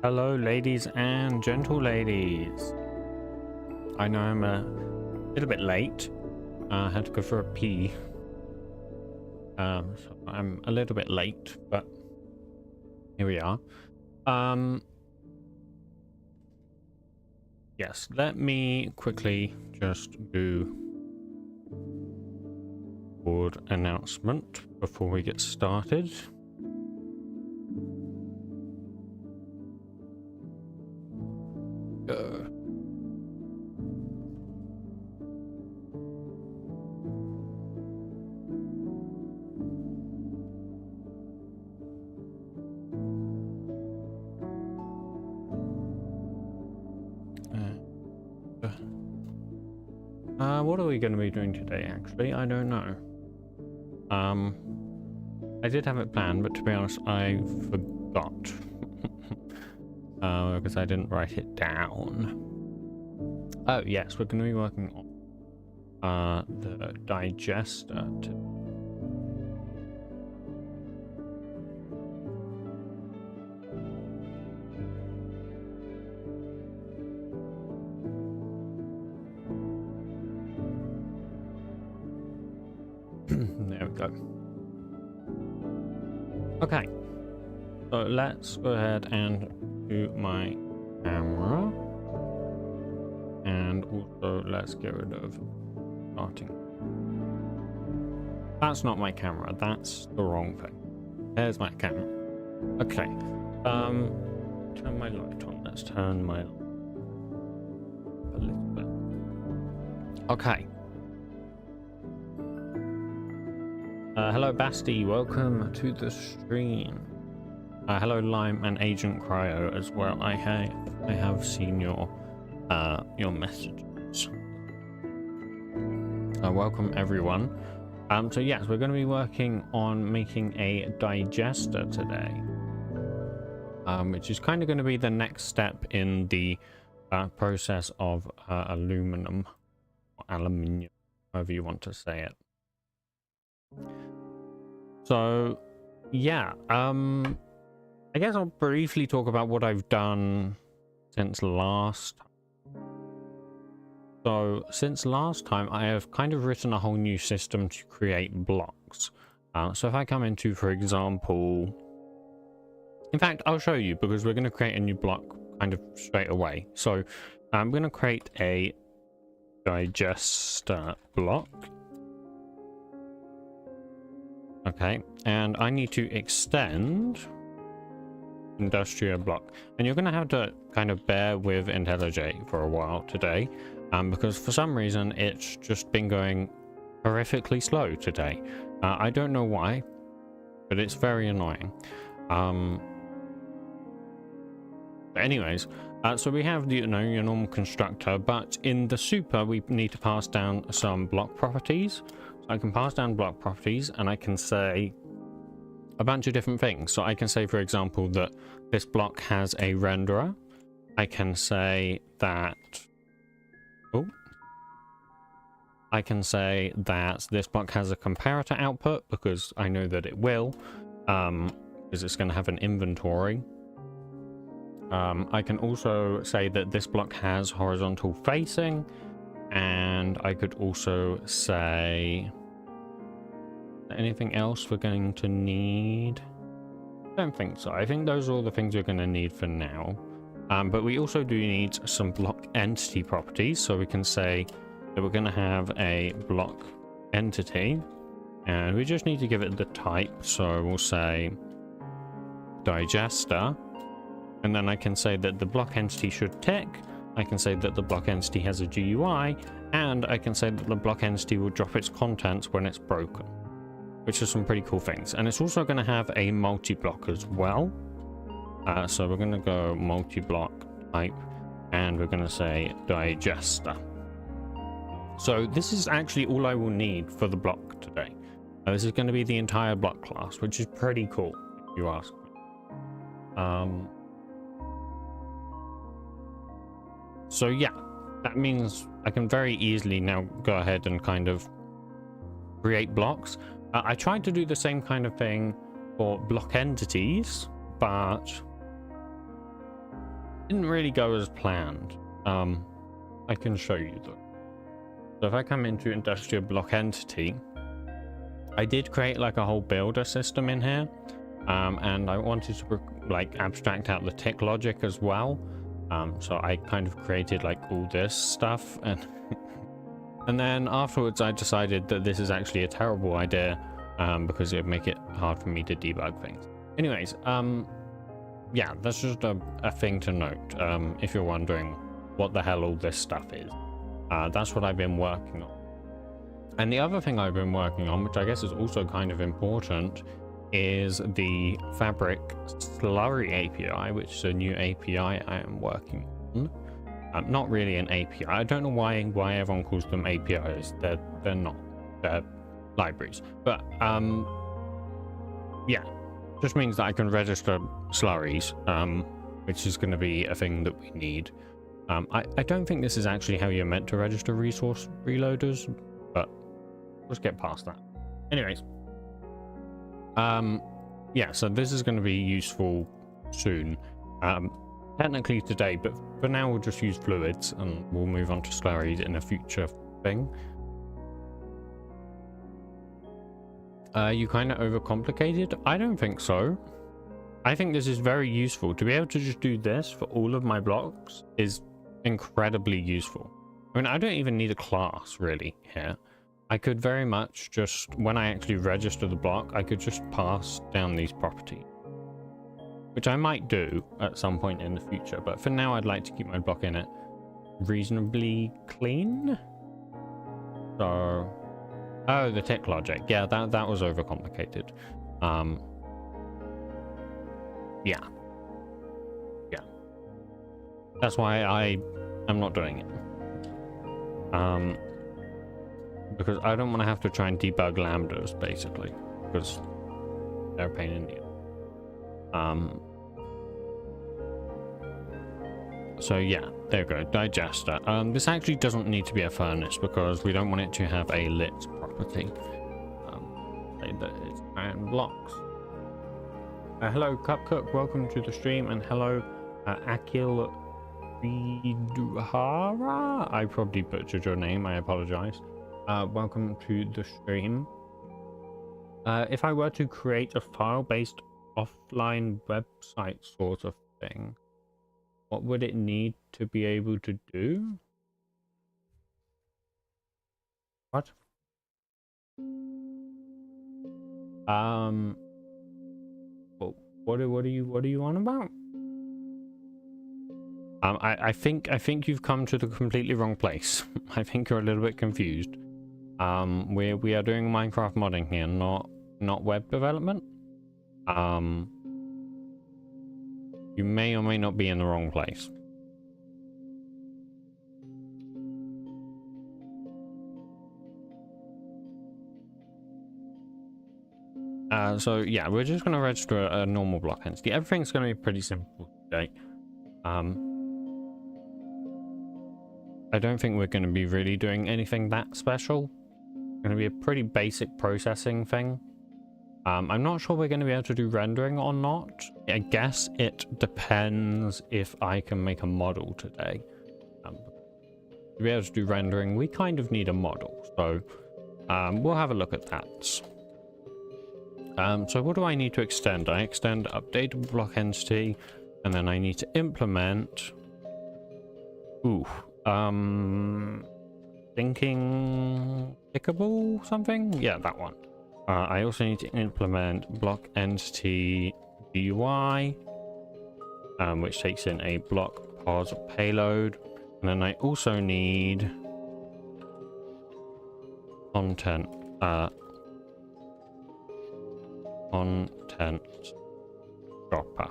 Hello, ladies and gentle ladies. I know I'm a little bit late. I had to go for a pee. So I'm a little bit late, but here we are. Yes, let me quickly just do board announcement before we get started. What are we going to be doing today, actually? I don't know. I did have it planned, but to be honest, I forgot. Because I didn't write it down. Oh, yes, we're going to be working on the digester. There we go. Okay, so let's go ahead and do my camera, and also let's get rid of starting. That's not my camera, that's the wrong thing. There's my camera. Okay, Turn my light on. Let's turn my light a little bit. Okay. Hello, Basti. Welcome to the stream. Hello, Lime and Agent Cryo as well. I have seen your messages. Welcome, everyone. So yes, we're going to be working on making a digester today, which is kind of going to be the next step in the process of aluminium, however you want to say it. So yeah, I guess I'll briefly talk about what I've done since last time. So since last time, I have kind of written a whole new system to create blocks. So if I come into, for example, in fact, I'll show you, because we're going to create a new block kind of straight away. So I'm going to create a digester block. Okay, and I need to extend Industria block, and you're going to have to kind of bear with IntelliJ for a while today, because for some reason it's just been going horrifically slow today. I don't know why, but it's very annoying. But anyways, so we have the, your normal constructor, but in the super we need to pass down some block properties. So I can pass down block properties, and I can say a bunch of different things. So I can say, for example, that this block has a renderer. I can say that I can say that this block has a comparator output, because I know that it will, because it's going to have an inventory. I can also say that this block has horizontal facing, and I could also say anything else we're going to need. I don't think so. I think those are all the things we're going to need for now. But we also do need some block entity properties, so we can say that we're going to have a block entity, and we just need to give it the type. So we'll say digester, and then I can say that the block entity should tick. I can say that the block entity has a GUI, and I can say that the block entity will drop its contents when it's broken, which are some pretty cool things. And it's also going to have a multi-block as well. So we're going to go multi-block type, and we're going to say digester. So this is actually all I will need for the block today. This is going to be the entire block class, which is pretty cool, if you ask me. So yeah, that means I can very easily now go ahead and kind of create blocks. I tried to do the same kind of thing for block entities, but didn't really go as planned. I can show you though. So if I come into Industria block entity, I did create like a whole builder system in here, and I wanted to like abstract out the tick logic as well. So I kind of created like all this stuff, and and then afterwards I decided that this is actually a terrible idea, because it would make it hard for me to debug things. Anyways, yeah, that's just a thing to note, if you're wondering what the hell all this stuff is. That's what I've been working on. And the other thing I've been working on, which I guess is also kind of important, is the Fabric Slurry API, which is a new API I am working on. Not really an API. I don't know why everyone calls them APIs. They're not. They're libraries. But yeah, just means that I can register slurries, which is going to be a thing that we need. I don't think this is actually how you're meant to register resource reloaders, but let's get past that. Anyways, yeah, so this is going to be useful soon. Technically today, but for now we'll just use fluids, and we'll move on to slurries in a future thing. You kind of overcomplicated? I don't think so. I think this is very useful. To be able to just do this for all of my blocks is incredibly useful. I mean, I don't even need a class really here. I could very much just, when I actually register the block, I could just pass down these properties. which I might do at some point in the future, but for now I'd like to keep my block in it reasonably clean. So, oh, the tick logic, yeah, that was overcomplicated. Yeah, that's why I am not doing it, because I don't want to have to try and debug lambdas, basically, because they're a pain in the ass. So yeah, there we go, digester. This actually doesn't need to be a furnace because we don't want it to have a lit property. Say that it's iron blocks. Hello Cupcook, welcome to the stream, and hello Akil Viduhara. I probably butchered your name, I apologize. Welcome to the stream. If I were to create a file-based offline website sort of thing, what would it need to be able to do? What? What are you on about? I think you've come to the completely wrong place. I think you're a little bit confused. We are doing Minecraft modding here, not web development. You may or may not be in the wrong place. So yeah, we're just going to register a normal block entity. Everything's going to be pretty simple today. I don't think we're going to be really doing anything that special. It's going to be a pretty basic processing thing. I'm not sure we're going to be able to do rendering or not. I guess it depends if I can make a model today. To be able to do rendering, we kind of need a model. So we'll have a look at that. So what do I need to extend? I extend updatable block entity, and then I need to implement... thinking pickable something? Yeah, that one. I also need to implement block entity GUI, which takes in a block pos payload, and then I also need content dropper.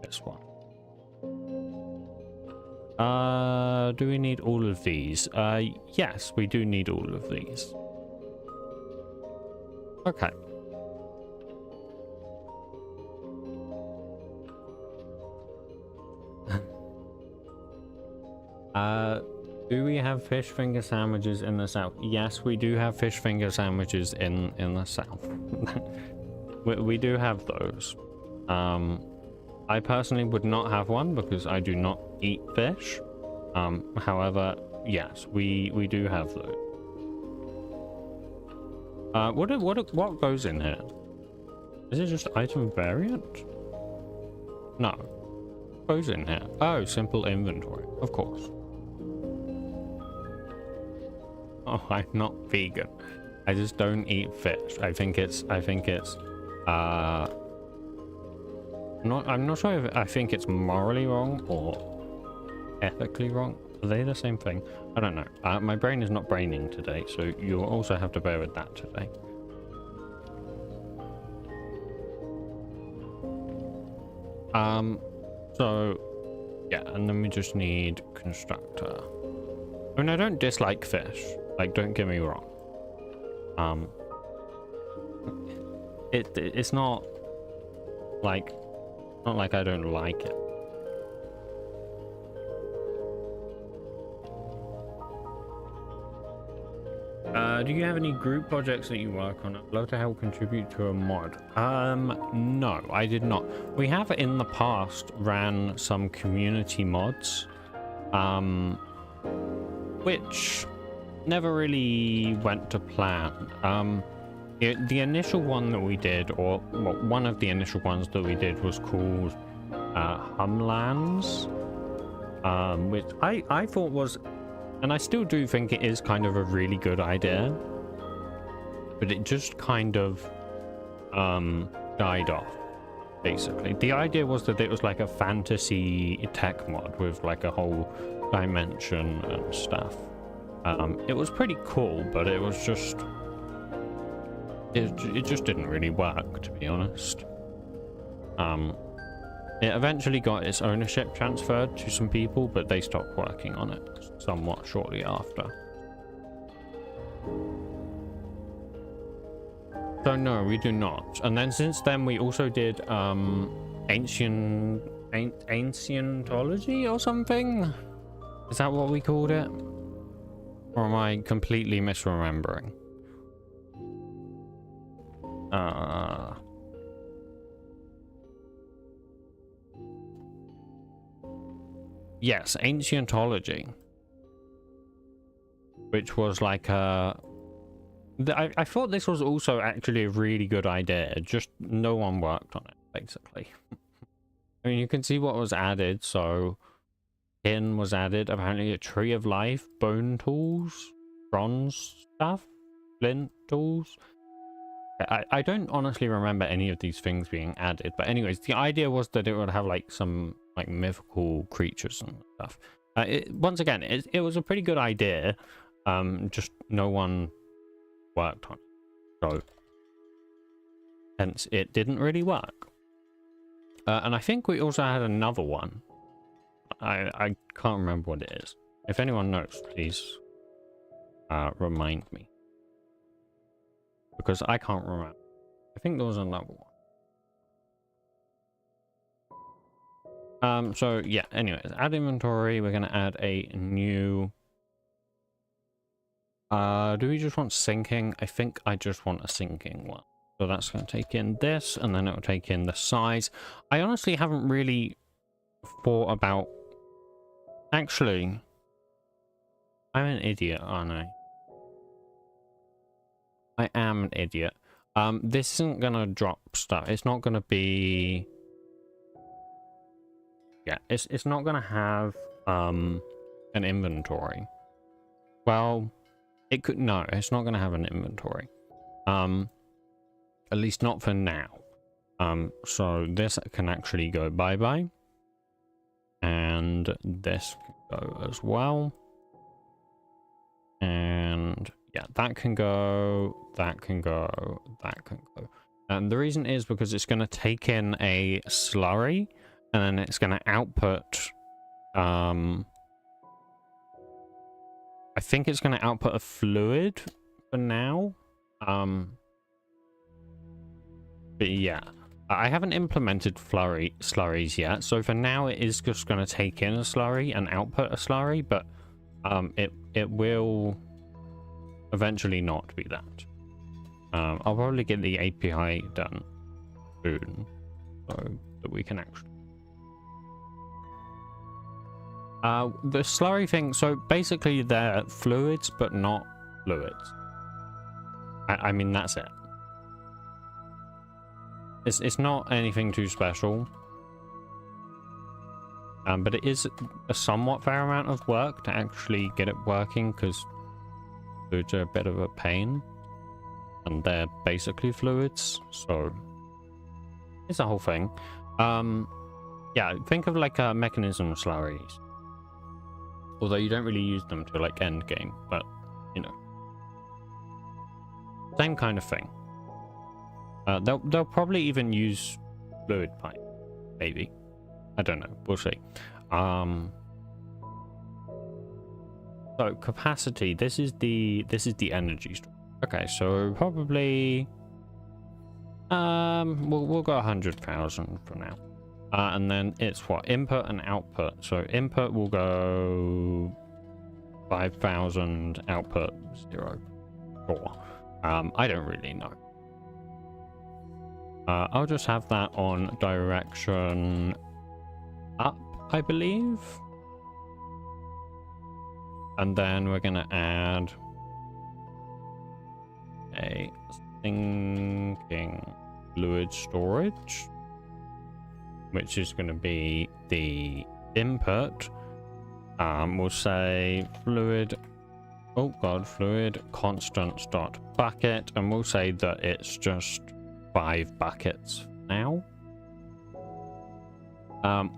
This one. Do we need all of these? Yes, we do need all of these. Okay. Do we have fish finger sandwiches in the south? Yes, we do have fish finger sandwiches in the south. we do have those. I personally would not have one because I do not eat fish. However, yes, we do have those. What goes in here? Is it just item variant? No. What goes in here? Oh, simple inventory, of course. Oh, I'm not vegan. I just don't eat fish. I'm not sure if I think it's morally wrong or ethically wrong. Are they the same thing? I don't know. My brain is not braining today, so you'll also have to bear with that today. So yeah, and then we just need constructor. I mean, I don't dislike fish, like, don't get me wrong. It's not like I don't like it. Do you have any group projects that you work on? I'd love to help contribute to a mod. No, I did not. We have in the past ran some community mods, which never really went to plan. The initial one that we did, or well, one of the initial ones that we did, was called Humlands, which I thought was, and I still do think it is, kind of a really good idea, but it just kind of died off. basically. The idea was that it was like a fantasy tech mod with like a whole dimension and stuff. It was pretty cool, but it was just... It just didn't really work, to be honest. It eventually got its ownership transferred to some people, but they stopped working on it somewhat shortly after. So no, we do not. And then since then we also did ancientology or something? Is that what we called it? Or am I completely misremembering? Yes, ancientology. Which was like a... I thought this was also actually a really good idea, just no one worked on it, basically. I mean, you can see what was added, so... Tin was added, apparently a tree of life, bone tools, bronze stuff, flint tools. I don't honestly remember any of these things being added, but anyways, the idea was that it would have like some like mythical creatures and stuff. Once again, it was a pretty good idea, just no one worked on it, so hence it didn't really work. And I think we also had another one. I can't remember what it is. If anyone knows, please remind me, because I can't remember. I think there was another one. So yeah, anyways, add inventory. We're gonna add a new... do we just want sinking? I think I just want a sinking one. So that's gonna take in this, and then it will take in the size. I honestly haven't really thought about... Actually, I'm an idiot, aren't I? I am an idiot. This isn't gonna drop stuff. It's not gonna be... Yeah, it's not gonna have an inventory. Well, it could... No, it's not gonna have an inventory. At least not for now. So this can actually go bye-bye. And this can go as well. And yeah, that can go, that can go, that can go. And the reason is because it's going to take in a slurry, and then it's going to output, I think it's going to output a fluid for now. But yeah. I haven't implemented slurries yet, so for now it is just going to take in a slurry and output a slurry, but it will eventually not be that. I'll probably get the API done soon, so that we can actually... the slurry thing, so basically they're fluids, but not fluids. I mean, that's it. It's not anything too special, but it is a somewhat fair amount of work to actually get it working, because fluids are a bit of a pain, and they're basically fluids, so it's a whole thing. Yeah, think of like a mechanism slurries, although you don't really use them to like end game, but you know, same kind of thing. They'll probably even use fluid pipe, maybe. I don't know. We'll see. So capacity. This is the energy store. Okay, so probably we'll go 100,000 for now. And then it's what, input and output. So input will go 5,000, output 0. Sure. I don't really know. I'll just have that on direction up, I believe. And then we're gonna add a sinking fluid storage, which is gonna be the input. We'll say fluid, oh god, fluid constants dot bucket, and we'll say that it's just 5 buckets now.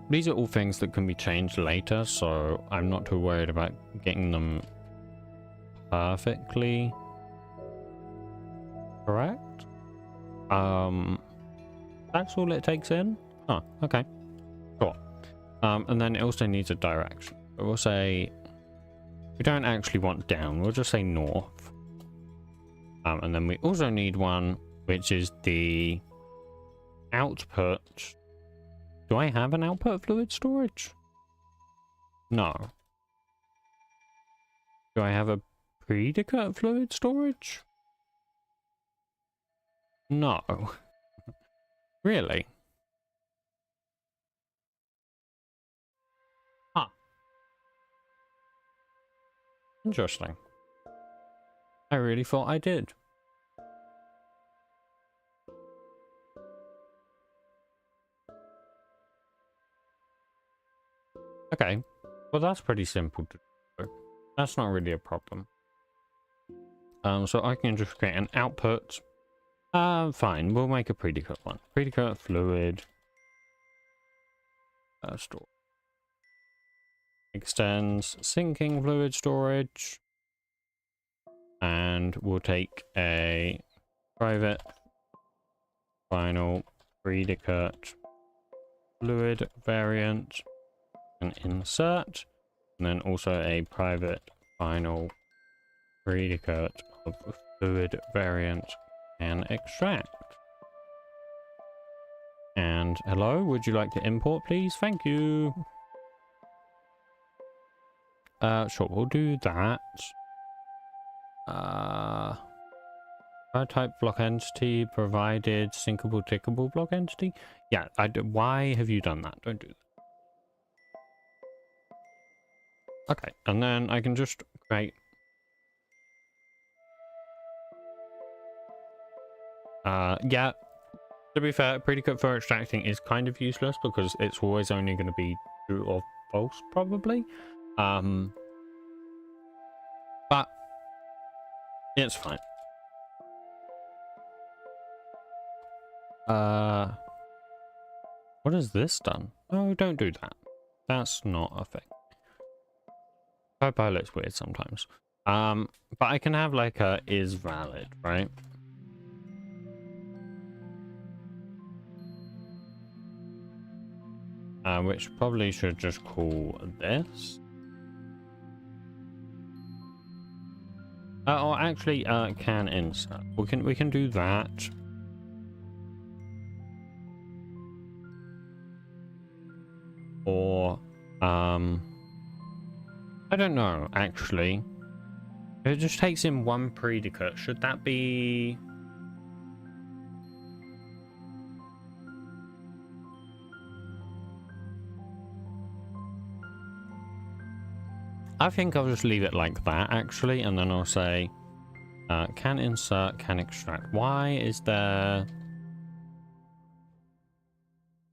These are all things that can be changed later, so I'm not too worried about getting them perfectly correct. That's all it takes in? Oh, okay. Cool. And then it also needs a direction. So we'll say we don't actually want down, we'll just say north. And then we also need one which is the output. Do I have an output fluid storage? No. Do I have a predicate fluid storage? No. Really? Huh. Interesting. I really thought I did. Okay. Well, that's pretty simple to do. That's not really a problem. So I can just create an output. Fine. We'll make a predicate one. Predicate fluid. Store. Extends sinking fluid storage. And we'll take a private final predicate fluid variant and insert, and then also a private final predicate of fluid variant and extract. And hello, would you like to import, please? Thank you. Sure, we'll do that. Type block entity provided syncable tickable block entity. Yeah, why have you done that? Don't do that. Okay, and then I can just create yeah, to be fair, predicate for extracting is kind of useless because it's always only going to be true or false probably. But it's fine. What has this done? Oh, don't do that. That's not a thing. Copilot's weird sometimes. But I can have like a is valid, right? Which probably should just call this. Or actually, can insert. We can do that. Or I don't know, actually. If it just takes in one predicate, should that be... I think I'll just leave it like that, actually, and then I'll say can insert, can extract. Why is there...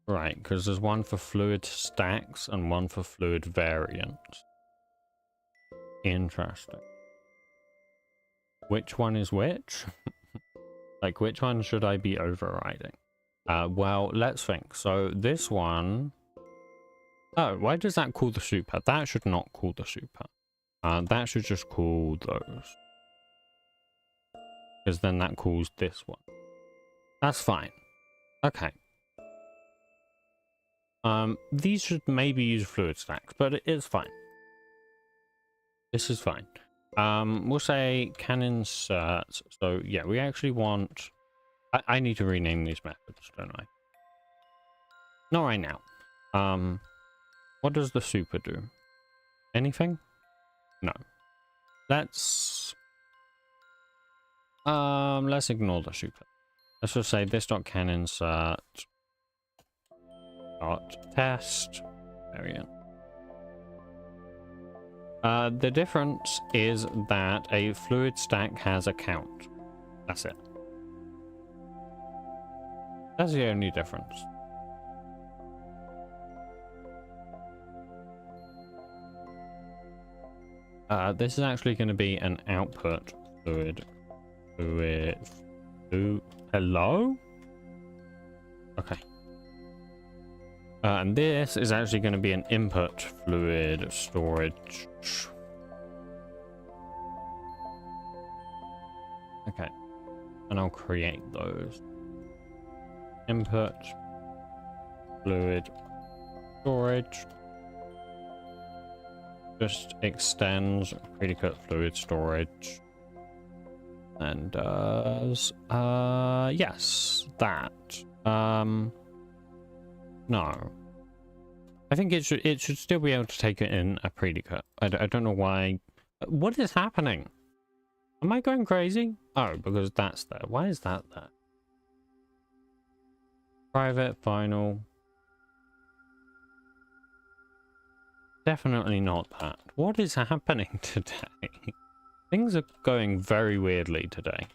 Right, because there's one for fluid stacks and one for fluid variant. Interesting. Which one is which? Like, which one should I be overriding? Well, let's think. So this one... Oh, why does that call the super? That should not call the super. That should just call those. Because then that calls this one. That's fine. Okay. These should maybe use fluid stacks, but it is fine. This is fine. We'll say can insert. So yeah, we actually want... I need to rename these methods, don't I? Not right now. What does the super do? Anything? No. Let's ignore the super. Let's just say this dot can insert dot test variant. The difference is that a fluid stack has a count. That's it. That's the only difference. This is actually going to be an output fluid. Hello? Okay. And this is actually going to be an input fluid storage. Okay, and I'll create those. Input fluid storage just extends predicate fluid storage and does yes, that. No, I think it should still be able to take it in a predicate. I don't know why. What is happening? Am I going crazy? Oh, because that's there. Why is that there? Private, final. Definitely not that. What is happening today? Things are going very weirdly today.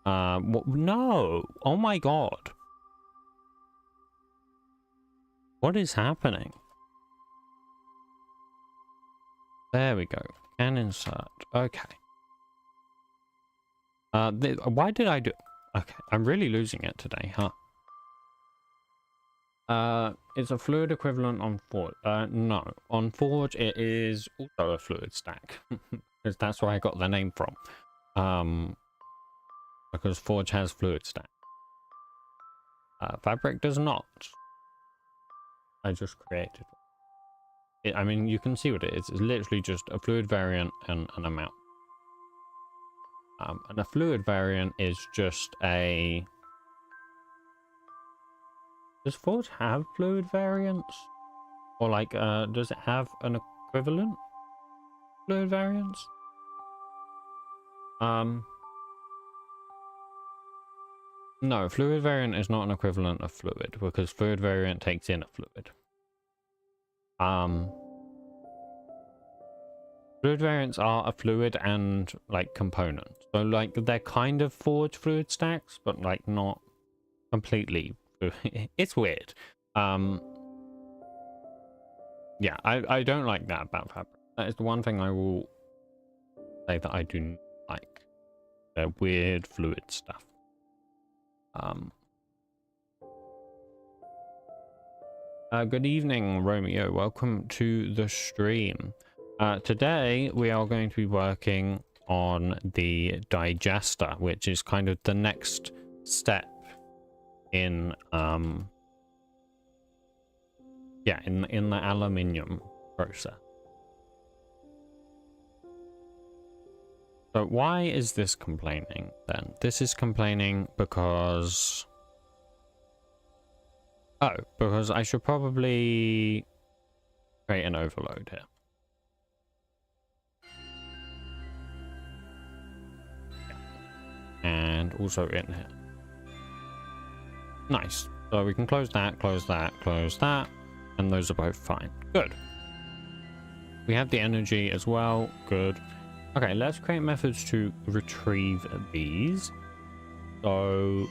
What? No! Oh my god. What is happening? There we go. Can insert. Okay. Why did I do... Okay, I'm really losing it today, huh? It's a fluid equivalent on Forge. No. On Forge, it is also a fluid stack. Because that's where I got the name from. Because Forge has fluid stack. Fabric does not. I just created it. I mean, you can see what it is. It's literally just a fluid variant and an amount. And a fluid variant is just a... Does Forge have fluid variants? Or like, does it have an equivalent fluid variants? No, fluid variant is not an equivalent of fluid because fluid variant takes in a fluid. Fluid variants are a fluid and like component. So like they're kind of Forge fluid stacks, but like not completely. It's weird. Yeah, I don't like that about Fabric. That is the one thing I will say that I do not like. They're weird fluid stuff. Good evening, Romeo. Welcome to the stream. Today we are going to be working on the digester, which is kind of the next step in yeah, in the aluminium process. So why is this complaining then? This is complaining because... Oh, because I should probably create an overload here. And also in here. Nice. So we can close that, close that, close that. And those are both fine. Good. We have the energy as well. Good. Okay, let's create methods to retrieve these. So...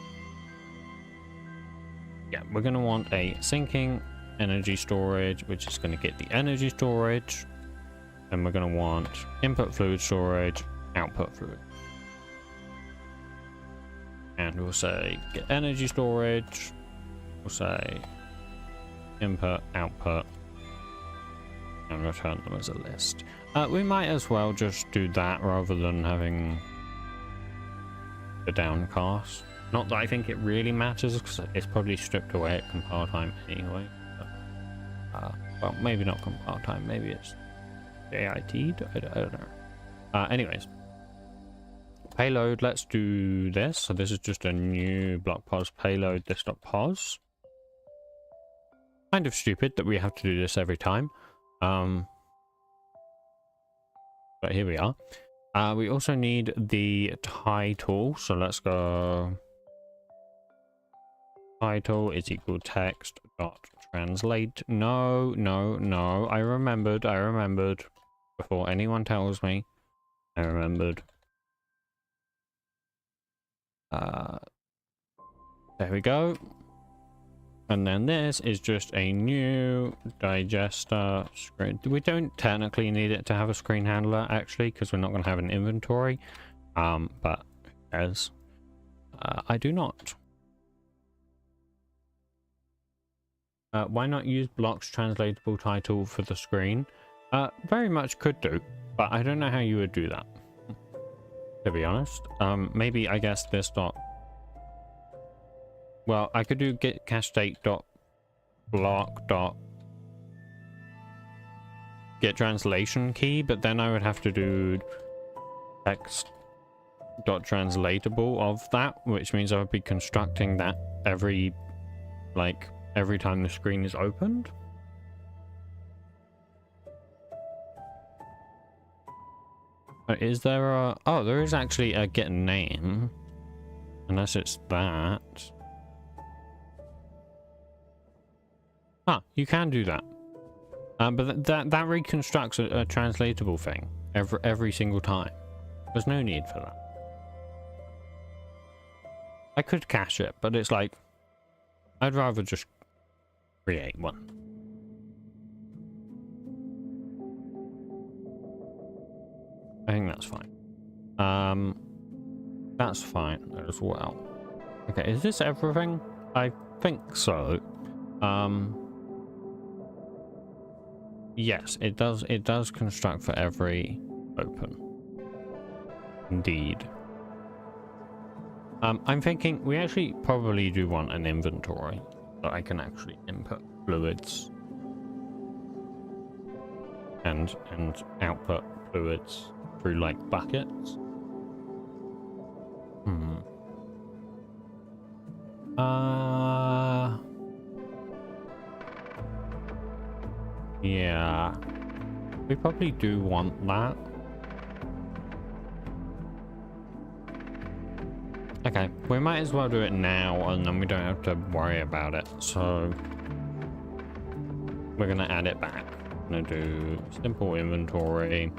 yeah, we're going to want a sinking energy storage, which is going to get the energy storage. And we're going to want input fluid storage, output fluid. And we'll say get energy storage. We'll say input, output, and return them as a list. We might as well just do that rather than having the downcast. Not that I think it really matters, because it's probably stripped away at compile time anyway. But, well, maybe not compile time, maybe it's AIT, I don't know. Anyways. Payload, let's do this. So this is just a new block pos payload this.pos. Kind of stupid that we have to do this every time. But here we are. We also need the title. So let's go. Title is equal text dot translate. No. I remembered before anyone tells me. I remembered. There we go. And then this is just a new digester screen. We don't technically need it to have a screen handler actually, because we're not going to have an inventory. But as I do not. Why not use blocks translatable title for the screen? Very much could do, but I don't know how you would do that, to be honest. Maybe I guess this dot. Well, I could do get cache state dot block dot get translation key, but then I would have to do text dot translatable of that, which means I would be constructing that every time the screen is opened. Is there a... Oh, there is actually a get name. Unless it's that. Ah, you can do that. But that reconstructs a translatable thing every single time. There's no need for that. I could cache it, but it's like... I'd rather just create one. I think that's fine. That's fine as well. Okay, is this everything? I think so. Yes, it does construct for every open. Indeed. I'm thinking we actually probably do want an inventory that I can actually input fluids and output fluids through like buckets. Yeah, we probably do want that. Okay, we might as well do it now, and then we don't have to worry about it. So we're gonna add it back. We're gonna do simple inventory.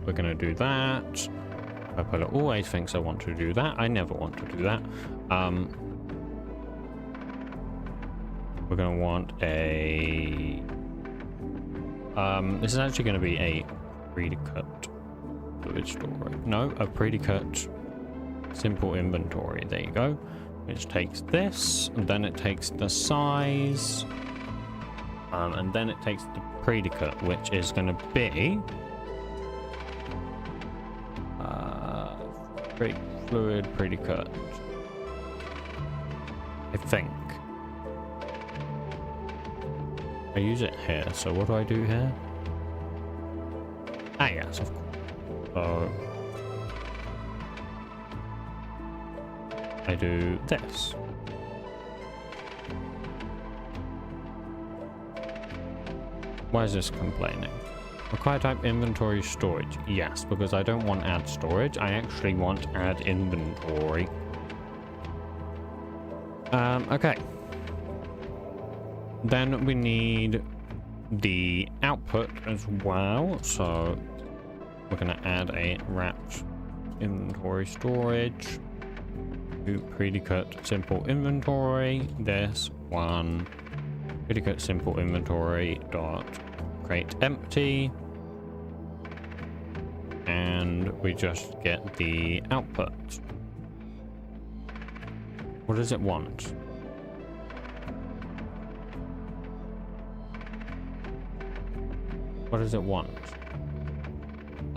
We're gonna do that. Bipolar always thinks I want to do that. I never want to do that. We're gonna want a... this is actually gonna be a predicate fluid storage. No, a predicate simple inventory. There you go. Which takes this, and then it takes the size, and then it takes the predicate, which is gonna be... fluid predicate, I think. I use it here, so what do I do here? Ah, yes, of course. So I do this. Why is this complaining? Require type inventory storage. Yes, because I don't want add storage. I actually want add inventory. Okay. Then we need the output as well. So we're going to add a wrapped inventory storage to predicate simple inventory. This one predicate simple inventory dot create empty. And we just get the output. What does it want? What does it want?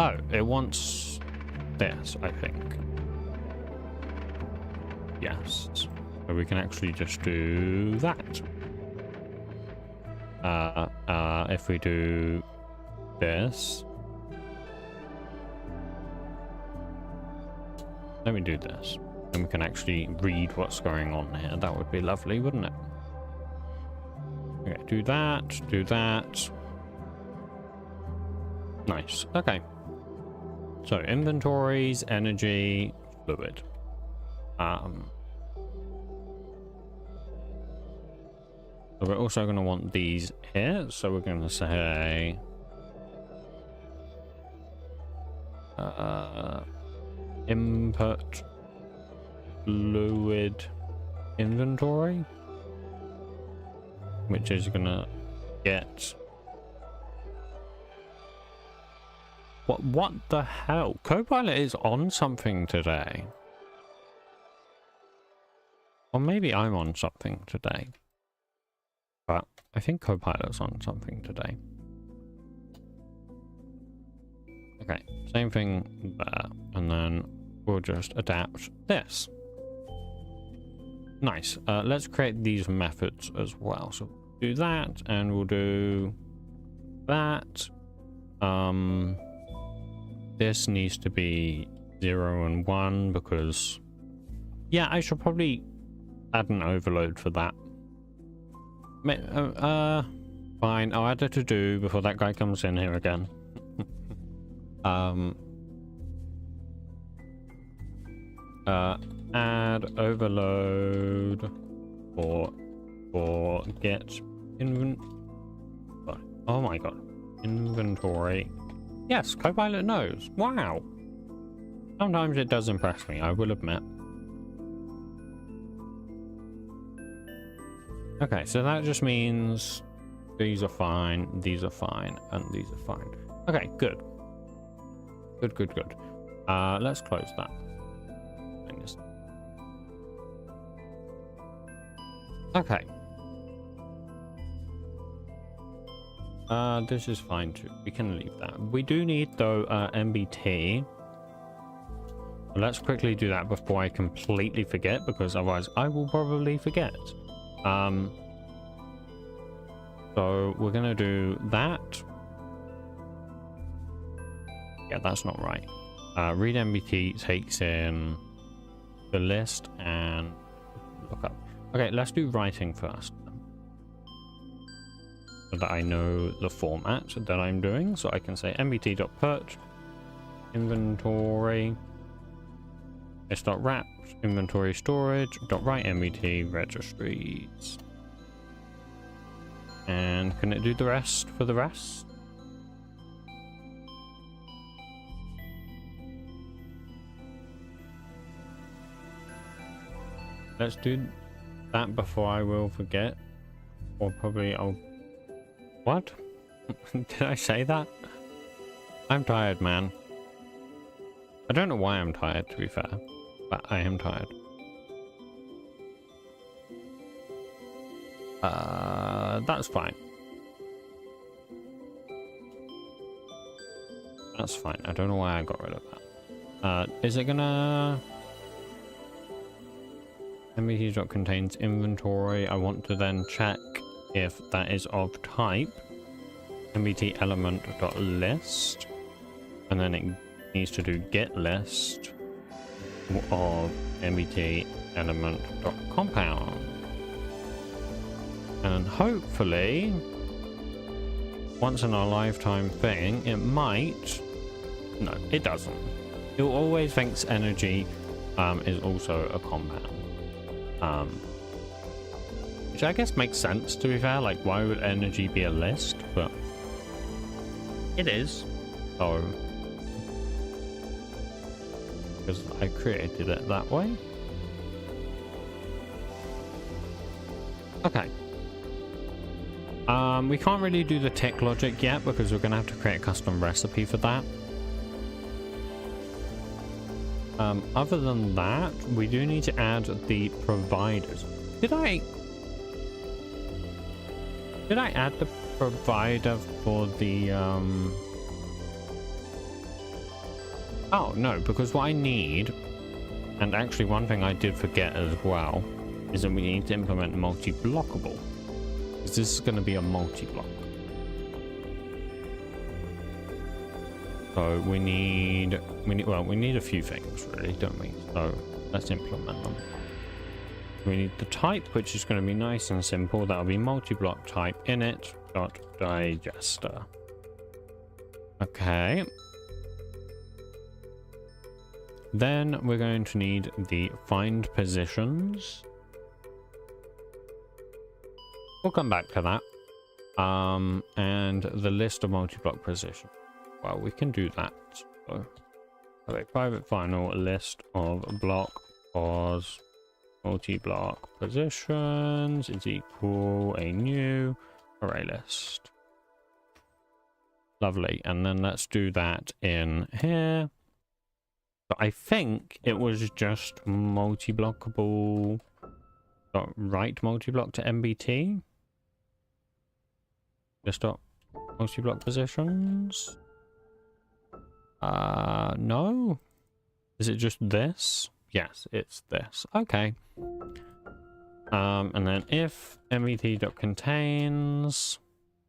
Oh, it wants this, I think. Yes. So we can actually just do that. If we do this. Let me do this. And we can actually read what's going on here. That would be lovely, wouldn't it? Okay, do that, do that. Nice. Okay. So inventories, energy, fluid. So we're also going to want these here. So we're going to say input fluid inventory, which is going to get... What the hell? Copilot is on something today. Or maybe I'm on something today. But I think Copilot's on something today. Okay, same thing there. And then we'll just adapt this. Nice. Let's create these methods as well. So do that, and we'll do that. This needs to be 0 and 1 because, yeah, I should probably add an overload for that. Fine. I'll add a to do before that guy comes in here again. Add overload for get oh my god, inventory. Yes, Copilot knows. Wow. Sometimes it does impress me, I will admit. Okay, so that just means these are fine, and these are fine. Okay, good. Good. Let's close that. Okay. This is fine too. We can leave that. We do need, though, MBT. Let's quickly do that before I completely forget, because otherwise I will probably forget. So we're gonna do that. Yeah, that's not right. Read MBT takes in the list and look up. Okay, let's do writing first, so that I know the format that I'm doing. So I can say mbt.purge inventory s.wrap inventory storage .write mbt registries. And can it do the rest for the rest? Let's do that before I will forget. Or probably I'll... What? Did I say that? I'm tired, man. I don't know why I'm tired, to be fair. But I am tired. That's fine. That's fine. I don't know why I got rid of that. Is it gonna... MBT contains inventory. I want to then check if that is of type MBT element.list, and then it needs to do get list of MBT element.compound. And hopefully, once in a lifetime thing, it might... No, it doesn't. It always thinks energy is also a compound. Which I guess makes sense, to be fair. Like, why would energy be a list? But it is. So, because I created it that way. Okay. We can't really do the tick logic yet because we're gonna have to create a custom recipe for that. Other than that, we do need to add the providers. Did I add the provider for the Oh no, because what I need, and actually one thing I did forget as well, is that we need to implement multi-blockable. Because this is going to be a multi-block. So we need a few things really, don't we? So let's implement them. We need the type, which is going to be nice and simple. That'll be multi-block type init.digester. Okay. Then we're going to need the find positions. We'll come back to that. And the list of multi-block positions. Well, we can do that. So, a private final list of block pos multi-block positions is equal a new array list. Lovely. And then let's do that in here. But I think it was just multi-blockable. Write multi-block to MBT. Desktop multi-block positions. No. Is it just this? Yes, it's this. Okay. And then if mvt.contains,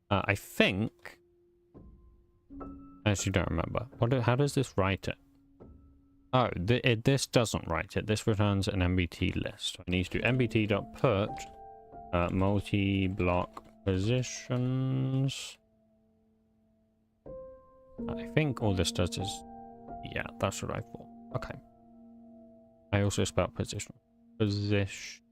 I think. I actually don't remember. How does this write it? Oh, this doesn't write it. This returns an MBT list. I need to do mbt.put multi-block positions. I think all this does is... Yeah, that's what I thought. Okay. I also spelled position. Position.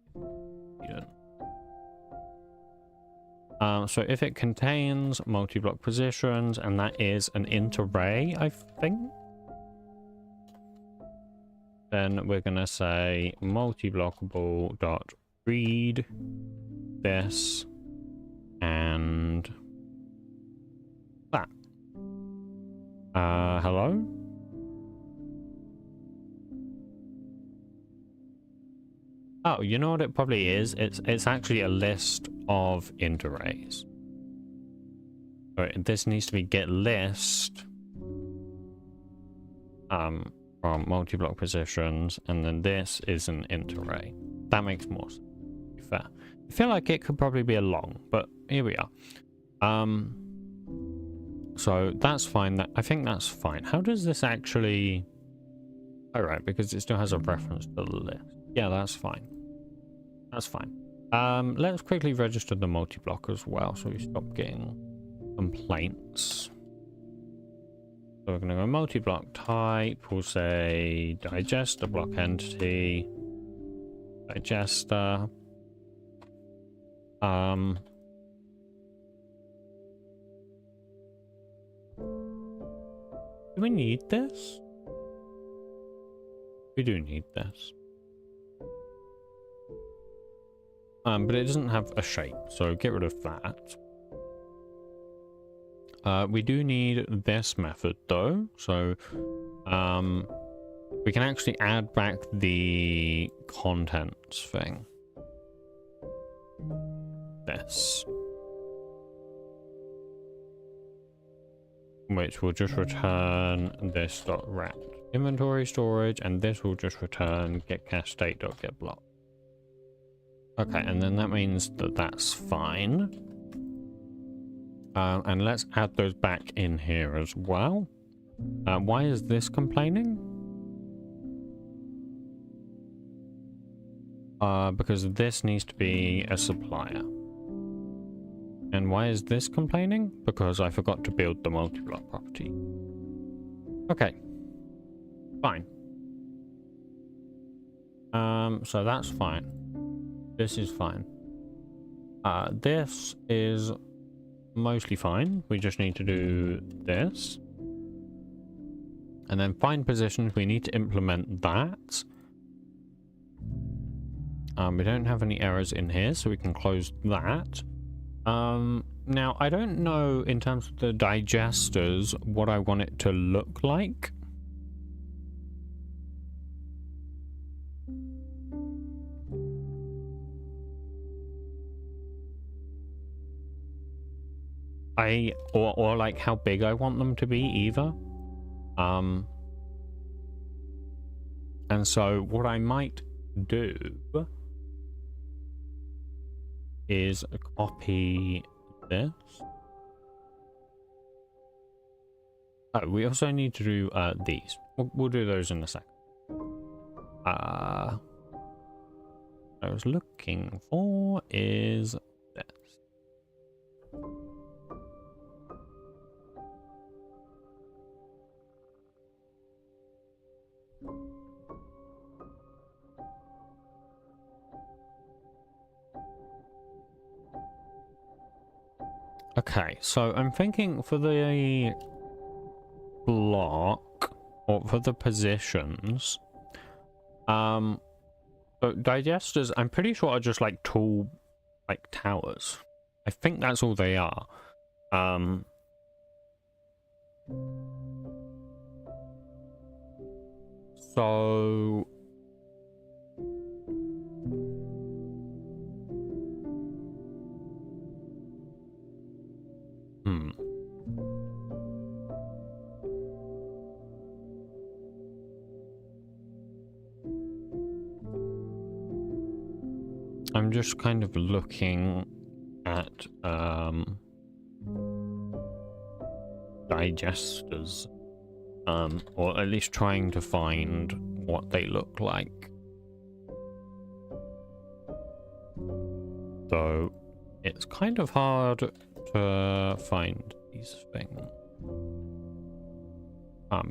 So if it contains multi-block positions, and that is an int array, I think, then we're going to say multi-blockable dot read this and that. Hello? Oh, you know what it probably is? It's actually a list of int arrays. So this needs to be get list from multi-block positions, and then this is an int array. That makes more sense, to be fair. I feel like it could probably be a long, but here we are. So that's fine. I think that's fine. How does this actually... Oh, right, because it still has a reference to the list. Yeah, that's fine. That's fine. Let's quickly register the multi-block as well, so we stop getting complaints. So we're going to go multi-block type. We'll say digester block entity. Digester. Do we need this? We do need this. But it doesn't have a shape, so get rid of that. We do need this method though, so we can actually add back the contents thing. This. Which will just return this dot wrap inventory storage, and this will just return get cache state dot get block. Okay, and then that means that that's fine. And let's add those back in here as well. Why is this complaining? Because this needs to be a supplier. And why is this complaining? Because I forgot to build the multi-block property. Okay. Fine. So that's fine. This is fine. This is mostly fine. We just need to do this. And then find positions, we need to implement that. We don't have any errors in here, so we can close that. Now, I don't know in terms of the digesters what I want it to look like. Or like how big I want them to be either. And so what I might do is copy this. Oh, we also need to do these. We'll do those in a second. I was looking for is this. Okay, so I'm thinking for the block, or for the positions, so digesters, I'm pretty sure are just like tall, like towers. I think that's all they are. So just kind of looking at digesters, or at least trying to find what they look like. So it's kind of hard to find these things,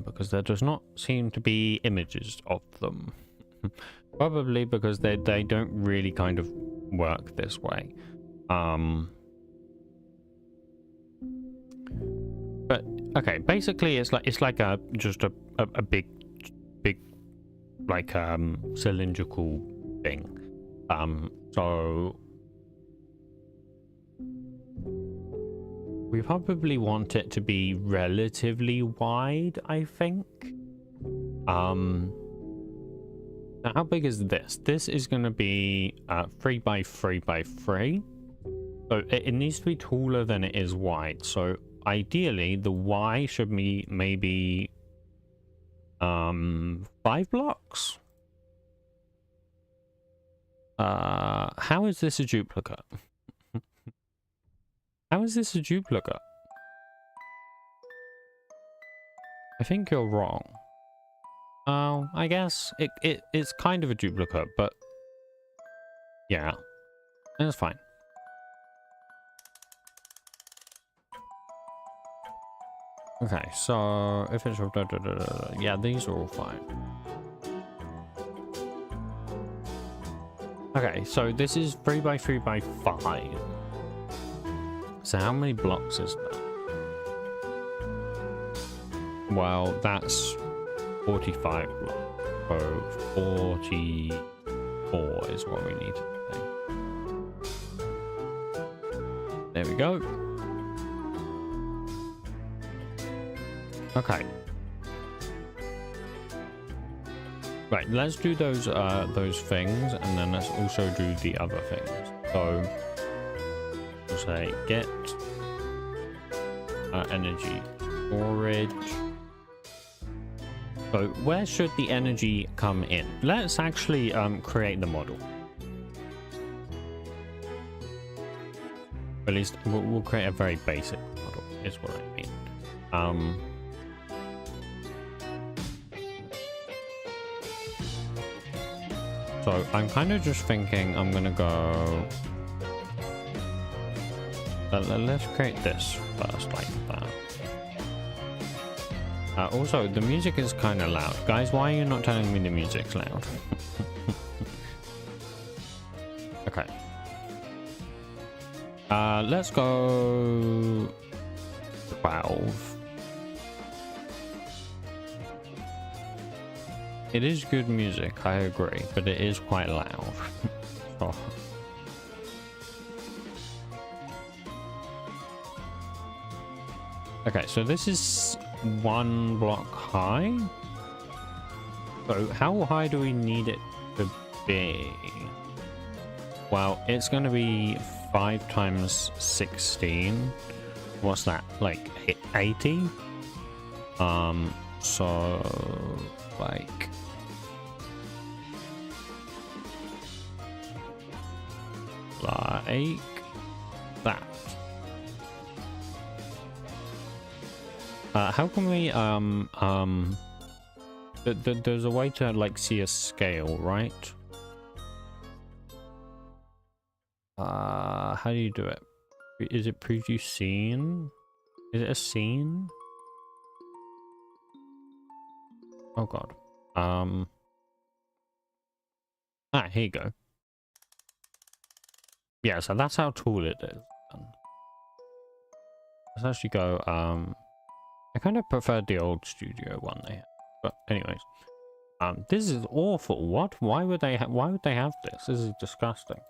because there does not seem to be images of them. Probably because they don't really kind of work this way. But okay, basically it's like just a big like cylindrical thing. So we probably want it to be relatively wide, I think. Now how big is this? This is going to be 3 by 3 by 3. So it needs to be taller than it is wide. So ideally the Y should be maybe 5 blocks. How is this a duplicate? How is this a duplicate? I think you're wrong. Oh, I guess it's kind of a duplicate, but yeah, that's fine. Okay, so if it's yeah, these are all fine. Okay, so this is 3 by 3 by 5. So how many blocks is that? Well, that's 45 blocks. So 44 is what we need to do. There we go. Okay. Right, let's do those things, and then let's also do the other things. So we'll say get energy storage. So where should the energy come in? Let's actually create the model. At least we'll create a very basic model, is what I mean. So I'm kind of just thinking I'm gonna go. Let's create this first, like that. Also, the music is kind of loud. Guys, why are you not telling me the music's loud? Okay. Let's go 12. It is good music, I agree, but it is quite loud. Oh. Okay, so this is 1 block high. So how high do we need it to be? Well, it's going to be 5 times 16. What's that? Like 80? So like that. How can we there's a way to like see a scale, right? How do you do it? Is it preview scene? Is it a scene? Oh god. Here you go. Yeah, so that's how tall it is. Let's actually go, I kind of preferred the old studio one they had. But anyways. This is awful. What? Why would they have this? This is disgusting.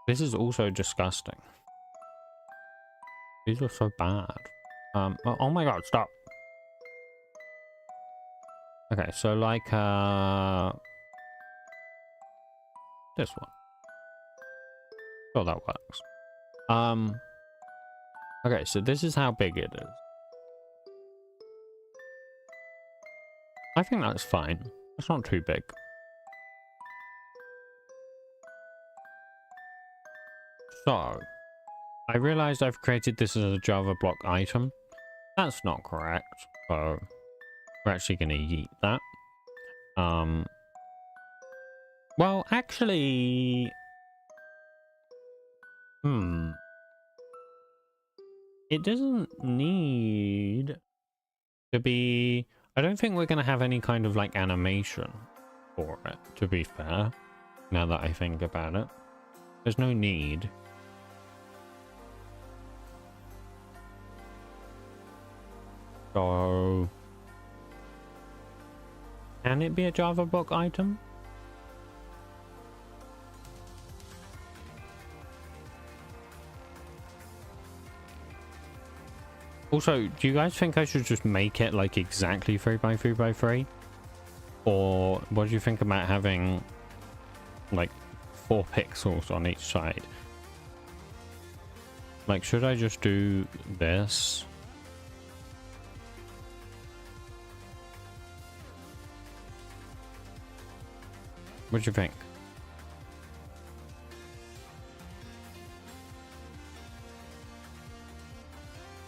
This is also disgusting. These are so bad. Oh my god, stop. Okay, so like this one. Sure, that works. Okay, so this is how big it is. I think that's fine. It's not too big. So, I realized I've created this as a Java block item. That's not correct. So, we're actually going to yeet that. Well, actually... It doesn't need to be... I don't think we're going to have any kind of, like, animation for it, to be fair. Now that I think about it. There's no need. So... Can it be a Java block item? Also, do you guys think I should just make it like exactly 3x3x3? Or what do you think about having like 4 pixels on each side? Like, should I just do this? What do you think?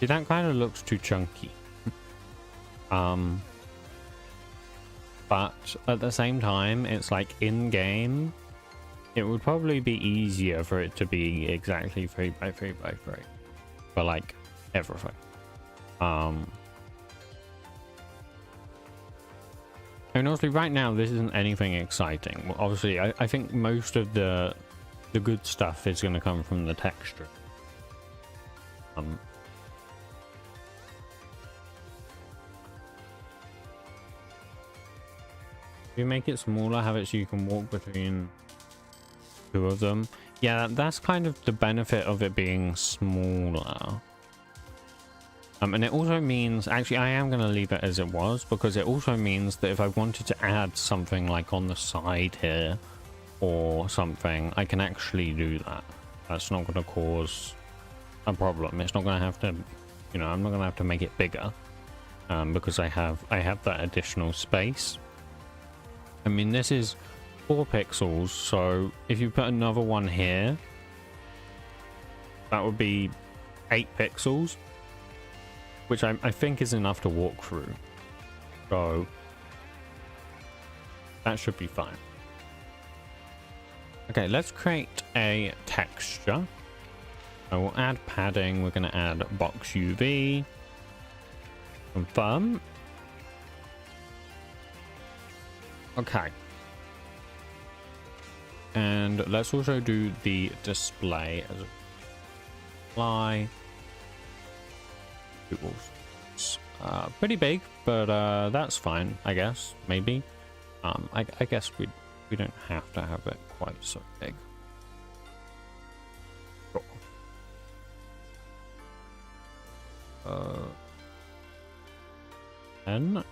See, that kind of looks too chunky. But at the same time, it's like in-game, it would probably be easier for it to be exactly 3x3x3 for like everything. And honestly, right now, this isn't anything exciting. Well, obviously, I think most of the good stuff is going to come from the texture. If you make it smaller, have it so you can walk between 2 of them. Yeah, that's kind of the benefit of it being smaller. And it also means, actually, I am going to leave it as it was, because it also means that if I wanted to add something like on the side here or something, I can actually do that. That's not going to cause a problem. It's not going to have to, you know, I'm not going to have to make it bigger, because I have that additional space. I mean, this is 4 pixels, so if you put another one here, that would be 8 pixels, which I think is enough to walk through. So that should be fine. Okay, let's create a texture. I will add padding. We're going to add box UV. Confirm. Okay. And let's also do the display as a fly. Pretty big, but that's fine, I guess. Maybe. I guess we don't have to have it quite so big. Cool. 10.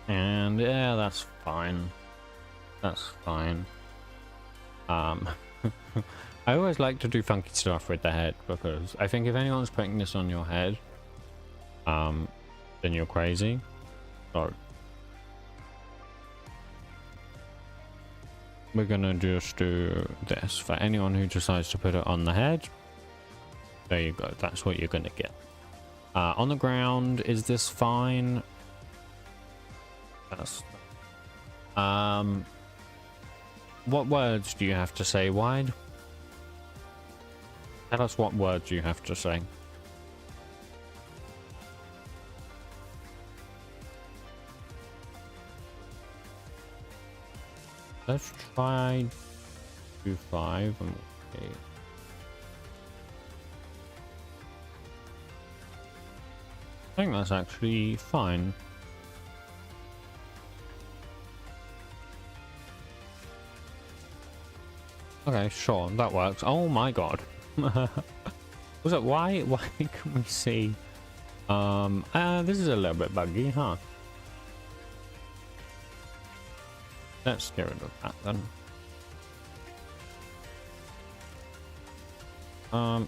And yeah, that's fine. That's fine. I always like to do funky stuff with the head, because I think if anyone's putting this on your head, then you're crazy. So we're gonna just do this for anyone who decides to put it on the head. There you go. That's what you're gonna get. On the ground, is this fine? That's, what words do you have to say, Wide? Tell us what words you have to say. Let's try 2.5 and okay. I think that's actually fine. Okay, sure, that works. Oh my god. Was it why can we see? This is a little bit buggy, huh? Let's get rid of that then.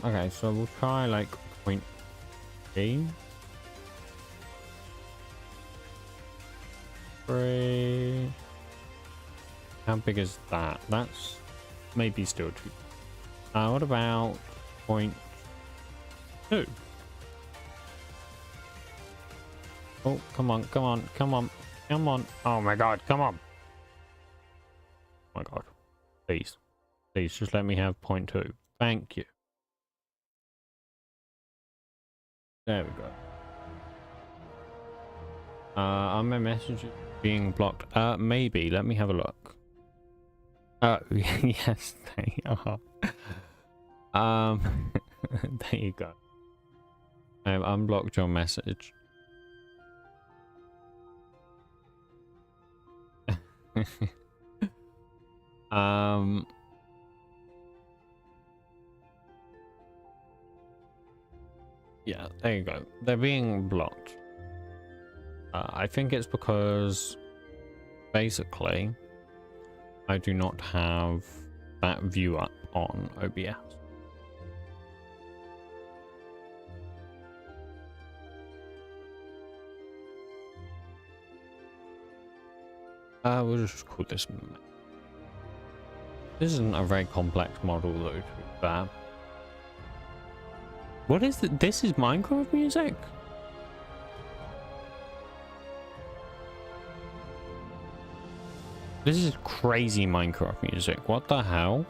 Okay, so we'll try like 0.3. 3. How big is that? That's maybe still too. What about 0.2? Oh, come on, come on, come on, come on. Oh my god, come on. Oh my god. Please. Please just let me have 0.2. Thank you. There we go. Are my messages being blocked? Maybe. Let me have a look. Oh, yes, they are. There you go. I've unblocked your message. Yeah, there you go. They're being blocked. I think it's because basically I do not have that view up on OBS. We'll just call this. This isn't a very complex model though, to be fair. What is it? This is Minecraft music? This is crazy Minecraft music. What the hell?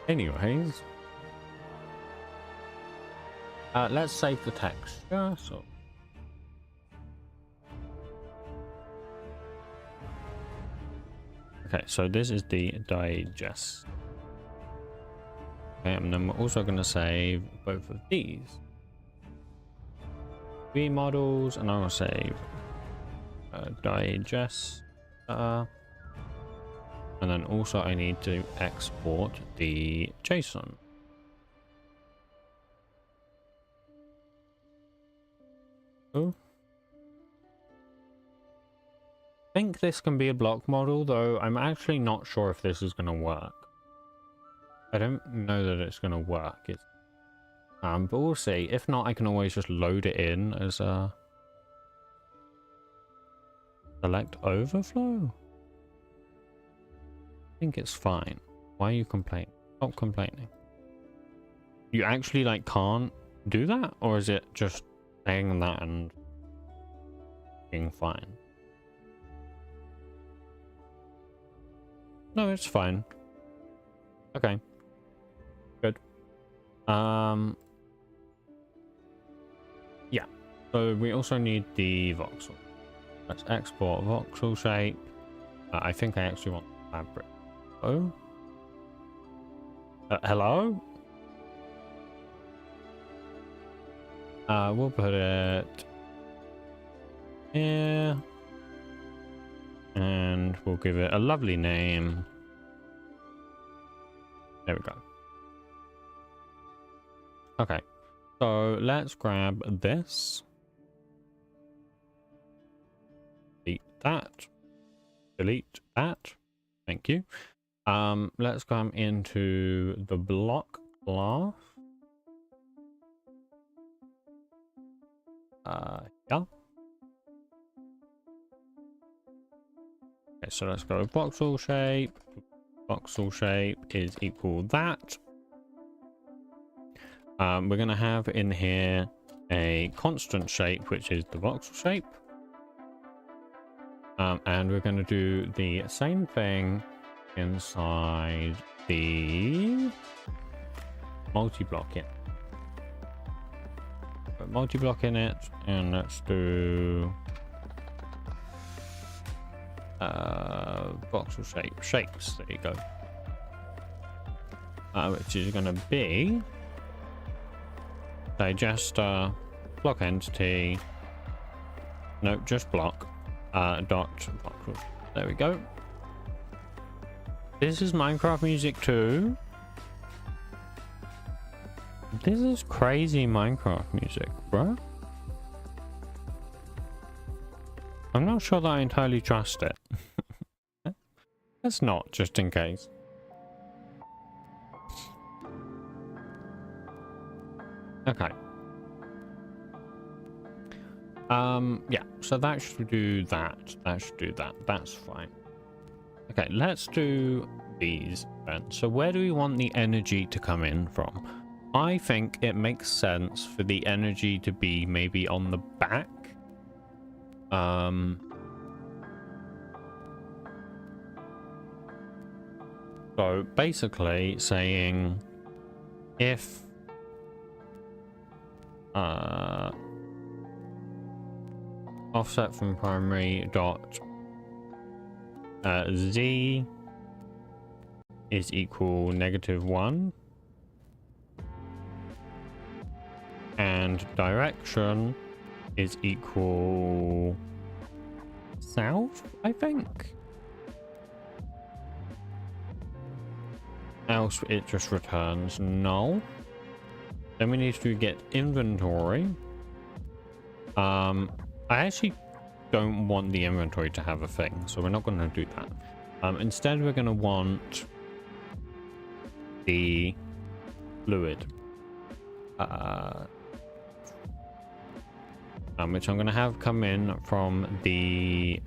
Anyways. Let's save the texture. So. Okay, so this is the digest. Okay, and then we're also going to save both of these. V models, and I will save digest. And then also I need to export the JSON. Oh. I think this can be a block model, though I'm actually not sure if this is going to work. I don't know that it's going to work. It's, but we'll see. If not, I can always just load it in as a select overflow. I think it's fine. Why are you complaining? Stop complaining. You actually like can't do that, or is it just saying that and being fine? No, it's fine. Okay. Good. Yeah. So we also need the voxel. Let's export voxel shape. I think I actually want fabric. Oh. Hello? We'll put it here. And we'll give it a lovely name. There we go. Okay, so let's grab this. Delete that. Delete that. Thank you. Let's come into the block class. Yeah. Okay, so let's go voxel shape. Voxel shape is equal that. We're going to have in here a constant shape, which is the voxel shape. And we're going to do the same thing inside the multi-block in. Put multi-block in it, and let's do voxel shape shapes. There you go. Which is going to be digester block entity. No, just block. Dot voxel. There we go. This is Minecraft music too. This is crazy Minecraft music, bro. I'm not sure that I entirely trust it. Let's not, just in case. Okay. Yeah, so that should do that. That should do that. That's fine. Okay, let's do these then. So where do we want the energy to come in from? I think it makes sense for the energy to be maybe on the back. So basically saying if offset from primary dot z is equal -1 and direction is equal south, I think. Else it just returns null. Then we need to get inventory. I actually don't want the inventory to have a thing, so we're not going to do that. Instead, we're going to want the fluid, which I'm going to have come in from the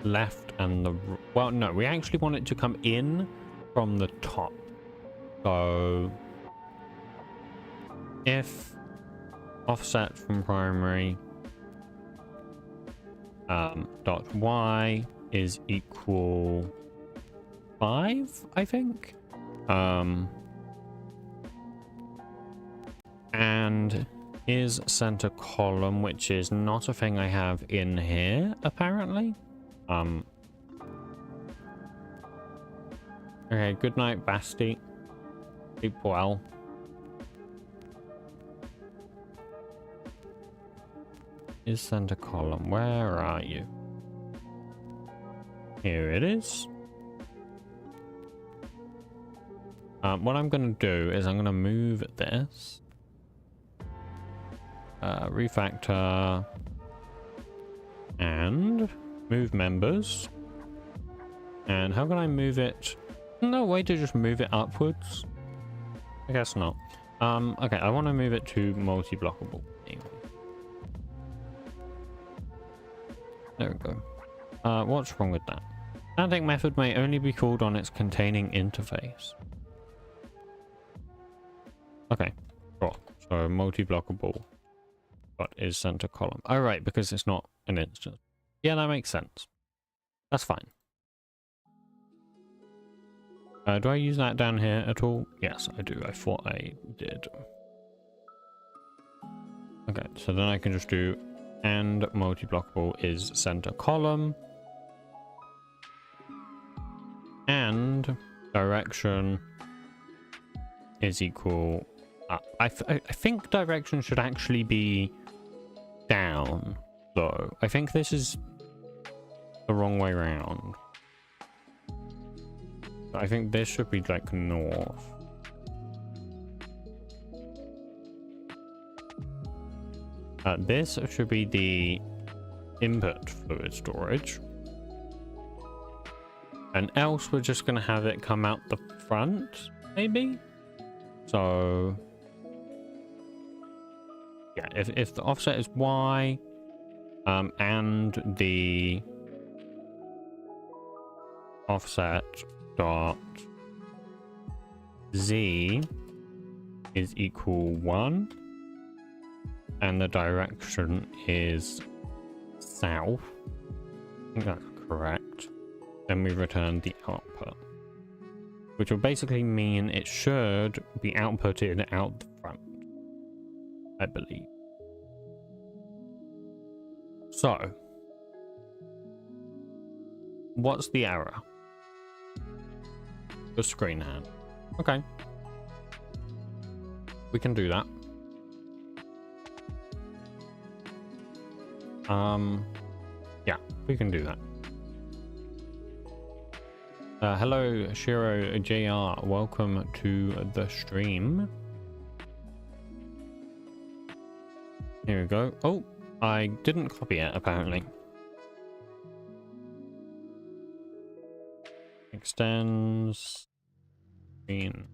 left and the... Well, no, we actually want it to come in from the top. So if offset from primary dot y is equal 5, I think, and is center column, which is not a thing I have in here apparently. Okay, good night, Basti. Sleep well. Is center column, where are you? Here it is. What I'm going to do is I'm going to move this. Refactor. And move members. And how can I move it? No way to just move it upwards. I guess not. Okay, I want to move it to multi-blockable. There we go. What's wrong with that? Static method may only be called on its containing interface. Okay, cool. So multi-blockable, but is center column. Oh, right, because it's not an instance. Yeah, that makes sense. That's fine. Do I use that down here at all? Yes, I do. I thought I did. Okay, so then I can just do and multi-blockable is center column and direction is equal I think direction should actually be down though. I think this is the wrong way around. I think this should be like north. This should be the input fluid storage. And else we're just going to have it come out the front, maybe? So, yeah, if the offset is Y, and the offset dot Z is equal 1, and the direction is south, I think that's correct, then we return the output, which will basically mean it should be outputted out the front, I believe. So, what's the error? The screen hand. Okay. We can do that. Yeah, we can do that. Hello, Shiro JR. Welcome to the stream. Here we go. Oh, I didn't copy it, apparently. Extends screen.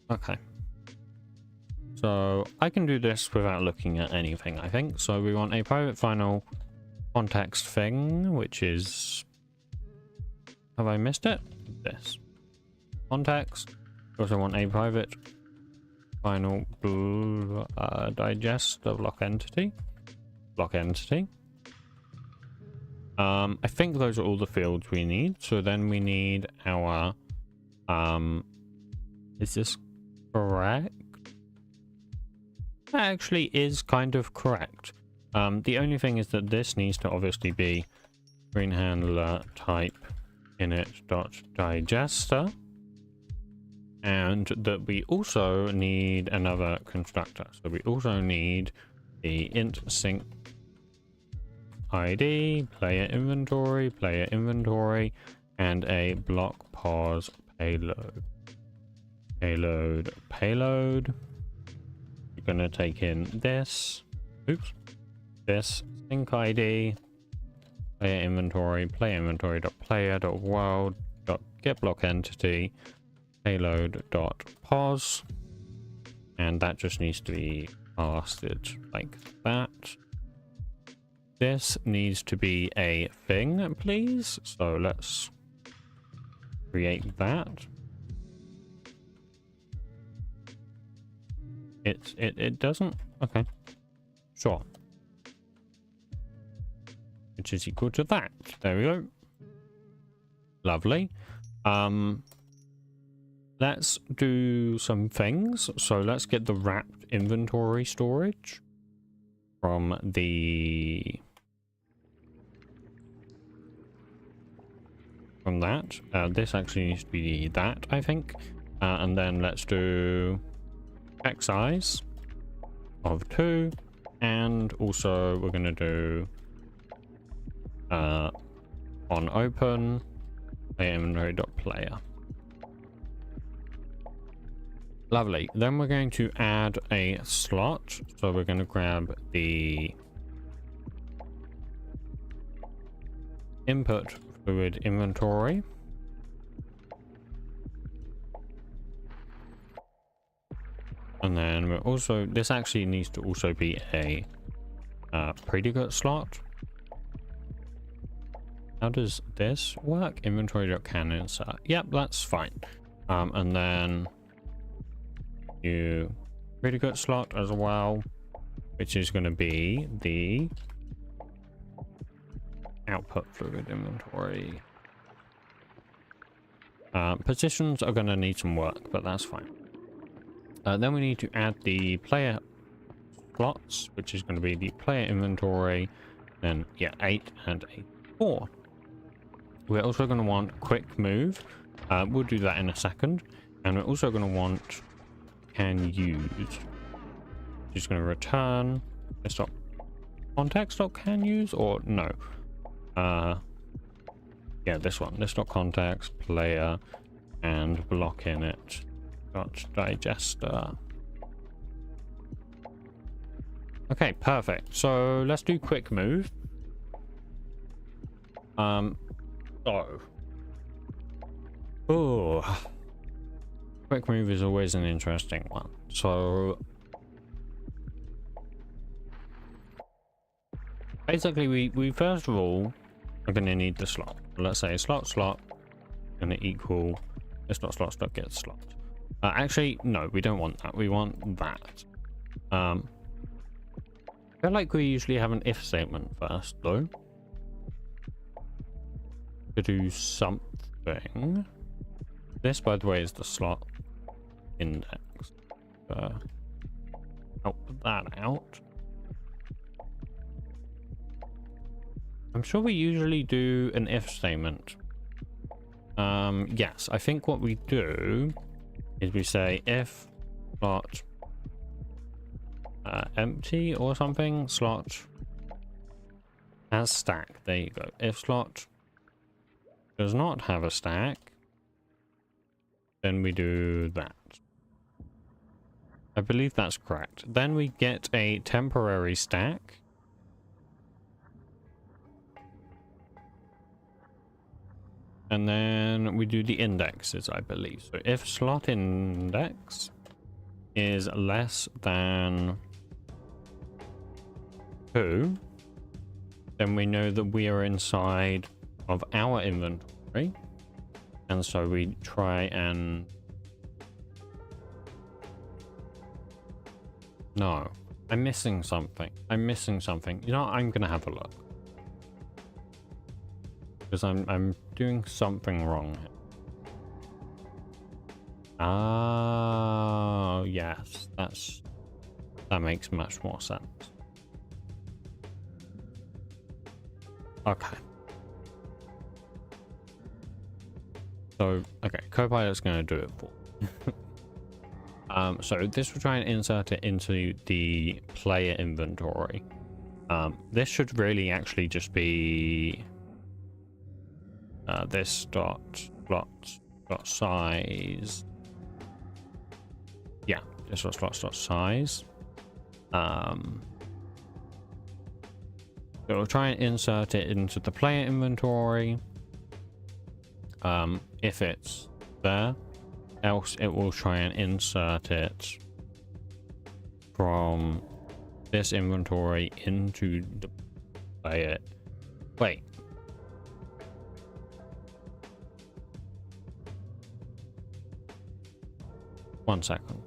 Okay. So I can do this without looking at anything, I think. So we want a private final context thing, which is... Have I missed it? This. Context. We also want a private final digest of block entity. Block entity. I think those are all the fields we need. So then we need our... is this correct? That actually is kind of correct. The only thing is that this needs to obviously be screen handler type init.digester, and that we also need another constructor. So we also need the int sync ID, player inventory, and a block pause payload. Payload. We're gonna take in this. Oops. This sync ID, player inventory.player.world.getBlockEntity, payload.pos, and that just needs to be passed like that. This needs to be a thing, please. So let's create that. It doesn't. Okay. Sure. Which is equal to that. There we go. Lovely. Let's do some things. So let's get the wrapped inventory storage from the... From that. This actually needs to be that, I think. And then let's do check size of 2. And also we're going to do on open inventory.player. Lovely. Then we're going to add a slot. So we're going to grab the input fluid inventory. And then we're also, this actually needs to also be a predicate slot. How does this work? Inventory.can insert. Yep, that's fine. And then you predicate slot as well, which is going to be the output fluid inventory. Positions are going to need some work, but that's fine. Then we need to add the player slots, which is going to be the player inventory, then yeah, 8 and 4. We're also going to want quick move. We'll do that in a second. And we're also going to want can use. Just going to return this dot context dot can use, or no. Yeah, this one. This dot context player and block in it dot digester. Okay, perfect. So let's do quick move. Quick move is always an interesting one. So basically we first of all are going to need the slot. Let's say slot going to equal this dot slots dot get slot. Actually no, we don't want that. We want that. I feel like we usually have an if statement first though, to do something. This, by the way, is the slot index. Help that out. I'm sure we usually do an if statement. Yes, I think what we do is we say if slot empty or something, slot has stack. There you go. If slot does not have a stack, then we do that. I believe that's correct. Then we get a temporary stack. And then we do the indexes, I believe. So if slot index is less than 2, then we know that we are inside of our inventory. And so we try and... No, I'm missing something. I'm missing something. You know what? I'm gonna have a look. Because I'm doing something wrong here. Oh, yes. That makes much more sense. Okay. So, okay, Copilot's going to do it for so this will try and insert it into the player inventory. This should really actually just be this dot size. Yeah, this dot size. So we'll try and insert it into the player inventory. If it's there, else it will try and insert it from this inventory into the player. Wait. One second.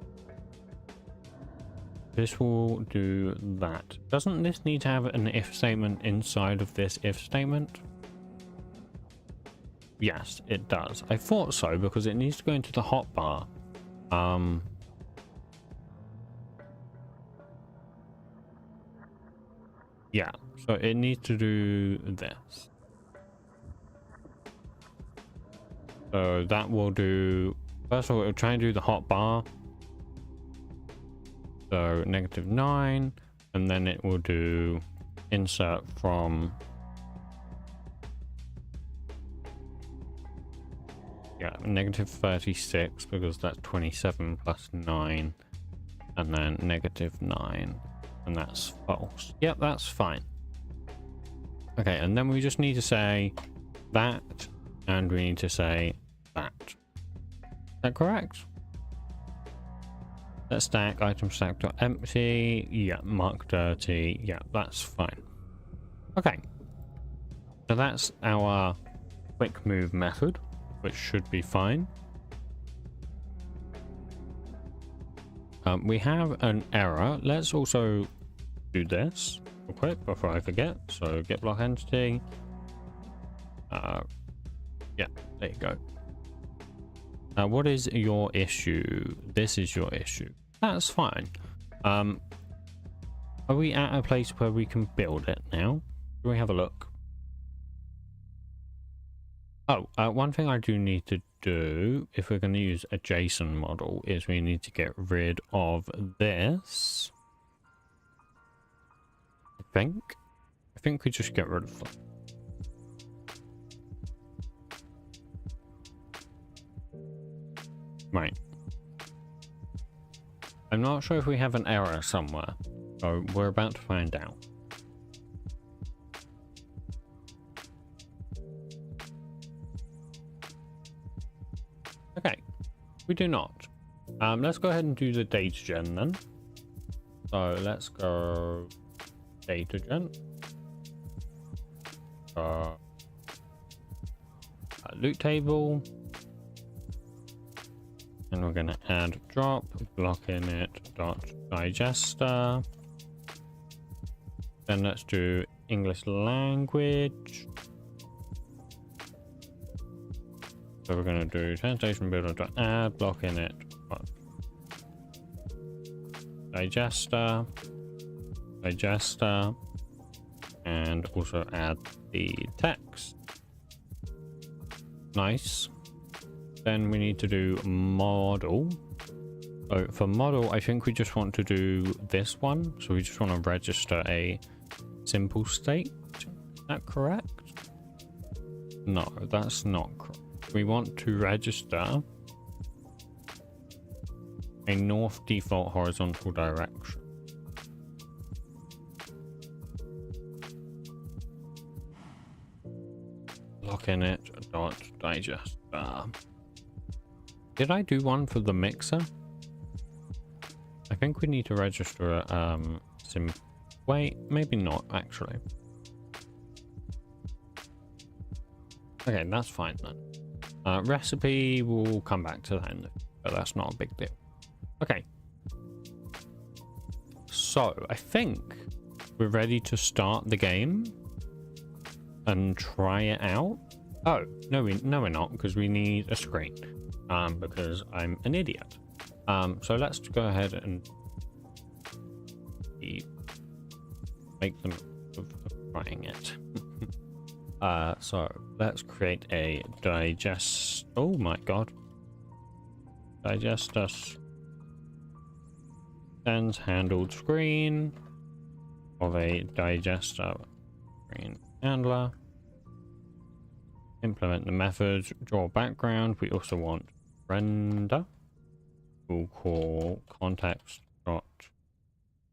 This will do that. Doesn't this need to have an if statement inside of this if statement? Yes, it does. I thought so because it needs to go into the hotbar. Yeah, so it needs to do this. So that will do... First of all, it'll try and do the hotbar. So -9, and then it will do insert from... Yeah, -36 because that's 27 plus 9, and then -9, and that's false. Yep, that's fine. Okay, and then we just need to say that, and we need to say that. Is that correct? Let's stack item stack.empty. Yeah, mark dirty. Yeah, that's fine. Okay, so that's our quick move method, which should be fine. We have an error. Let's also do this real quick before I forget. So get block entity. Yeah, there you go. What is your issue? This is your issue. That's fine. Are we at a place where we can build it now? Do we have a look? Oh, one thing I do need to do, if we're going to use a JSON model, is we need to get rid of this. I think we just get rid of them. Right. I'm not sure if we have an error somewhere, so we're about to find out. Okay, we do not. Let's go ahead and do the data gen then. So let's go data gen. Loot table. And we're going to add drop, block init dot digester. Then let's do English language. So we're going to do translation builder dot add, block init dot digester, and also add the text. Nice. Then we need to do model. So for model, I think we just want to do this one. So we just want to register a simple state. Is that correct? No, that's not correct. We want to register a north default horizontal direction. Block init dot digester. Did I do one for the mixer? I think we need to register wait, maybe not actually. Okay, that's fine then. Recipe, we'll come back to that, but that's not a big deal. Okay. So, I think we're ready to start the game and try it out. Oh, no, we're not, because we need a screen. Because I'm an idiot. So let's go ahead and make them of trying it. So let's create a digest. Oh my god. Digester sends handled screen of a digester screen handler. Implement the methods, draw background. We also want render. We'll call context dot.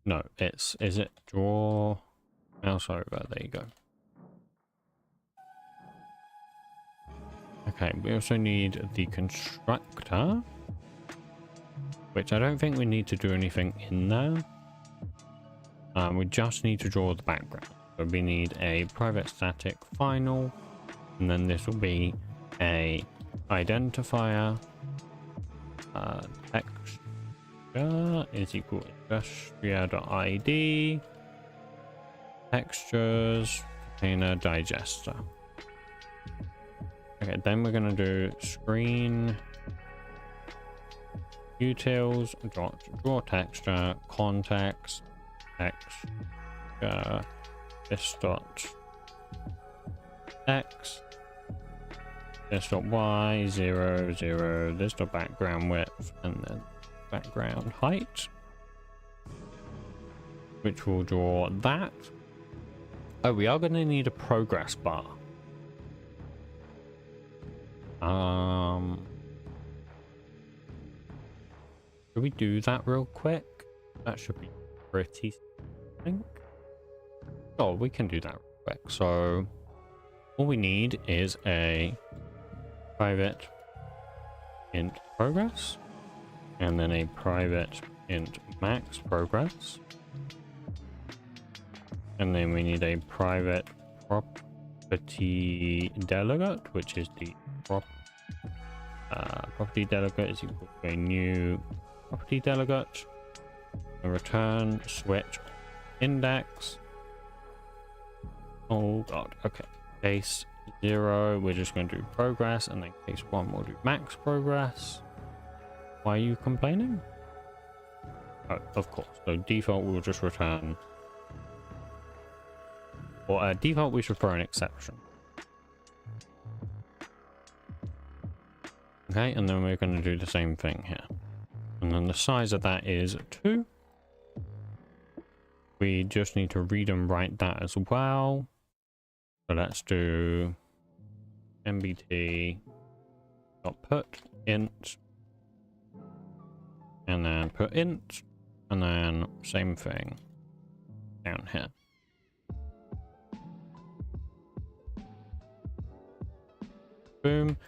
No, is it draw mouse over? There you go. Okay, we also need the constructor, which I don't think we need to do anything in there. We just need to draw the background. So we need a private static final, and then this will be a identifier. Texture is equal to industria.id textures container digester. Okay, then we're going to do screen utils dot draw texture context texture this dot x this dot y 0 0 this dot background width and then background height, which will draw that. Oh, we are going to need a progress bar. Should we do that real quick? That should be pretty, I think. Oh, we can do that real quick. So all we need is a private int progress, and then a private int max progress, and then we need a private property delegate, which is the property delegate is equal to a new property delegate, a return switch index. Oh god, okay, case 0 we're just going to do progress, and then case 1 we'll do max progress. Why are you complaining? Oh, of course. So default we'll just return, or default we should throw an exception. Okay, and then we're going to do the same thing here, and then the size of that is 2. We just need to read and write that as well. So let's do mbt dot put int, and then put int, and then same thing down here. Boom.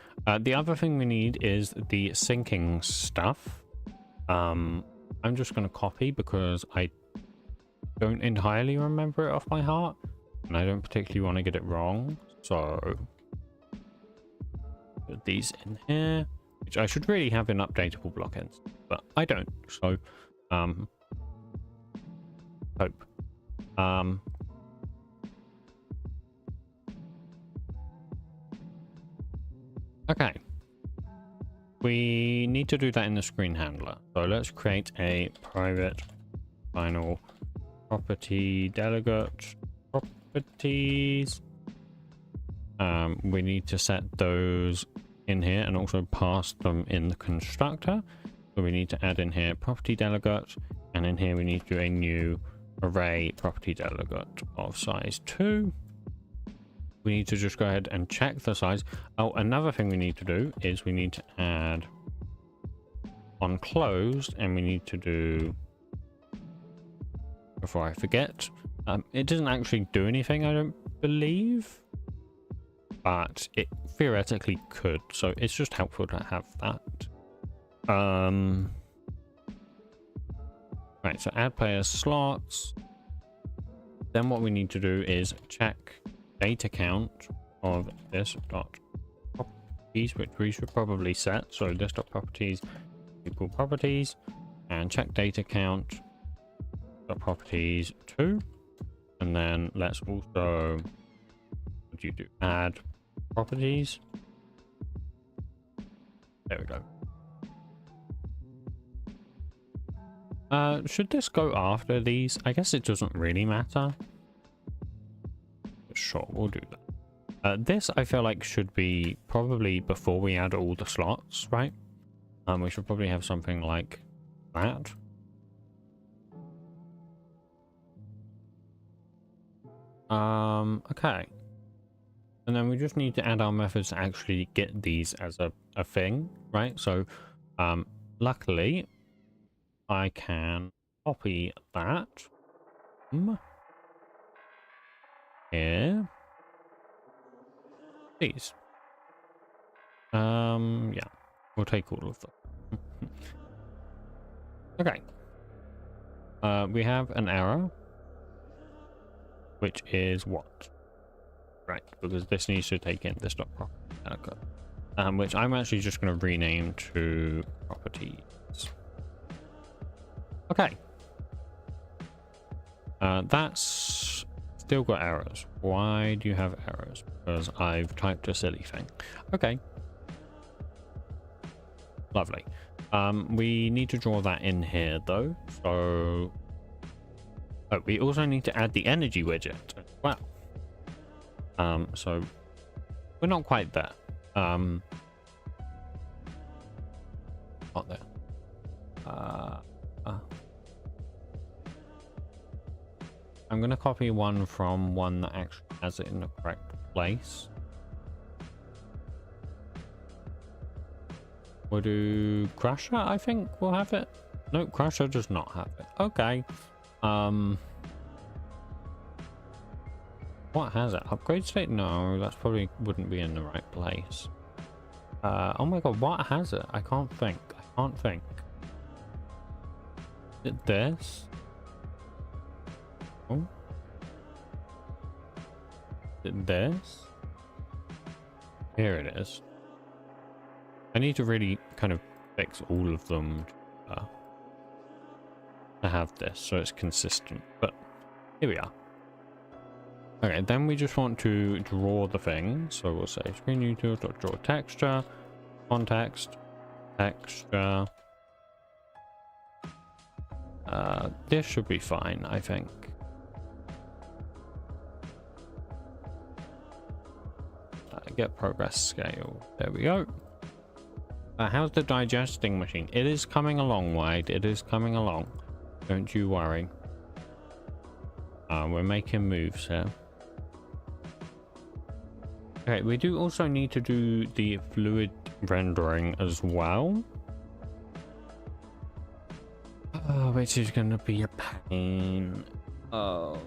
The other thing we need is the syncing stuff. I'm just going to copy because I don't entirely remember it off by heart, and I don't particularly want to get it wrong. So put these in here, which I should really have in updatable blockends, but I don't. So hope. Okay, we need to do that in the screen handler. So let's create a private final property delegate properties. We need to set those in here and also pass them in the constructor. So we need to add in here property delegate, and in here we need to do a new array property delegate of size 2. We need to just go ahead and check the size. Oh, another thing we need to do is we need to add on closed, and we need to do, before I forget, it doesn't actually do anything, I don't believe, but it theoretically could, so it's just helpful to have that. Right, so add player slots. Then what we need to do is check data count of this dot properties, which we should probably set. So this dot properties equal properties, and check data count dot properties 2. And then let's also, what do you do? Add properties. There we go. Should this go after these? I guess it doesn't really matter. Sure, we'll do that. This I feel like should be probably before we add all the slots, right? We should probably have something like that. Okay. And then we just need to add our methods to actually get these as a thing, right? So, luckily, I can copy that here. These. Yeah, we'll take all of them. Okay. We have an error, which is what? Right, because this needs to take in this dot property, which I'm actually just going to rename to properties. Okay. That's still got errors. Why do you have errors? Because I've typed a silly thing. Okay. Lovely. We need to draw that in here though. So, oh, we also need to add the energy widget as well. So we're not quite there. Not there. I'm gonna copy one from one that actually has it in the correct place. We'll do Crusher, I think we'll have it. No, Crusher does not have it. Okay. What has it? Upgrade state? No, that's probably wouldn't be in the right place. Oh my god, what has it? I can't think. I can't think. Is it this? Oh. Is it this? Here it is. I need to really kind of fix all of them to have this so it's consistent. But here we are. Okay, then we just want to draw the thing. So we'll say screen utils, draw texture, context, texture. This should be fine, I think. Get progress scale. There we go. How's the digesting machine? It is coming along, Wade. It is coming along. Don't you worry. We're making moves here. Okay, we do also need to do the fluid rendering as well. Which is going to be a pain. Oh.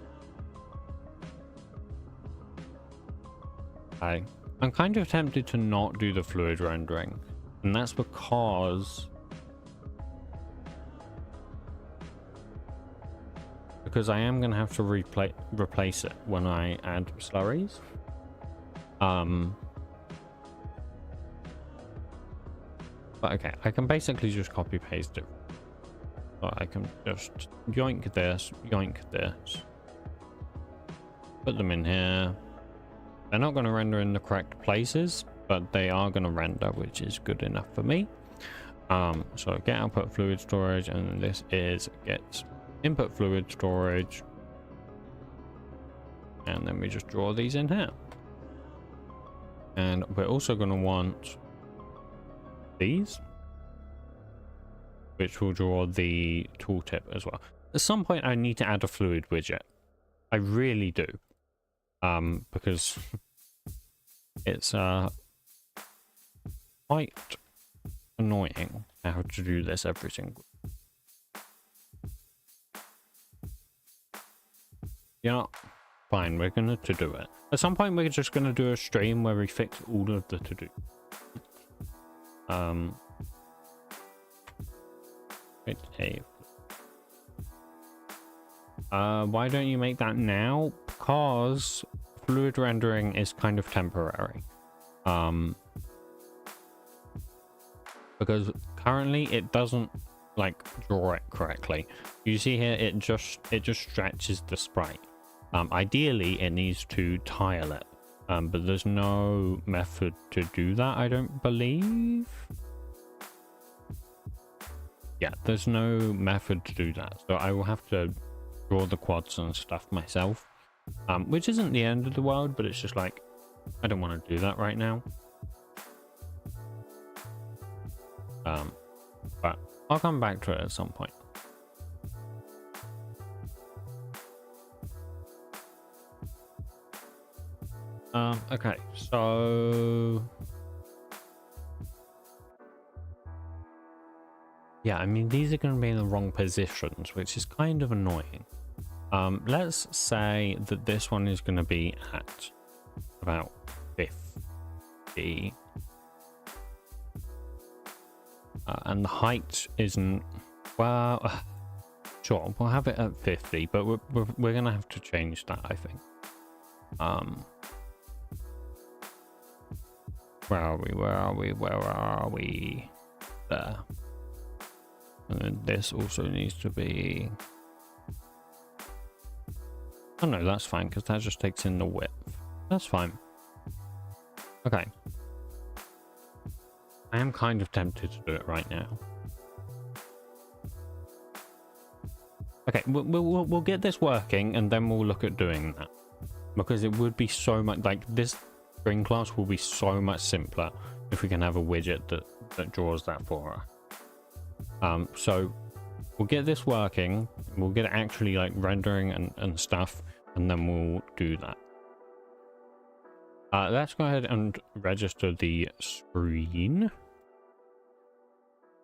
Okay. I'm kind of tempted to not do the fluid rendering. And that's because I am going to have to replace it when I add slurries. But okay, I can basically just copy paste it. So I can just yoink this, put them in here. They're not going to render in the correct places, but they are going to render, which is good enough for me. So get output fluid storage, and this is get input fluid storage, and then we just draw these in here. And we're also going to want these, which will draw the tooltip as well. At some point I need to add a fluid widget. I really do. Because it's quite annoying to have to do this every single. Yeah, fine, we're gonna do it. At some point we're just gonna do a stream where we fix all of the to-do. Why don't you make that now? Because fluid rendering is kind of temporary. Because currently it doesn't like draw it correctly. You see here, it just stretches the sprite. Ideally it needs to tile it, but there's no method to do that, I don't believe. Yeah, there's no method to do that, so I will have to draw the quads and stuff myself, which isn't the end of the world, but it's just like I don't want to do that right now. But I'll come back to it at some point. Okay, so yeah, I mean, these are going to be in the wrong positions, which is kind of annoying. Let's say that this one is going to be at about 50. And the height isn't, well, sure, we'll have it at 50, but we're going to have to change that, I think. Where are we? There. And then this also needs to be... Oh no, that's fine, because that just takes in the width. That's fine. Okay. I am kind of tempted to do it right now. Okay, we'll get this working, and then we'll look at doing that. Because it would be so much... Like, this spring class will be so much simpler if we can have a widget that draws that for us. So we'll get this working, we'll get it actually like rendering and stuff, and then we'll do that. Let's go ahead and register the screen.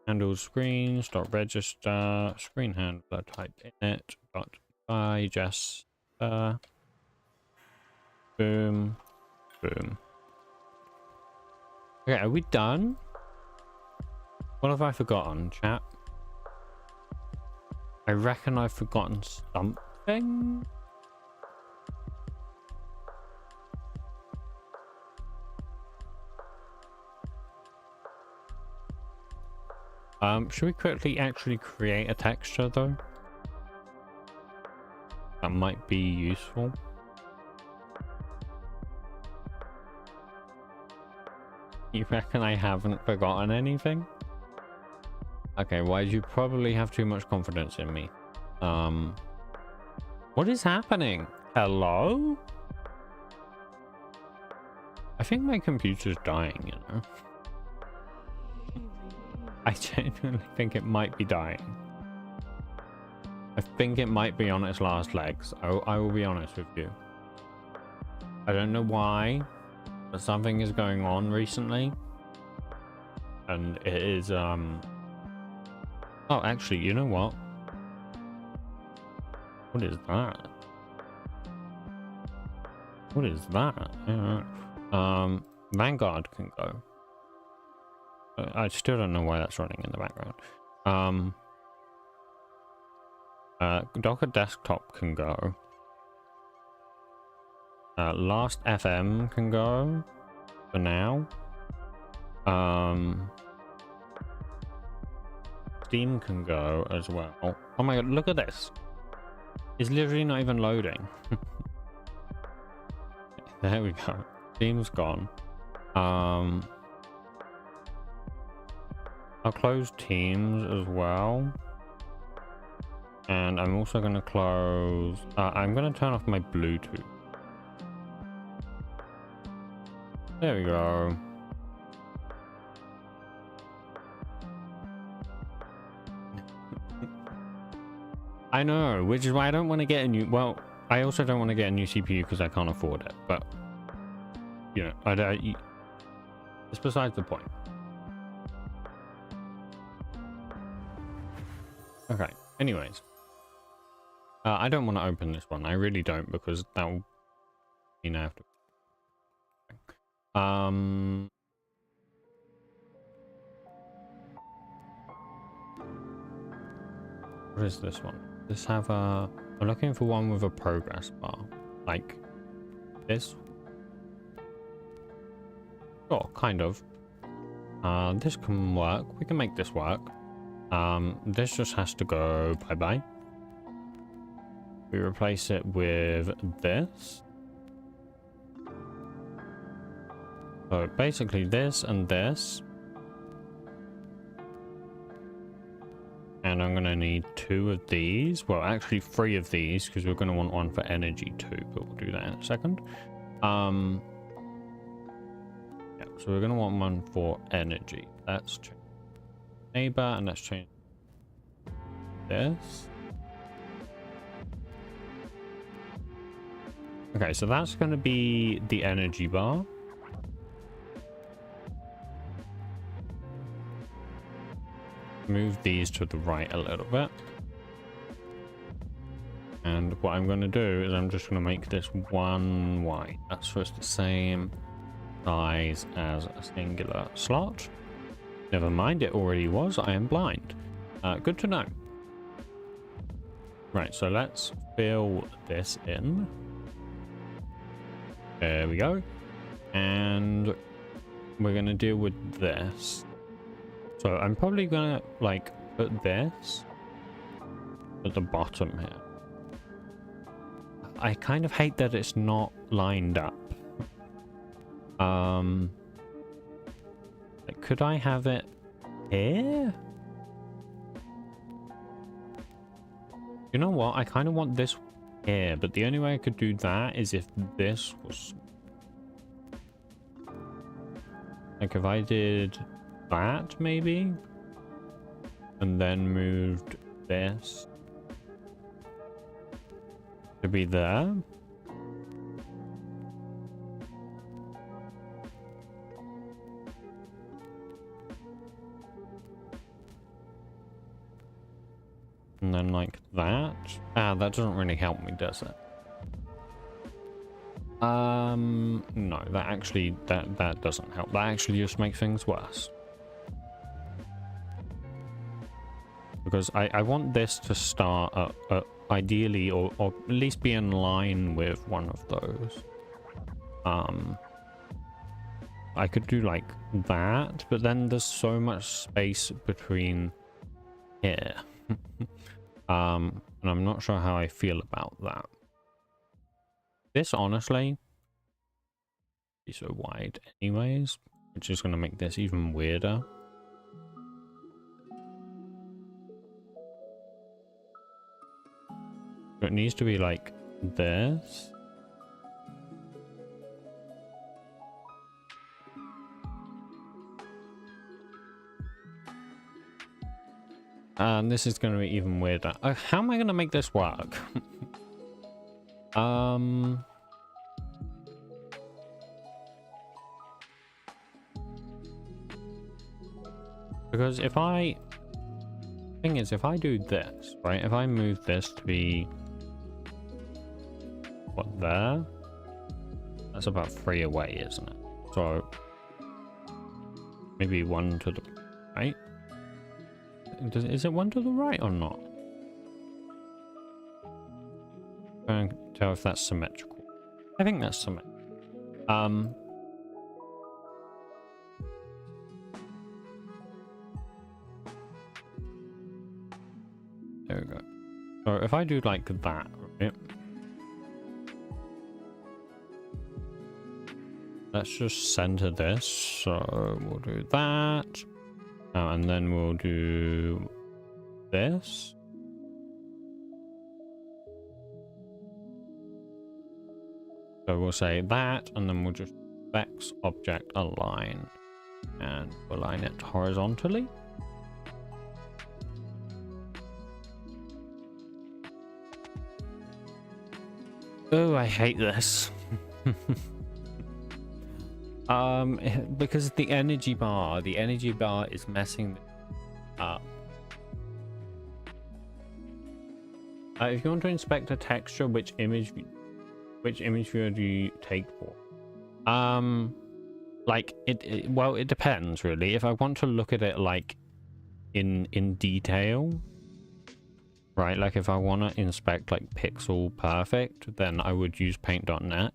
Handle screens dot register screen handler, type in it dot digest. Boom, boom. Okay, are we done? What have I forgotten, chat? I reckon I've forgotten something. Should we quickly actually create a texture though? That might be useful. You reckon I haven't forgotten anything? Okay, why do you probably have too much confidence in me? What is happening? Hello? I think my computer's dying, you know? I genuinely think it might be dying. I think it might be on its last legs. I will be honest with you. I don't know why, but something is going on recently. And it is, Oh, actually, you know what? What is that? What is that? Vanguard can go. I still don't know why that's running in the background. Docker desktop can go. Last FM can go for now. Steam can go as well. Oh my god, look at this. It's literally not even loading. There we go. Steam's gone. I'll close Teams as well. And I'm also going to close... I'm going to turn off my Bluetooth. There we go. I know, which is why I don't want to get a new... Well, I also don't want to get a new CPU because I can't afford it. But, you know, it's besides the point. Okay, anyways. I don't want to open this one. I really don't, because that will mean I have to... What is this one? Does this have a I'm looking for one with a progress bar, like this. Oh, kind of. This can work. We can make this work. This just has to go bye-bye. We replace it with this. So basically this and this. And I'm going to need 2 of these. Well, actually 3 of these, because we're going to want one for energy too, but we'll do that in a second. Yeah, so we're going to want one for energy. Let's change neighbor, and let's change this. Okay, so that's going to be the energy bar. Move these to the right a little bit. And what I'm going to do is I'm just going to make this 1 wide. That's so it's the same size as a singular slot. Never mind, it already was. I am blind. Good to know. Right, so let's fill this in. There we go. And we're going to deal with this. So I'm probably going to like put this at the bottom here. I kind of hate that it's not lined up. Could I have it here? You know what? I kind of want this here, but the only way I could do that is if this was... Like if I did that maybe? And then moved this to be there. And then like that. Ah, that doesn't really help me, does it? No, that actually, that doesn't help. That actually just makes things worse. Because I want this to start ideally, or at least be in line with one of those. I could do like that, but then there's so much space between here. And I'm not sure how I feel about that. This honestly be so wide anyways, which is going to make this even weirder. It needs to be like this. And this is going to be even weirder. How am I going to make this work? Because if I... Thing is, if I do this, right? If I move this to be... What, there? That's about 3 away, isn't it? So... Maybe 1 to the right? Is it 1 to the right or not? I can't tell if that's symmetrical. I think that's symmetrical. There we go. So if I do like that, right? Let's just center this. So we'll do that. And then we'll do this. So we'll say that, and then we'll just Vex object align, and we'll align it horizontally. Oh, I hate this. Because the energy bar is messing up. If you want to inspect a texture, which image viewer do you take for? Like well, it depends really. If I want to look at it like in detail, right? Like if I want to inspect like pixel perfect, then I would use paint.net.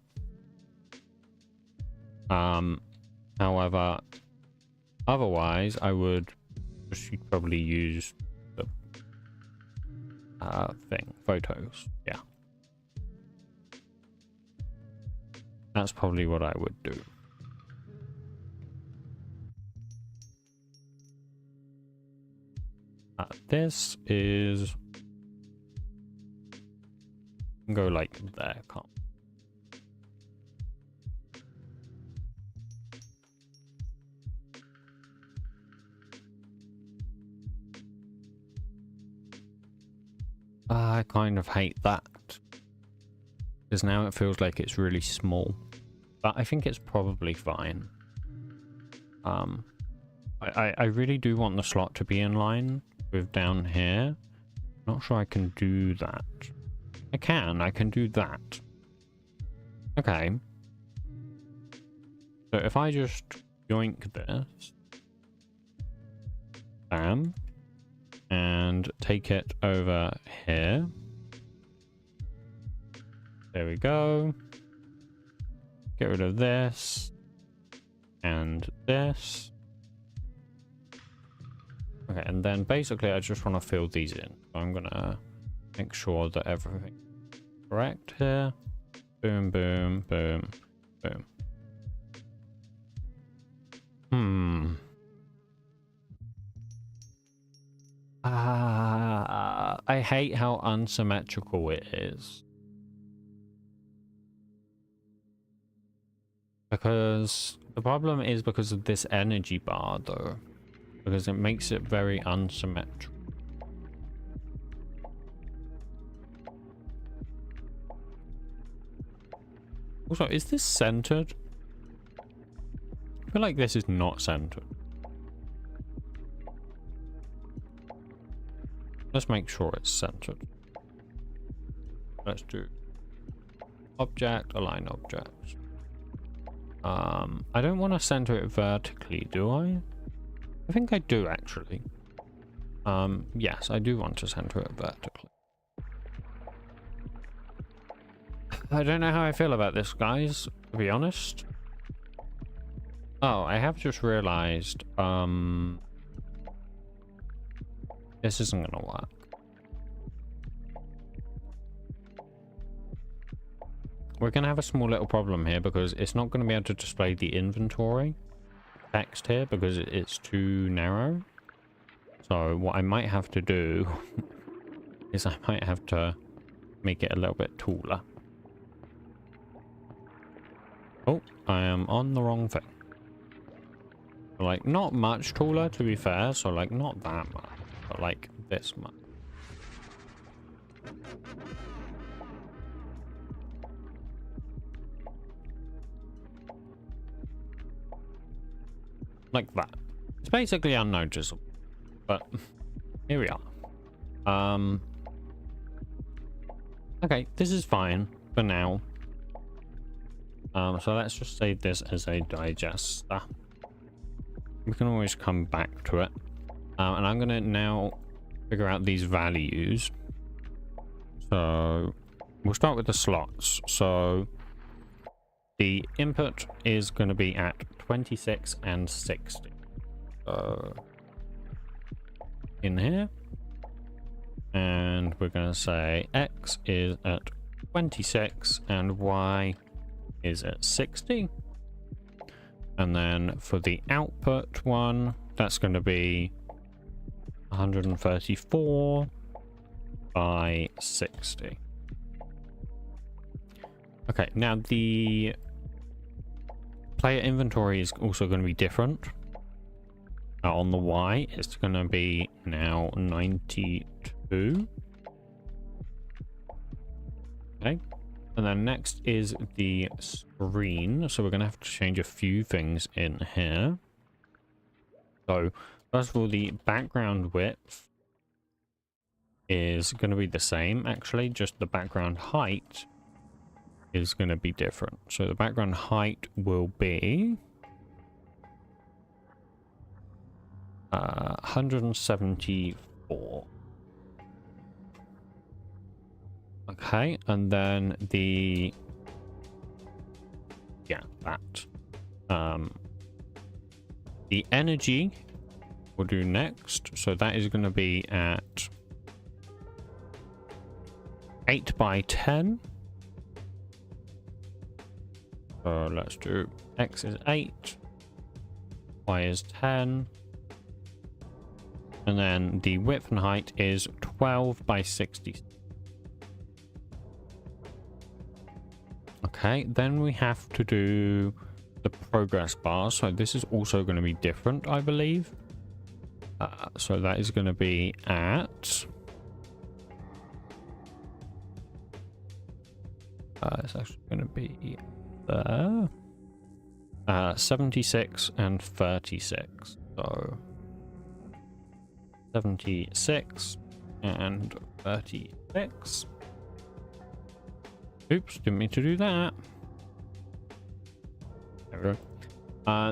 However, otherwise I would just probably use the photos. Yeah. That's probably what I would do. This is... go like there, can't. I kind of hate that. Because now it feels like it's really small. But I think it's probably fine. I really do want the slot to be in line with down here. Not sure I can do that. I can do that. Okay. So if I just yoink this. Bam. And take it over here. There we go. Get rid of this. And this. Okay, and then basically I just want to fill these in. So I'm gonna make sure that everything's correct here. Boom, boom, boom, boom. I hate how unsymmetrical it is. Because the problem is because of this energy bar though. Because it makes it very unsymmetrical. Also, is this centered? I feel like this is not centered. Let's make sure it's centered. Let's do object, align object. I don't want to center it vertically, do I? I think I do actually. Yes, I do want to center it vertically. I don't know how I feel about this, guys, to be honest. Oh, I have just realized, this isn't gonna work. We're gonna have a small little problem here because it's not gonna be able to display the inventory text here because it's too narrow. So what I might have to do is I might have to make it a little bit taller. Oh, I am on the wrong thing. Like, not much taller, to be fair. So, like, not that much. But, like, this much. Like that. It's basically unnoticeable. But, here we are. Okay, this is fine for now. So let's just save this as a digester. We can always come back to it. And I'm going to now figure out these values. So we'll start with the slots. So the input is going to be at 26 and 60. So in here. And we're going to say X is at 26 and Y is at 60. And then for the output one, that's going to be 134 by 60. Okay, now the player inventory is also going to be different. On the Y, it's going to be now 92. Okay. And then next is the screen. So we're going to have to change a few things in here. So first of all, the background width is going to be the same, actually. Just the background height is going to be different. So the background height will be 174. Okay, and then the that the energy we'll do next. So that is going to be at 8 by 10. So let's do X is 8, Y is 10, and then the width and height is 12 by 60. Okay, then we have to do the progress bar. So this is also going to be different, I believe. So that is going to be at it's actually going to be there 76 and 36. So 76 and 36. Oops, didn't mean to do that. There we go.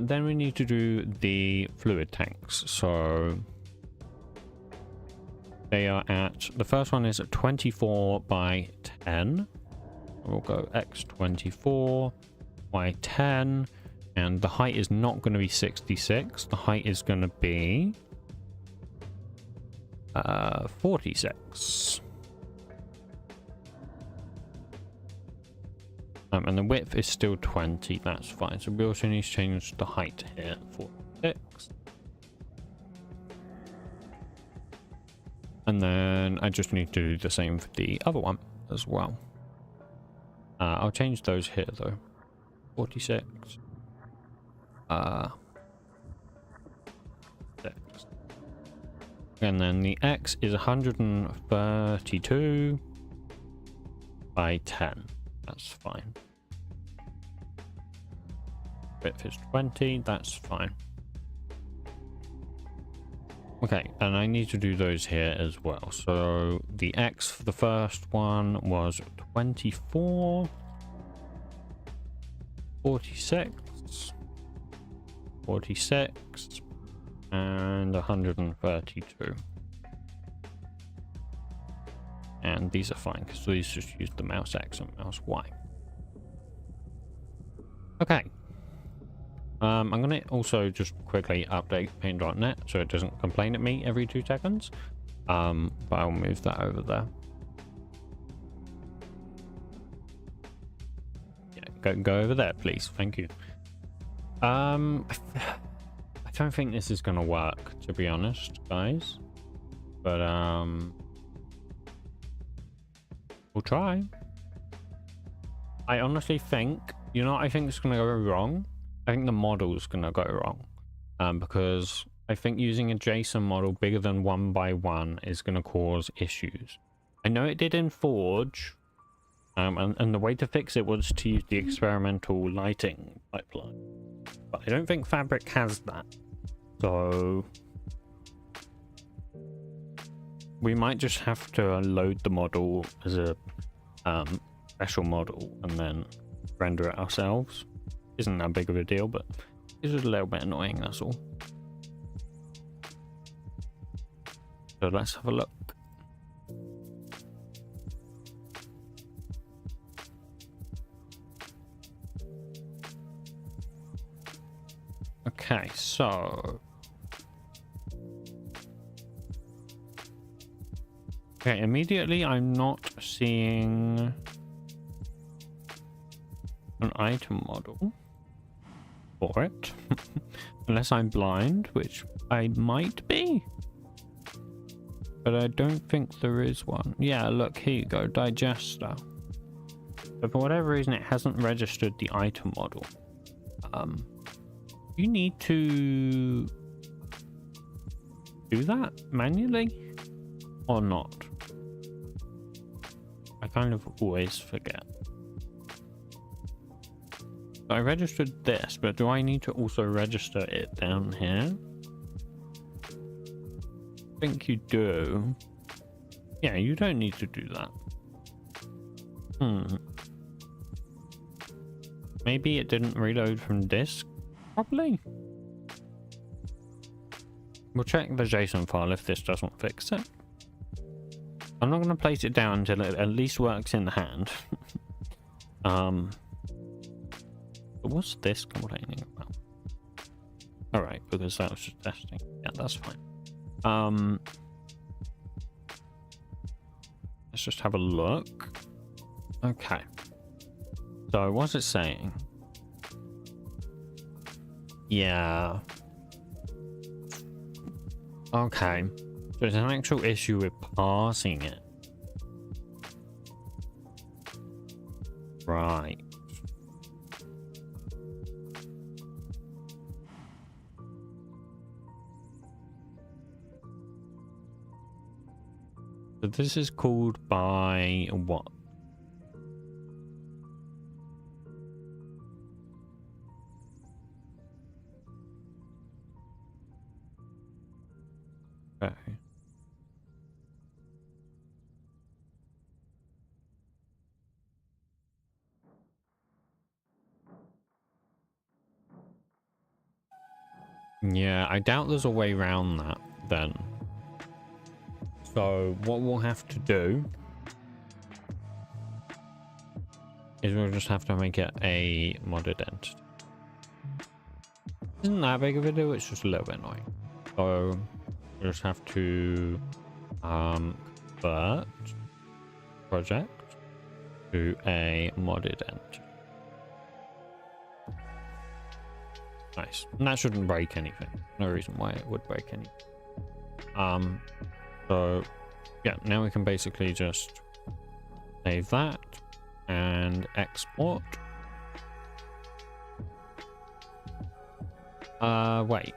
Then we need to do the fluid tanks. So they are at, the first one is at 24 by 10. We'll go X24, Y10, and the height is not going to be 66. The height is going to be 46. And the width is still 20. That's fine. So we also need to change the height here, 46. And then I just need to do the same for the other one as well. I'll change those here though. 46. 6. And then the X is 132 by 10. That's fine. Width is 20. That's fine. Okay, and I need to do those here as well. So the X for the first one was 24, 46, 46, and 132. And these are fine because these just use the mouse X and mouse Y. Okay. I'm going to also just quickly update paint.net so it doesn't complain at me every 2 seconds. But I'll move that over there. Yeah, go over there, please. Thank you. I don't think this is going to work, to be honest, guys. But we'll try. I honestly think, you know what I think is going to go wrong? I think the model's going to go wrong. Because I think using a JSON model bigger than 1 by 1 is going to cause issues. I know it did in Forge. And the way to fix it was to use the experimental lighting pipeline. But I don't think Fabric has that. So we might just have to load the model as a special model and then render it ourselves. Isn't that big of a deal, but it's just a little bit annoying, that's all. So let's have a look. Okay, so okay, immediately I'm not seeing an item model for it. Unless I'm blind, which I might be. But I don't think there is one. Yeah, look, here you go, digester. But for whatever reason it hasn't registered the item model. You need to do that manually or not? I kind of always forget. I registered this, but do I need to also register it down here? I think you do. Yeah, you don't need to do that. Maybe it didn't reload from disk properly. We'll check the JSON file if this doesn't fix it. I'm not going to place it down until it at least works in the hand. But what's this complaining about? All right, because that was just testing. Yeah, that's fine. Let's just have a look. Okay. So what's it saying? Yeah. Okay. So there's an actual issue with parsing it. Right. So this is called by what? Okay. Yeah, I doubt there's a way around that then. So what we'll have to do is we'll just have to make it a modded entity. Isn't that big of a deal? It's just a little bit annoying. So we'll just have to convert project to a modded entity. Nice. And that shouldn't break anything. No reason why it would break anything. So yeah, now we can basically just save that and export. Wait.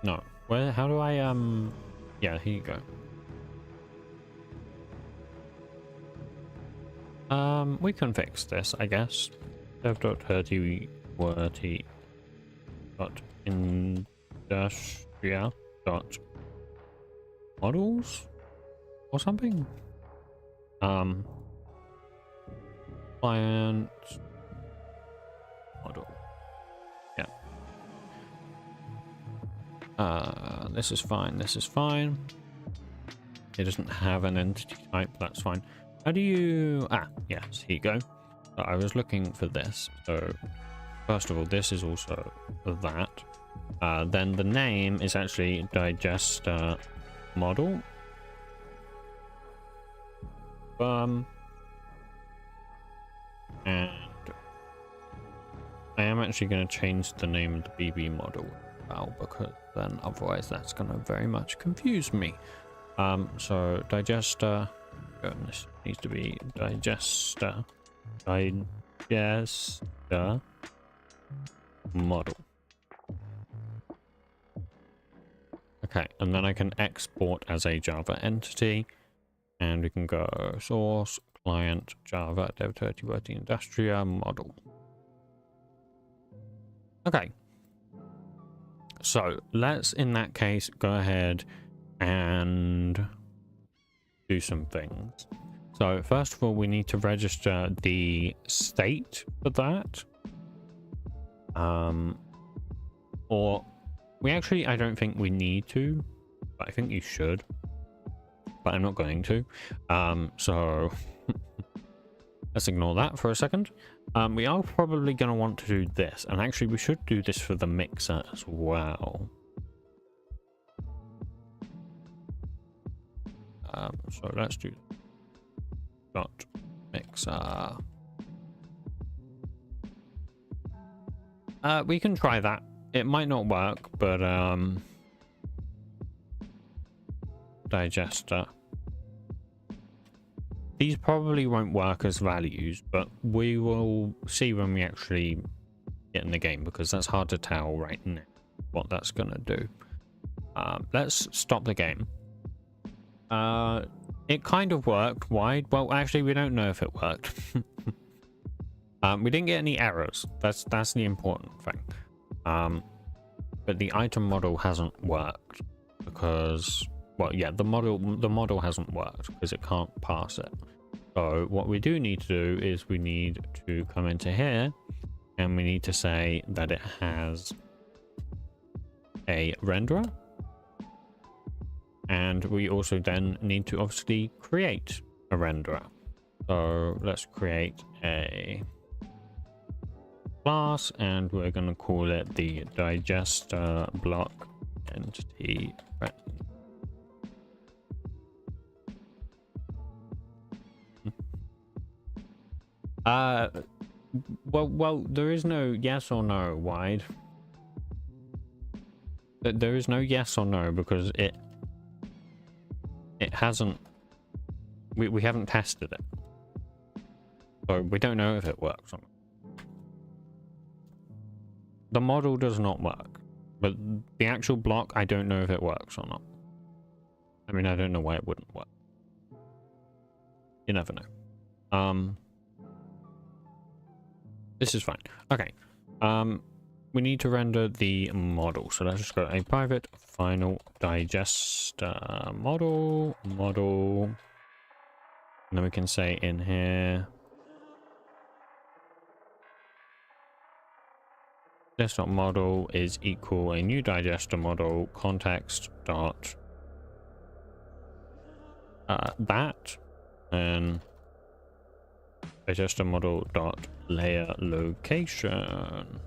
No. Where, how do I, yeah, here you go. We can fix this, I guess. dev.30.industria.models or something. Client model. Yeah. This is fine. This is fine. It doesn't have an entity type. That's fine. How do you... Ah, yes, here you go. I was looking for this. So, first of all, this is also that. Then the name is actually digester model. And I am actually going to change the name of the BB model now, because then otherwise that's going to very much confuse me. So digester... And this needs to be digester model. Okay, and then I can export as a Java entity, and we can go source client Java dev30 Industria model. Okay, so let's in that case go ahead and do some things. So first of all, we need to register the state for that. Or we actually, I don't think we need to, but I think you should, but I'm not going to. So let's ignore that for a second. We are probably going to want to do this, and actually we should do this for the mixer as well. So let's do dot mixer. We can try that. It might not work, but digester. These probably won't work as values, but we will see when we actually get in the game, because that's hard to tell right now what that's gonna do. Let's stop the game. It kind of worked. Why? Well, actually, we don't know if it worked. We didn't get any errors. That's the important thing. But the item model hasn't worked because, well, yeah, the model hasn't worked because it can't pass it. So what we do need to do is we need to come into here and we need to say that it has a renderer. And we also then need to obviously create a renderer. So let's create a class, and we're going to call it the digester block entity render. Well, there is no yes or no, Wide. There is no yes or no because it hasn't. We haven't tested it, so we don't know if it works or not. The model does not work, but the actual block, I don't know if it works or not. I mean, I don't know why it wouldn't work. You never know. This is fine. Okay. We need to render the model. So let's just go a private final digester model. And then we can say in here desktop model is equal a new digester model context dot that, and digester model dot layer location.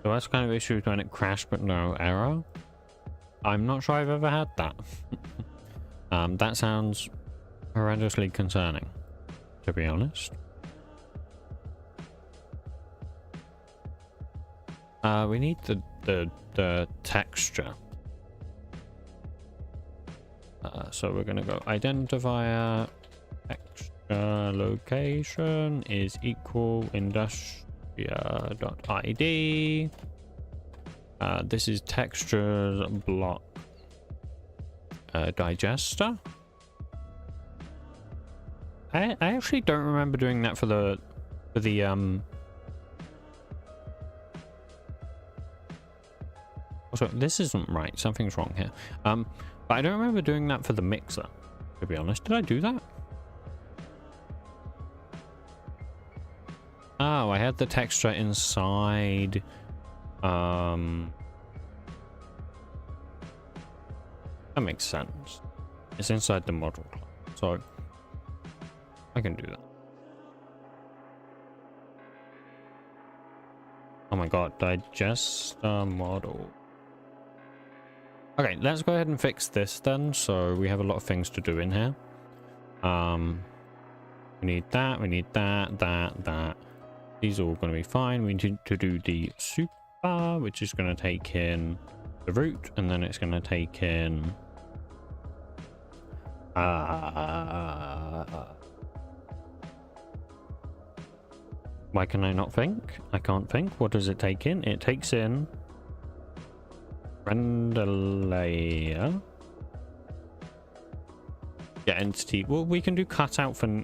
So that's kind of issues when it crashed but no error. I'm not sure I've ever had that. That sounds horrendously concerning, to be honest. We need the texture. So we're gonna go identifier texture location is equal Industria.id. This is textures block digester. I actually don't remember doing that for the also, this isn't right. Something's wrong here. But I don't remember doing that for the mixer, to be honest. Did I do that? Oh, I had the texture inside. That makes sense. It's inside the model class, so I can do that. Oh my god, digester model. Okay, let's go ahead and fix this then. So we have a lot of things to do in here. We need that, that. These are all going to be fine. We need to do the super, which is going to take in the root, and then it's going to take in why can I not think? I can't think. What does it take in? It takes in render layer. Yeah, entity. Well, we can do cutout for.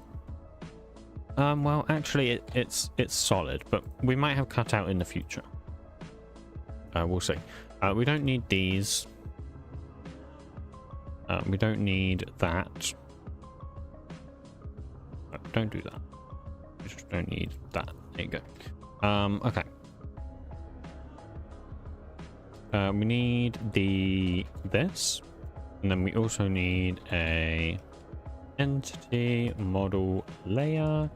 Well, actually, it's solid, but we might have cutout in the future. We'll see. We don't need these. We don't need that. No, don't do that. We just don't need that. There you go. Okay. We need this, and then we also need a entity model layer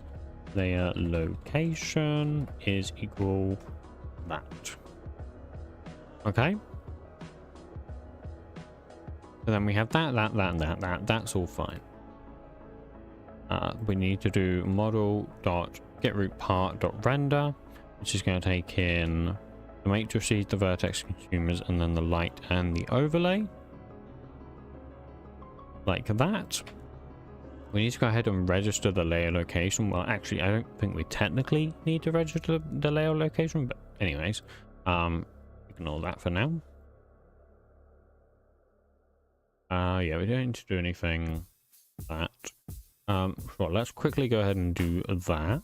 location is equal that. Okay. So then we have that. That's all fine. We need to do model dot get root part dot render, which is going to take in the matrices, the vertex consumers, and then the light and the overlay. Like that. We need to go ahead and register the layer location. Well, actually, I don't think we technically need to register the layer location, but anyways, ignore that for now. Yeah, we don't need to do anything like that. Well, let's quickly go ahead and do that.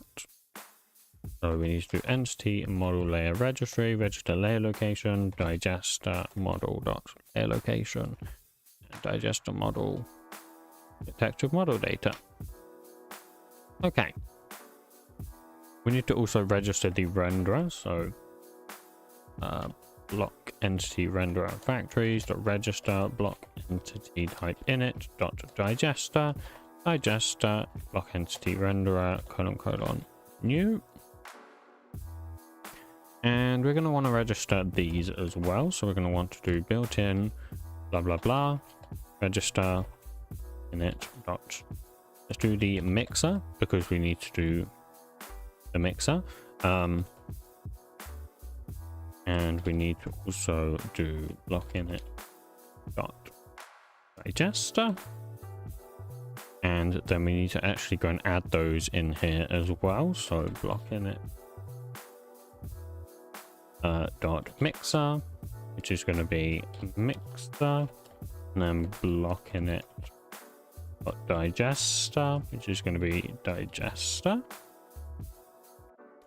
So we need to do entity model layer registry, register layer location, digester model dot layer location, digester model detective model data. Okay. We need to also register the renderer, so block entity renderer factories dot register block entity type init dot digester block entity renderer colon new. And we're going to want to register these as well. So we're going to want to do built-in blah blah blah register init dot. Let's do the mixer because we need to do the mixer. And we need to also do block init dot digester. And then we need to actually go and add those in here as well. So block init dot mixer, which is going to be mixer, and then block init dot digester, which is going to be digester.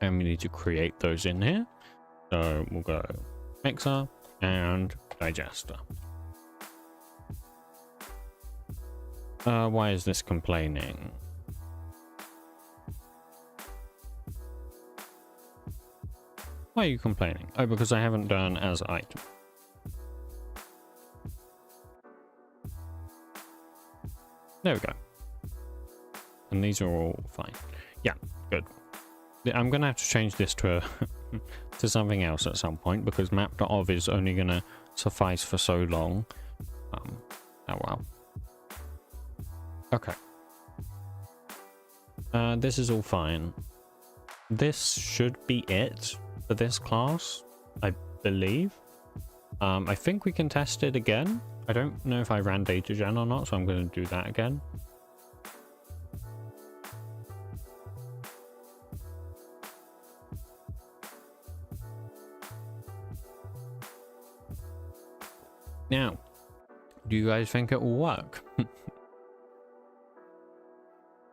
And we need to create those in here. So we'll go mixer and digester. Why is this complaining? Why are you complaining? Oh, because I haven't done as item. There we go. And these are all fine. Yeah, good. I'm gonna have to change this to a to something else at some point because map.of is only gonna suffice for so long. Oh wow. Okay. This is all fine. This should be it for this class, I believe. I think we can test it again. I don't know if I ran data gen or not, so I'm going to do that again. Now, do you guys think it will work? You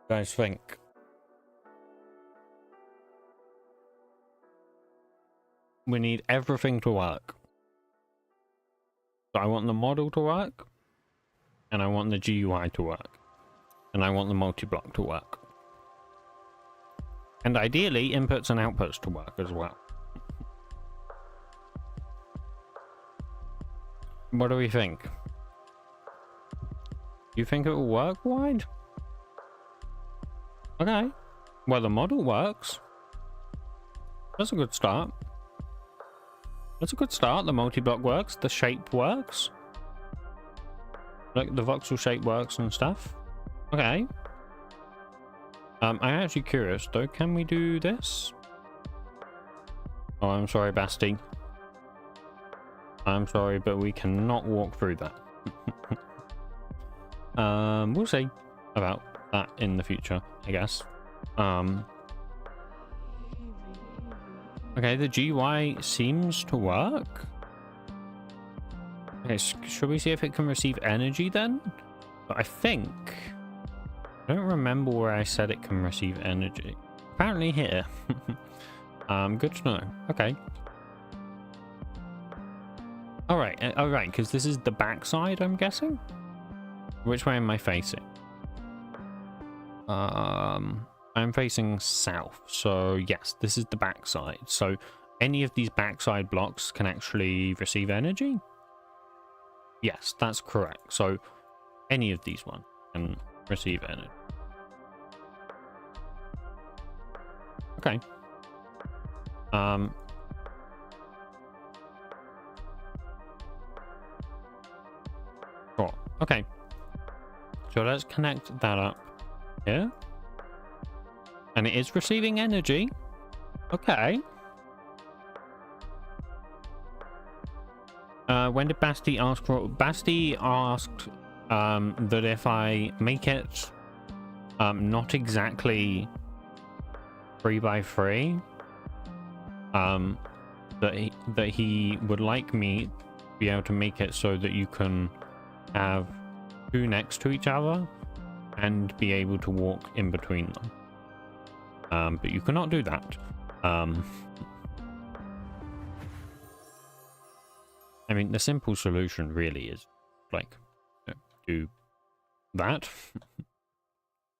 guys think? We need everything to work. So I want the model to work, and I want the GUI to work, and I want the multi-block to work. And ideally, inputs and outputs to work as well. What do we think? You think it will work wide? Okay. Well, the model works. That's a good start. That's a good start. The multi-block works. The shape works. Like the voxel shape works and stuff. Okay. I'm actually curious though. Can we do this? Oh, I'm sorry, Basti. I'm sorry, but we cannot walk through that. We'll see about that in the future, I guess. Okay, the GUI seems to work. Okay, should we see if it can receive energy then? But I think... I don't remember where I said it can receive energy. Apparently here. Good to know. Okay. Alright, alright, because this is the backside, I'm guessing? Which way am I facing? I'm facing south, so yes, this is the backside. So any of these backside blocks can actually receive energy? Yes, that's correct. So any of these ones can receive energy. Okay. Cool. Okay. So let's connect that up here. And it is receiving energy. Okay. When did Basti ask for... Basti asked that if I make it not exactly 3x3, that he would like me to be able to make it so that you can have two next to each other and be able to walk in between them. But you cannot do that. I mean, the simple solution really is like do that,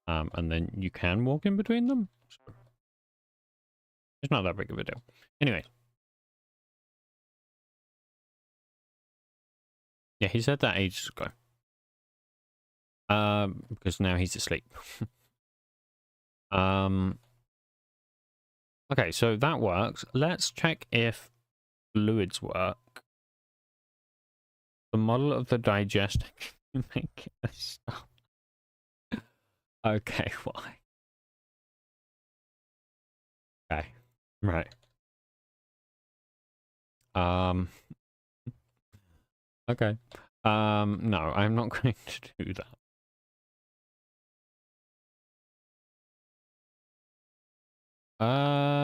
and then you can walk in between them. So it's not that big of a deal. Anyway, Yeah, he said that ages ago. Because now he's asleep. Okay, so that works. Let's check if fluids work. The model of the digesting make it stop. Okay, why? Okay, right. Okay. No, I'm not going to do that.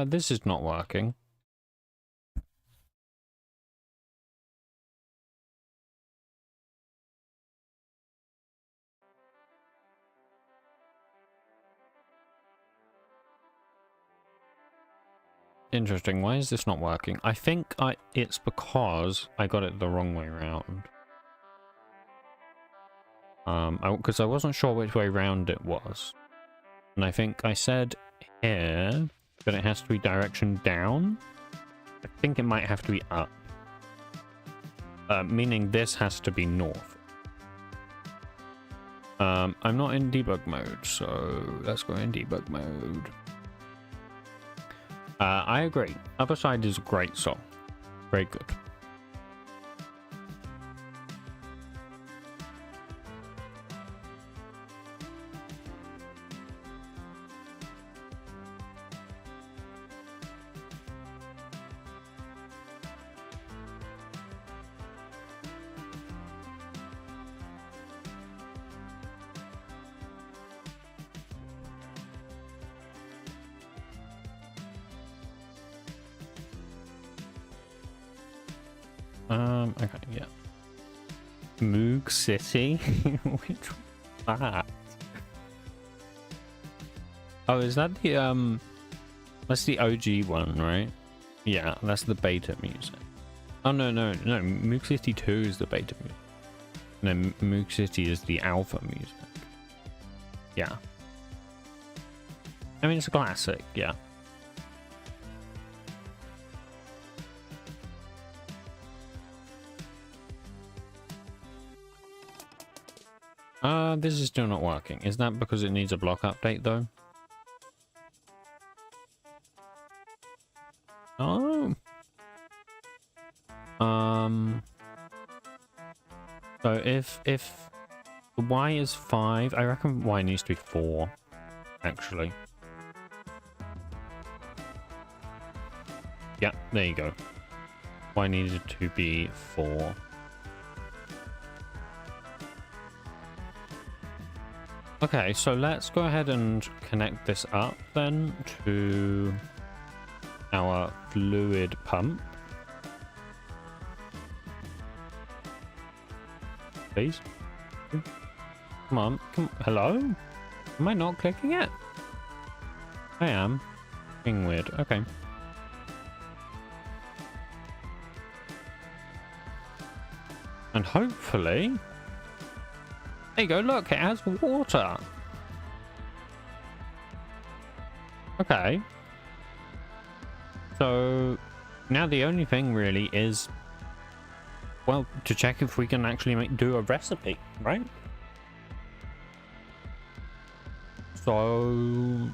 This is not working. Interesting. Why is this not working? I think it's because I got it the wrong way around. Because I wasn't sure which way round it was. And I think I said here that it has to be direction down. I think it might have to be up. Meaning this has to be north. I'm not in debug mode, so let's go in debug mode. I agree. Other Side is a great song. Very good. Okay, yeah. Moog City? Which was that? Oh, is that the, that's the OG one, right? Yeah, that's the beta music. Oh, no. Moog City 2 is the beta music. No, Moog City is the alpha music. Yeah. I mean, it's a classic, yeah. This is still not working. Is that because it needs a block update, though? Oh. So if the Y is 5, I reckon Y needs to be 4, actually. Yeah, there you go. Y needed to be 4. Okay, so let's go ahead and connect this up then to our fluid pump. Please. Come on. Hello? Am I not clicking it? I am. Being weird. Okay. And hopefully... There you go, look, it has water. Okay. So, now the only thing really is, well, to check if we can actually do a recipe, right? So,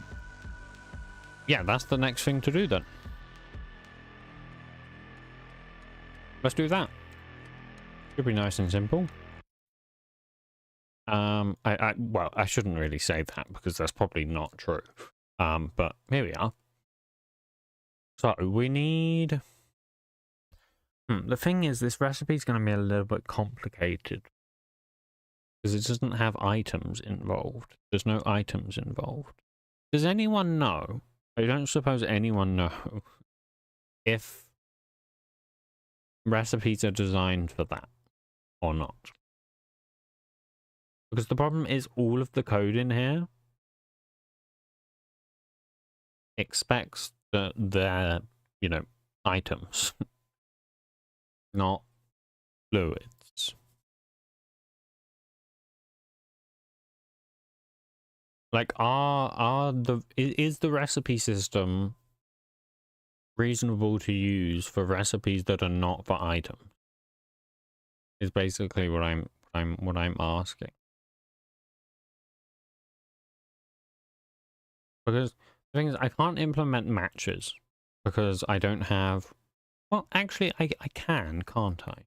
yeah, that's the next thing to do then. Let's do that. Should be nice and simple. Well, I shouldn't really say that because that's probably not true. But here we are. So we need... the thing is, this recipe is going to be a little bit complicated because it doesn't have items involved. There's no items involved. Does anyone know? I don't suppose anyone know if recipes are designed for that or not. Because the problem is all of the code in here expects their, you know, items, not fluids. Like, is the recipe system reasonable to use for recipes that are not for items? is basically what I'm asking. Because the thing is, I can't implement matches because I don't have. Well, actually, I can, can't I?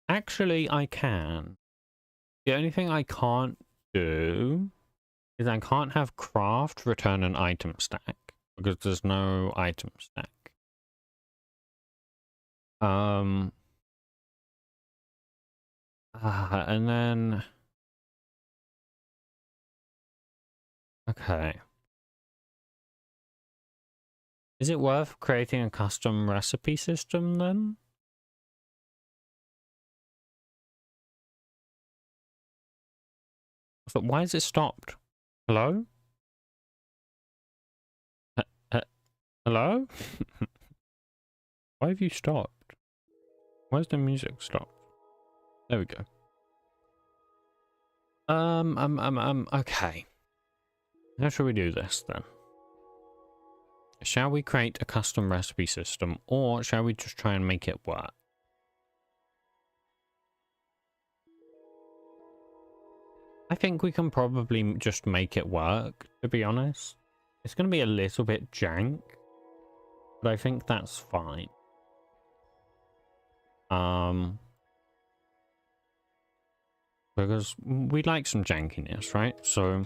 Actually, I can. The only thing I can't do is I can't have craft return an item stack because there's no item stack. And then okay. Is it worth creating a custom recipe system then? But why is it stopped? Hello? Hello? Why have you stopped? Where's the music stopped? There we go. Okay. How shall we do this then? Shall we create a custom recipe system, or shall we just try and make it work? I think we can probably just make it work, to be honest. It's going to be a little bit jank, but I think that's fine. Because we like some jankiness, right? So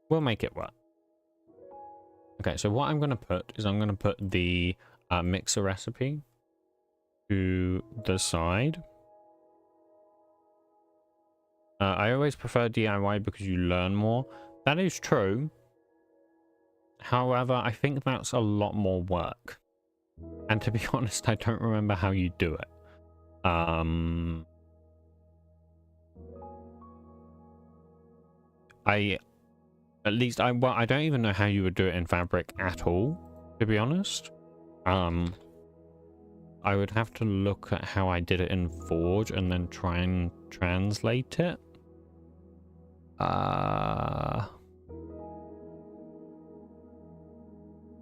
we'll make it work. Okay, so what I'm going to put is I'm going to put the mixer recipe to the side. I always prefer DIY because you learn more. That is true. However, I think that's a lot more work. And to be honest, I don't remember how you do it. Well, I don't even know how you would do it in Fabric at all, to be honest. I would have to look at how I did it in Forge and then try and translate it.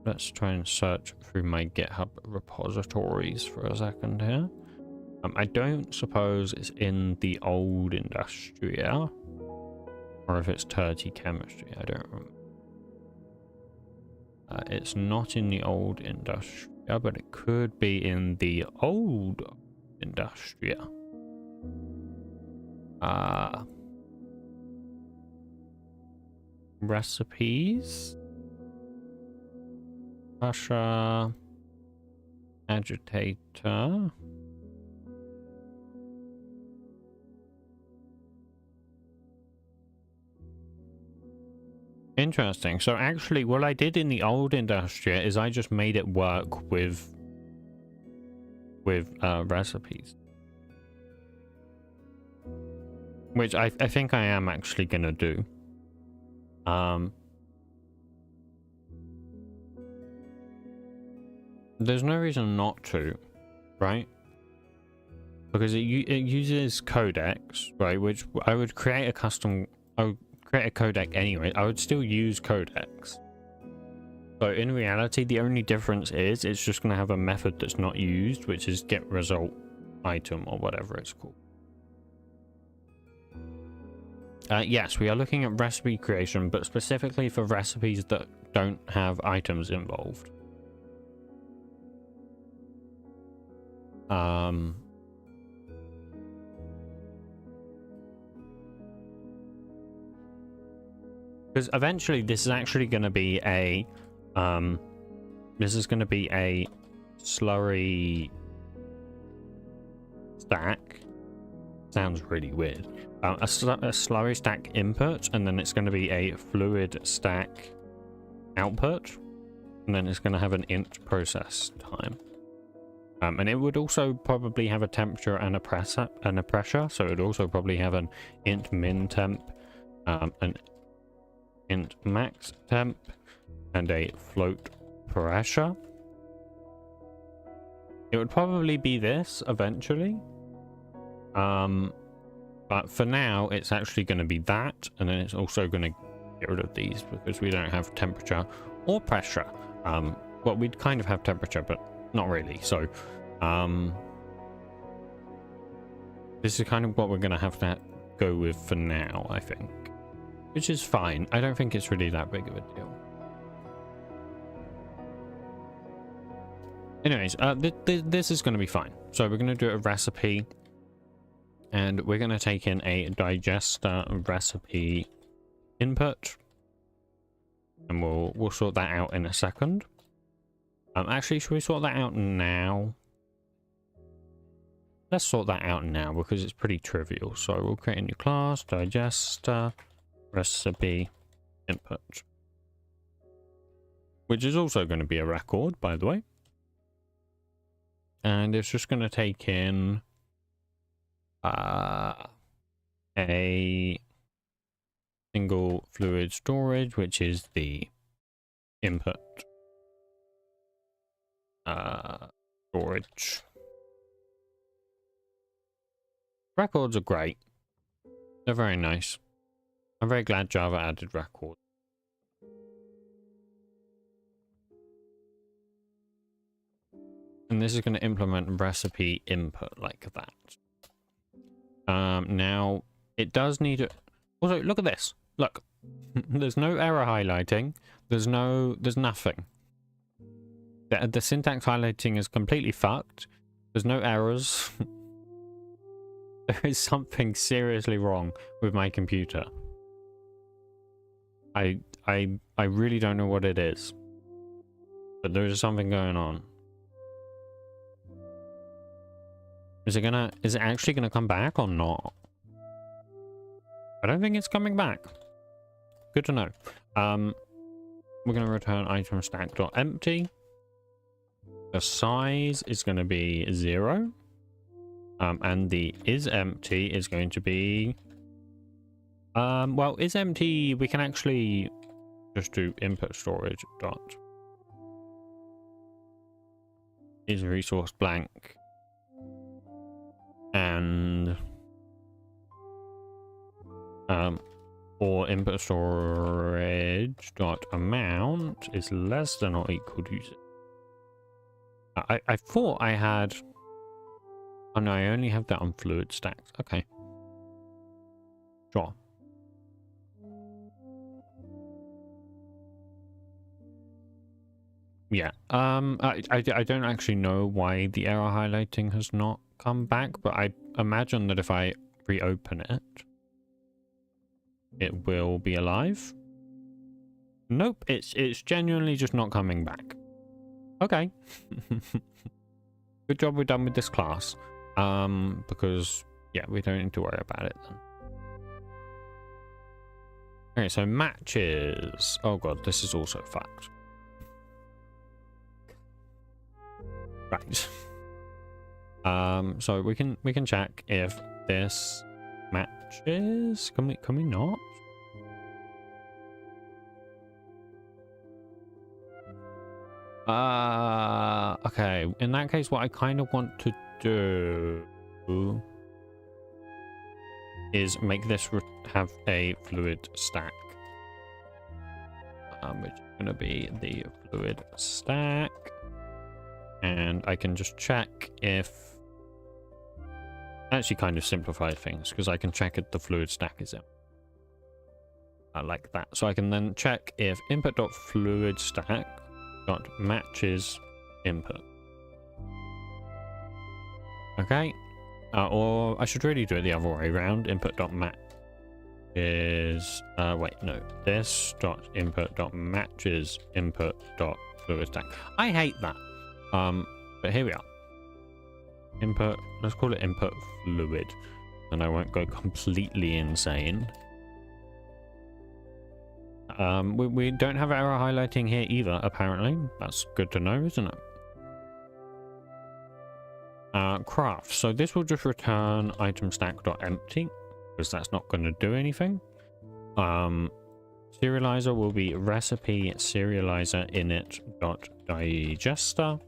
Let's try and search through my GitHub repositories for a second here. I don't suppose it's in the old Industria, or if it's Turdy Chemistry, I don't remember. It's not in the old Industria, but it could be in the old Industria. Recipes. Russia. Agitator. Interesting. So actually what I did in the old Industria is I just made it work with recipes. Which I think I am actually gonna do. There's no reason not to, right? Because it uses codecs, right? Which I would create a custom. I would create a codec anyway. I would still use codecs. So in reality, the only difference is it's just going to have a method that's not used, which is get result item or whatever it's called. Yes, we are looking at recipe creation, but specifically for recipes that don't have items involved. Because eventually this is actually going to be a slurry stack. Sounds really weird. A slurry stack input, and then it's going to be a fluid stack output, and then it's going to have an int process time. And it would also probably have a temperature and a pressure, so it would also probably have an int min temp, an int max temp, and a float pressure. It would probably be this eventually. But for now, it's actually going to be that, and then it's also going to get rid of these because we don't have temperature or pressure well, we'd kind of have temperature, but not really. So, this is kind of what we're going to have to go with for now, I think. Which is fine. I don't think it's really that big of a deal. Anyways, this is going to be fine. So we're going to do a recipe. And we're going to take in a digester recipe input. And we'll sort that out in a second. Actually, should we sort that out now? Let's sort that out now because it's pretty trivial. So we'll create a new class, digester recipe input. Which is also going to be a record, by the way. And it's just going to take in a single fluid storage, which is the input storage. Records are great. They're very nice. I'm very glad Java added records. And this is going to implement recipe input like that. Now it does need it. Also, look at this. Look, there's no error highlighting. There's nothing. The syntax highlighting is completely fucked. There's no errors. There is something seriously wrong with my computer. I really don't know what it is, but there is something going on. Is it actually gonna come back or not? I don't think it's coming back. Good to know. We're gonna return item stack.empty. The size is gonna be 0. And the isEmpty is going to be well, isEmpty we can actually just do input storage dot is resource blank. And or input storage dot amount is less than or equal to 0. I thought I had. Oh no, I only have that on fluid stacks. Okay. Sure. Yeah. I don't actually know why the error highlighting has not come back, but I imagine that if I reopen it, it will be alive. Nope, it's genuinely just not coming back. Okay. Good job we're done with this class. Because yeah, we don't need to worry about it then. Okay, so matches. Oh god, this is also fucked. Right. So we can check if this matches. Can we not? Okay. In that case, what I kind of want to do is make this have a fluid stack, which is going to be the fluid stack, and I can just check if actually kind of simplify things because I can check if the fluid stack is in. Like that. So I can then check if input.fluidstack.matches input. Okay. Or I should really do it the other way around. Input.match is wait, no. This dot input dot matches input dot fluid stack. I hate that. But here we are. Input, let's call it input fluid. And I won't go completely insane. We don't have error highlighting here either, apparently. That's good to know, isn't it? Craft. So this will just return item stack.empty because that's not going to do anything. Serializer will be recipe serializer init.digester,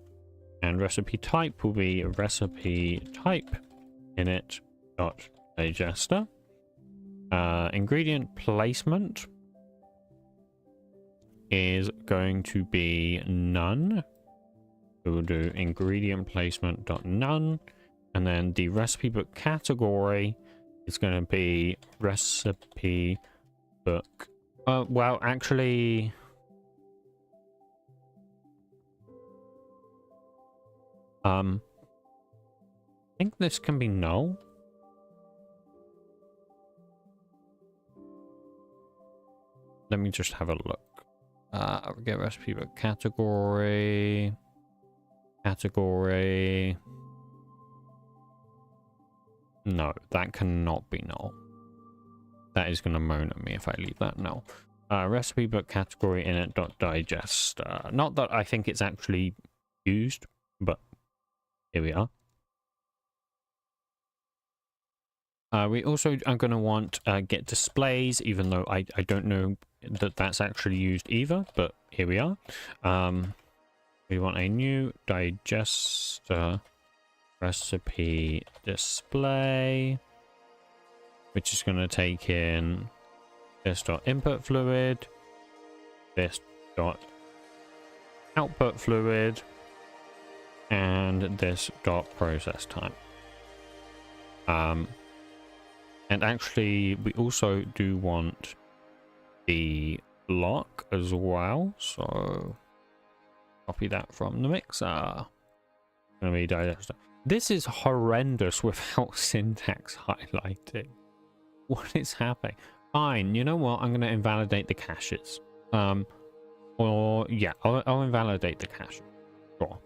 and recipe type will be recipe type init.digester. Ingredient placement is going to be none. We'll do ingredient placement dot none, and then the recipe book category is going to be recipe book. Well, actually, I think this can be null. Let me just have a look. Get recipe book category. No, that cannot be null. That is going to moan at me if I leave that null. Recipe book category init.digest. Not that I think it's actually used, but here we are. We also are going to want get displays, even though I don't know that that's actually used either, but here we are. We want a new digester recipe display, which is going to take in this dot input fluid, this dot output fluid, and this dot process time. And actually, we also do want the block as well, so copy that from the mixer. Gonna be digester. This is horrendous without syntax highlighting. What is happening? Fine, you know what? I'm gonna invalidate the caches. Or yeah, I'll invalidate the cache. Sure.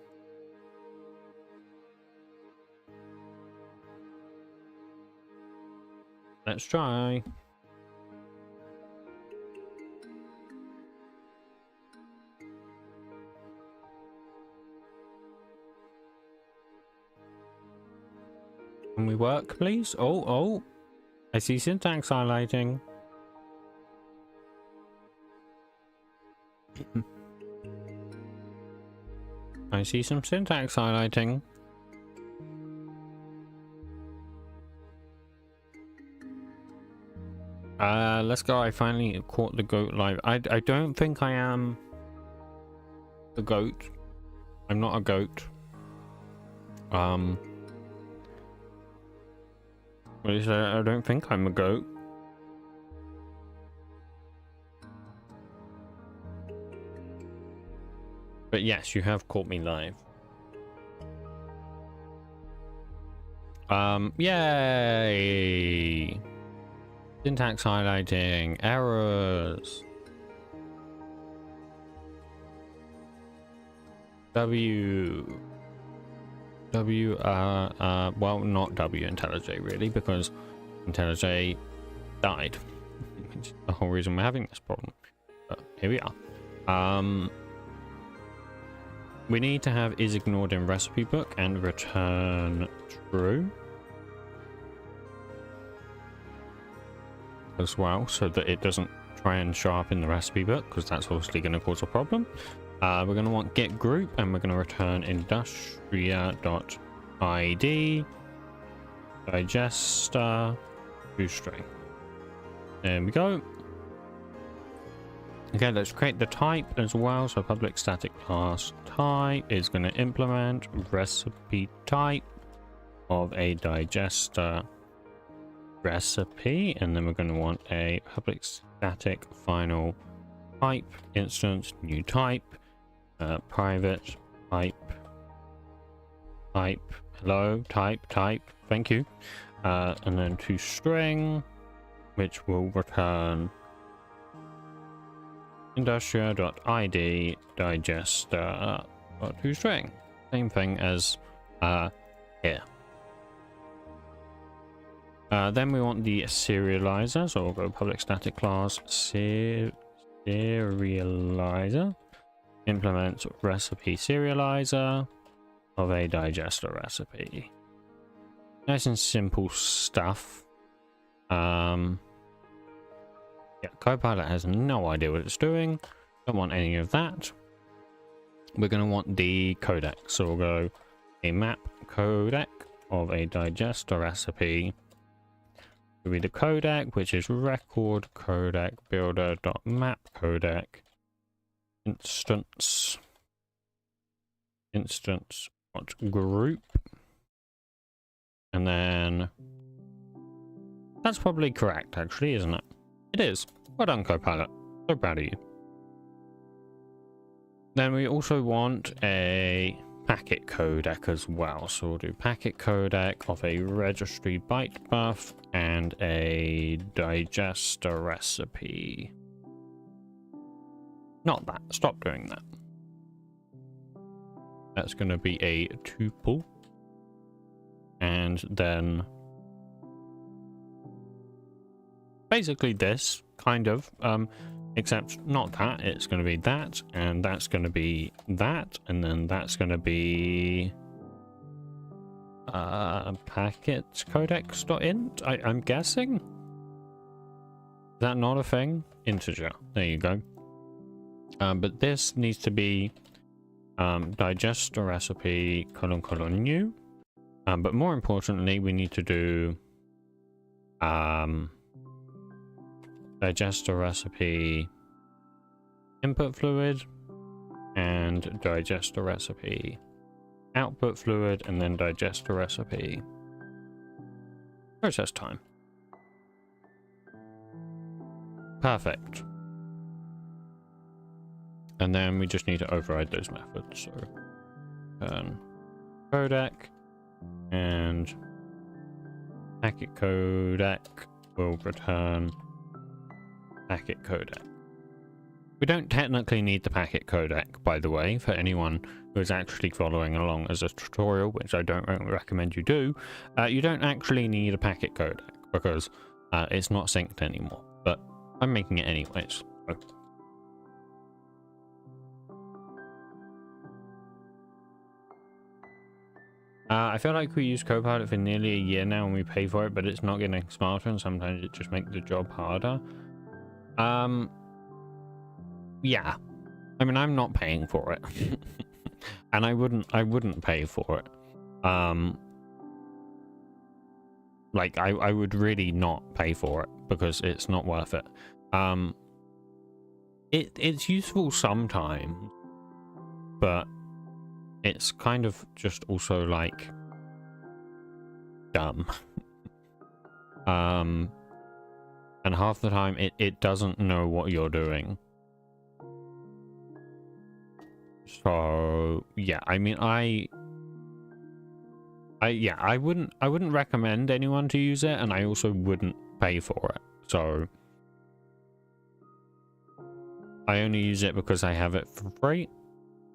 Let's try. Can we work, please? Oh, I see syntax highlighting. I see some syntax highlighting. Let's go. I finally caught the goat live. I don't think I am the goat. I'm not a goat. What is that? I don't think I'm a goat. But yes, you have caught me live. Yay! Syntax highlighting, errors. Well, not W IntelliJ really, because IntelliJ died. Which is the whole reason we're having this problem. But here we are. We need to have is ignored in recipe book and return true as well, so that it doesn't try and show up in the recipe book, because that's obviously going to cause a problem. We're going to want get group, and we're going to return industria.id digester toString. There we go. Okay, let's create the type as well. So public static class type is going to implement recipe type of a digester recipe, and then we're going to want a public static final type instance new type private type hello type thank you, and then toString, which will return industria.id digester toString. Same thing as here. Then we want the serializer, so we'll go public static class serializer, implement recipe serializer of a digester recipe. Nice and simple stuff. Yeah, Copilot has no idea what it's doing. Don't want any of that. We're going to want the codec, so we'll go a map codec of a digester recipe. Will be the codec, which is record codec builder.map codec instance what group, and then that's probably correct, actually, isn't it? It is. Well done, Copilot. So proud of you. Then we also want a packet codec as well. So we'll do packet codec of a registry byte buff and a digester recipe. Not that. Stop doing that. That's going to be a tuple. And then basically this kind of, except not that. It's going to be that, and that's going to be that, and then that's going to be packet codex.int, I'm guessing. Is that not a thing? Integer. There you go. But this needs to be digester recipe : new. But more importantly, we need to do digester recipe input fluid and digester recipe output fluid, and then digester recipe process time. Perfect. And then we just need to override those methods. So turn codec and packet codec will return packet codec. We don't technically need the packet codec, by the way, for anyone who is actually following along as a tutorial, which I don't recommend you do. You don't actually need a packet codec because it's not synced anymore, but I'm making it anyways. So. I feel like we use Copilot for nearly a year now and we pay for it, but it's not getting smarter, and sometimes it just makes the job harder. Yeah. I mean, I'm not paying for it. And I wouldn't pay for it. Like, I would really not pay for it because it's not worth it. It's useful sometimes, but it's kind of just also like dumb. And half the time it doesn't know what you're doing. So yeah, I mean, I wouldn't recommend anyone to use it, and I also wouldn't pay for it. So I only use it because I have it for free,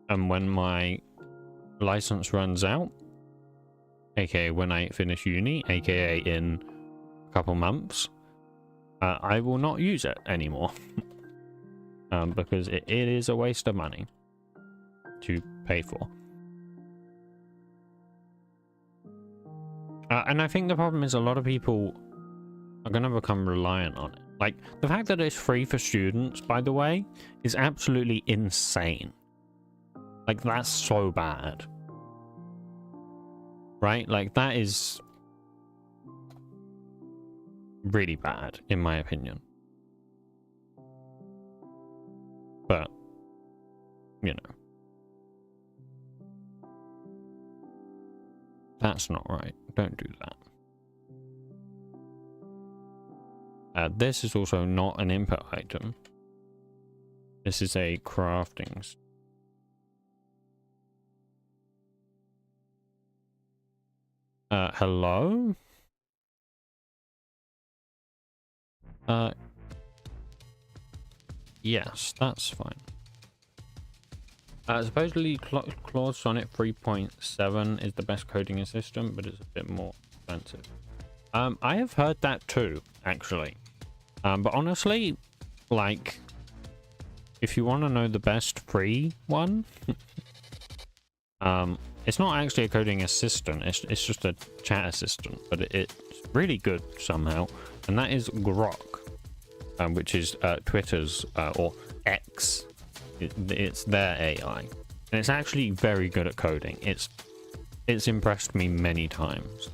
and when my license runs out, aka when I finish uni, aka in a couple months, I will not use it anymore. Because it is a waste of money to pay for. And I think the problem is a lot of people are going to become reliant on it. Like, the fact that it's free for students, by the way, is absolutely insane. Like, that's so bad. Right? Like, that is really bad, in my opinion. But, you know. That's not right. Don't do that. This is also not an input item. This is a crafting. Hello? Yes, that's fine. Supposedly Claude Sonnet 3.7 is the best coding assistant, but it's a bit more expensive. I have heard that too, actually. But honestly, like, if you want to know the best free one, it's not actually a coding assistant, it's just a chat assistant, but it's really good somehow, and that is Grok, which is Twitter's, or X. It's their AI, and it's actually very good at coding. It's impressed me many times.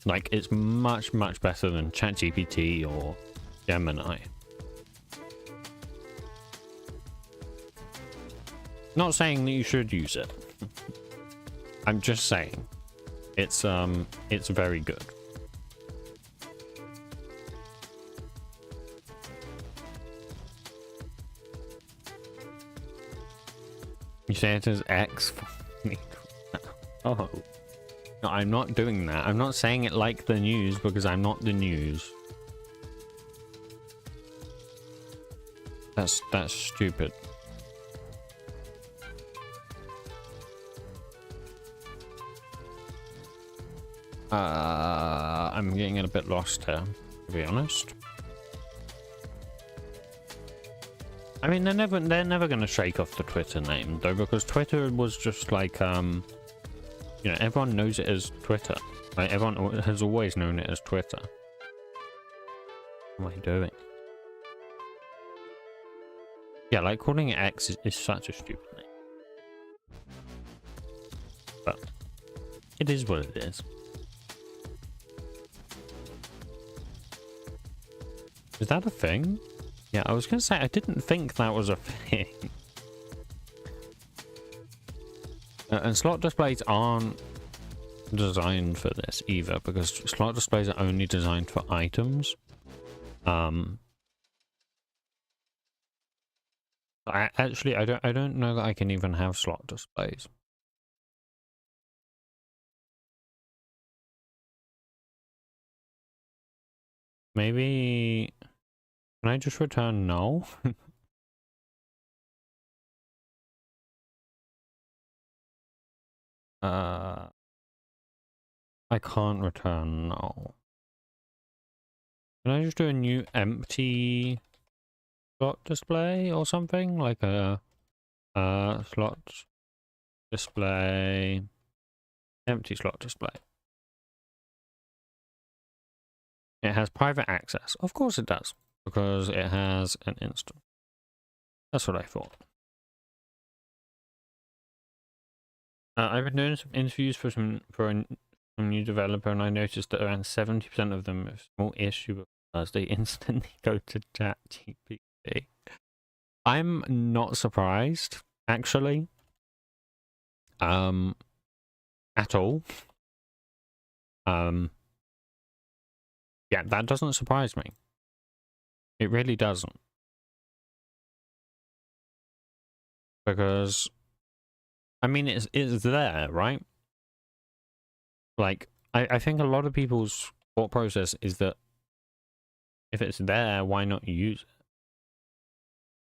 Like, it's much better than ChatGPT or Gemini. Not saying that you should use it. I'm just saying it's very good. You say it as X. Oh. No, I'm not doing that. I'm not saying it like the news because I'm not the news. That's stupid. I'm getting a bit lost here, to be honest. I mean, they're never gonna shake off the Twitter name though, because Twitter was just like you know, everyone knows it as Twitter. Like, everyone has always known it as Twitter. What am I doing? Yeah, like, calling it X is such a stupid name. But it is what it is. Is that a thing? Yeah, I was gonna say, I didn't think that was a thing. And slot displays aren't designed for this either, because slot displays are only designed for items. I don't know that I can even have slot displays. Maybe can I just return no? I can't return no. Can I just do a new empty slot display or something? Like a slot display, empty slot display. It has private access. Of course it does, because it has an instance. That's what I thought. I've been doing some interviews for a new developer, and I noticed that around 70% of them have a small issue because they instantly go to ChatGPT. I'm not surprised, actually. At all. Yeah, that doesn't surprise me. It really doesn't. Because, I mean, it's there, right? Like, I think a lot of people's thought process is that if it's there, why not use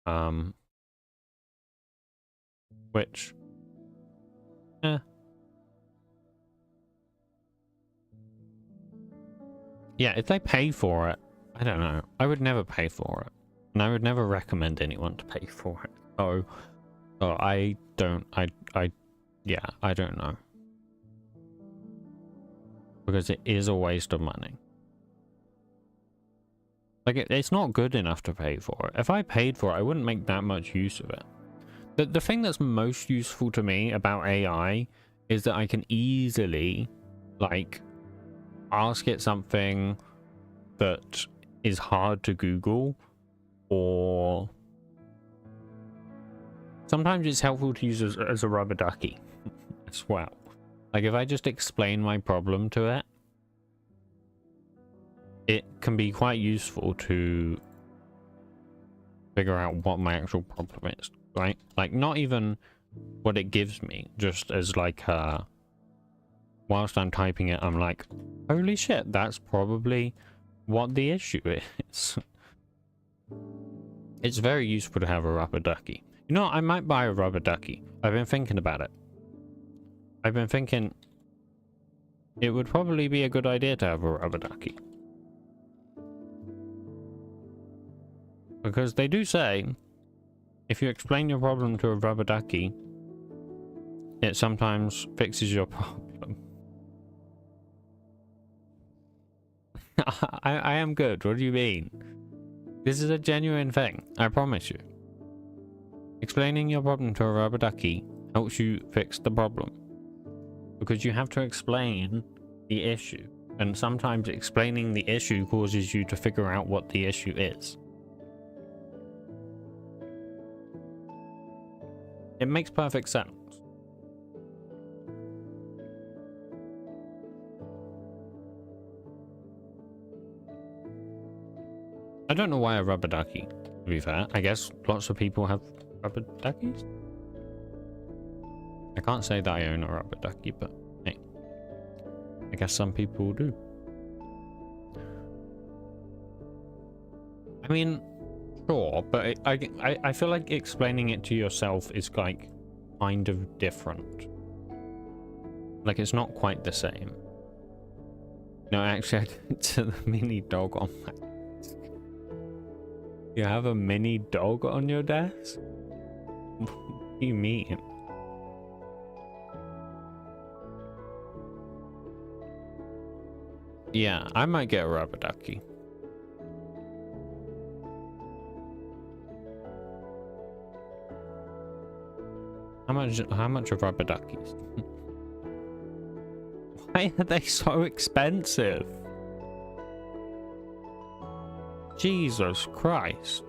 it? Which, yeah, if they pay for it, I don't know. I would never pay for it, and I would never recommend anyone to pay for it. So I don't know, because it is a waste of money. Like, it's not good enough to pay for it. If I paid for it, I wouldn't make that much use of it. The thing that's most useful to me about AI is that I can easily, like, ask it something that is hard to Google, or sometimes it's helpful to use as a rubber ducky as well. Like, if I just explain my problem to it, it can be quite useful to figure out what my actual problem is, right? Like, not even what it gives me, just as like whilst I'm typing it, I'm like, holy shit, that's probably what the issue is. It's very useful to have a rubber ducky. You know, I might buy a rubber ducky. I've been thinking about it. I've been thinking it would probably be a good idea to have a rubber ducky. Because they do say, if you explain your problem to a rubber ducky, it sometimes fixes your problem. I am good. What do you mean? This is a genuine thing. I promise you. Explaining your problem to a rubber ducky helps you fix the problem. Because you have to explain the issue. And sometimes explaining the issue causes you to figure out what the issue is. It makes perfect sense. I don't know why a rubber ducky, to be fair. I guess lots of people have rubber duckies. I can't say that I own a rubber ducky, but hey, I guess some people do. I mean, sure, but I feel like explaining it to yourself is like kind of different. Like it's not quite the same. No, actually, I did to the mini dog on my desk. You have a mini dog on your desk? What do you mean? Yeah, I might get a rubber ducky. How much are rubber duckies? Why are they so expensive? Jesus Christ.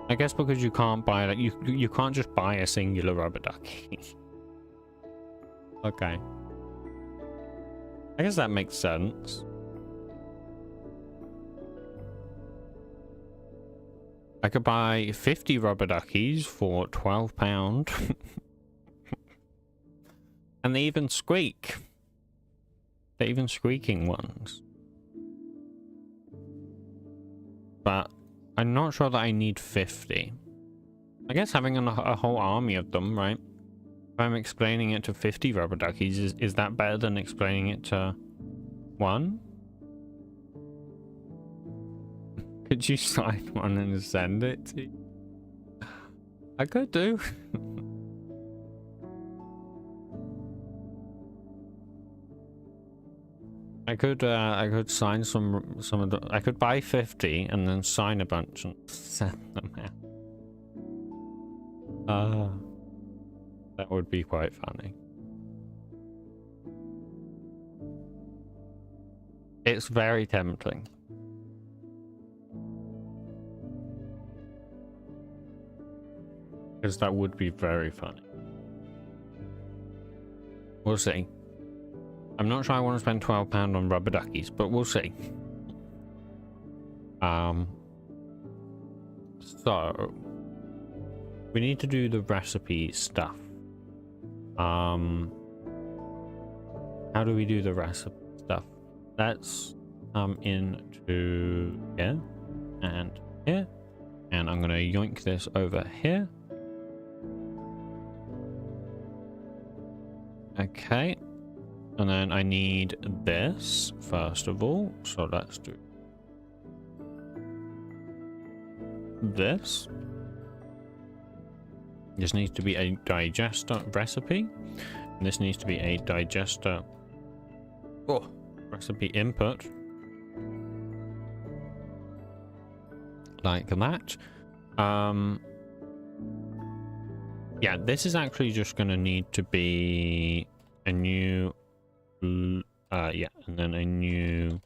I guess because you can't buy like you can't just buy a singular rubber ducky. Okay. I guess that makes sense. I could buy 50 rubber duckies for £12. And they even squeak. They're even squeaking ones. But I'm not sure that I need 50. I guess having a whole army of them, right? If I'm explaining it to 50 rubber duckies, is that better than explaining it to 1? Could you sign one and send it to you? I could do. I could sign some of the. I could buy 50 and then sign a bunch and send them out. That would be quite funny. It's very tempting. Because that would be very funny. We'll see. I'm not sure I want to spend £12 on rubber duckies, but we'll see. So we need to do the recipe stuff. How do we do the recipe stuff? Let's come into here and here, and I'm gonna yoink this over here. Okay. And then I need this first of all, so let's do this. This needs to be a digester recipe, and this needs to be a digester recipe input, like that. Yeah, this is actually just going to need to be a new yeah, and then a new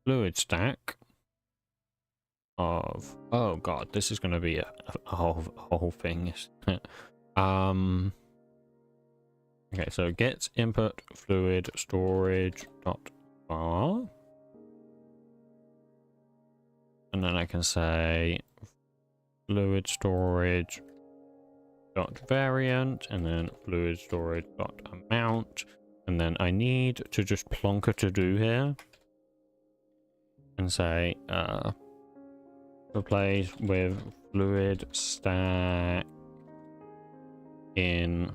fluid stack of, oh god, this is going to be a whole thing. Okay, so get input fluid storage dot var, and then I can say fluid storage dot variant, and then fluid storage dot amount. And then I need to just plonk a to-do here and say replace with fluid stack in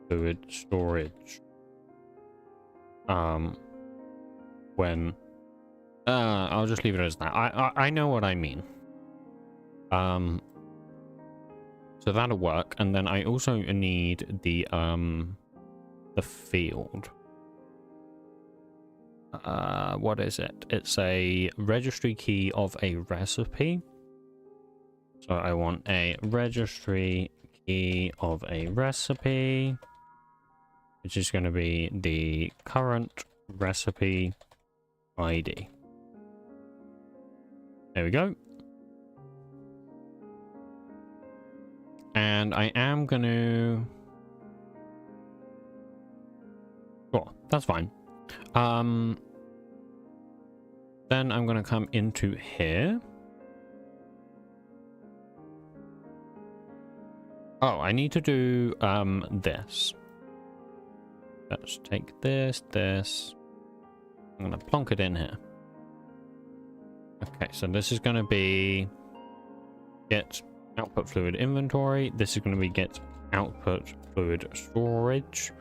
fluid storage when I'll just leave it as that. I know what I mean. So that'll work, and then I also need the field. What is it? It's a registry key of a recipe. So I want a registry key of a recipe, which is going to be the current recipe ID. There we go. And I am going to... Sure, that's fine. Then I'm going to come into here. Oh, I need to do this. Let's take this. I'm going to plonk it in here. Okay, so this is going to be get output fluid inventory. This is going to be get output fluid storage.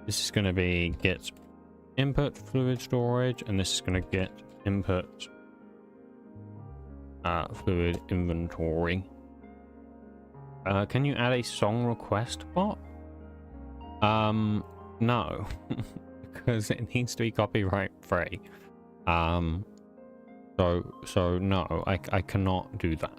This is going to be get input fluid storage, and this is going to get input fluid inventory. Can you add a song request bot? No, because it needs to be copyright free. So no, I cannot do that.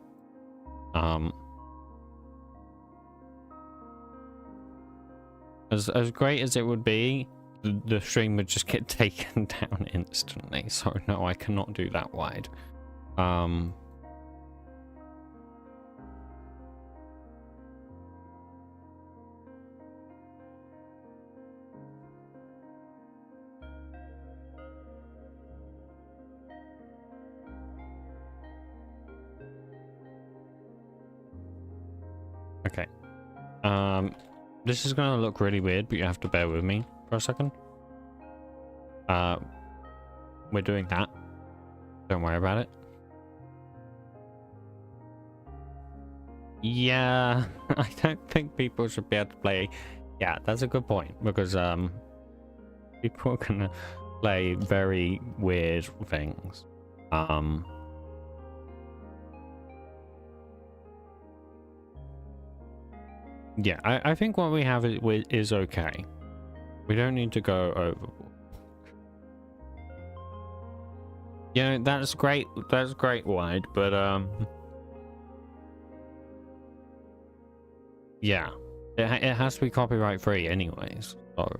As great as it would be, the stream would just get taken down instantly. So no, I cannot do that wide. Okay. This is gonna look really weird, but you have to bear with me for a second. We're doing that. Don't worry about it. Yeah, I don't think people should be able to play. Yeah, that's a good point, because people are gonna play very weird things. Yeah, I think what we have is okay. We don't need to go overboard. Yeah, that's great. That's great wide, but yeah, it has to be copyright free anyways. So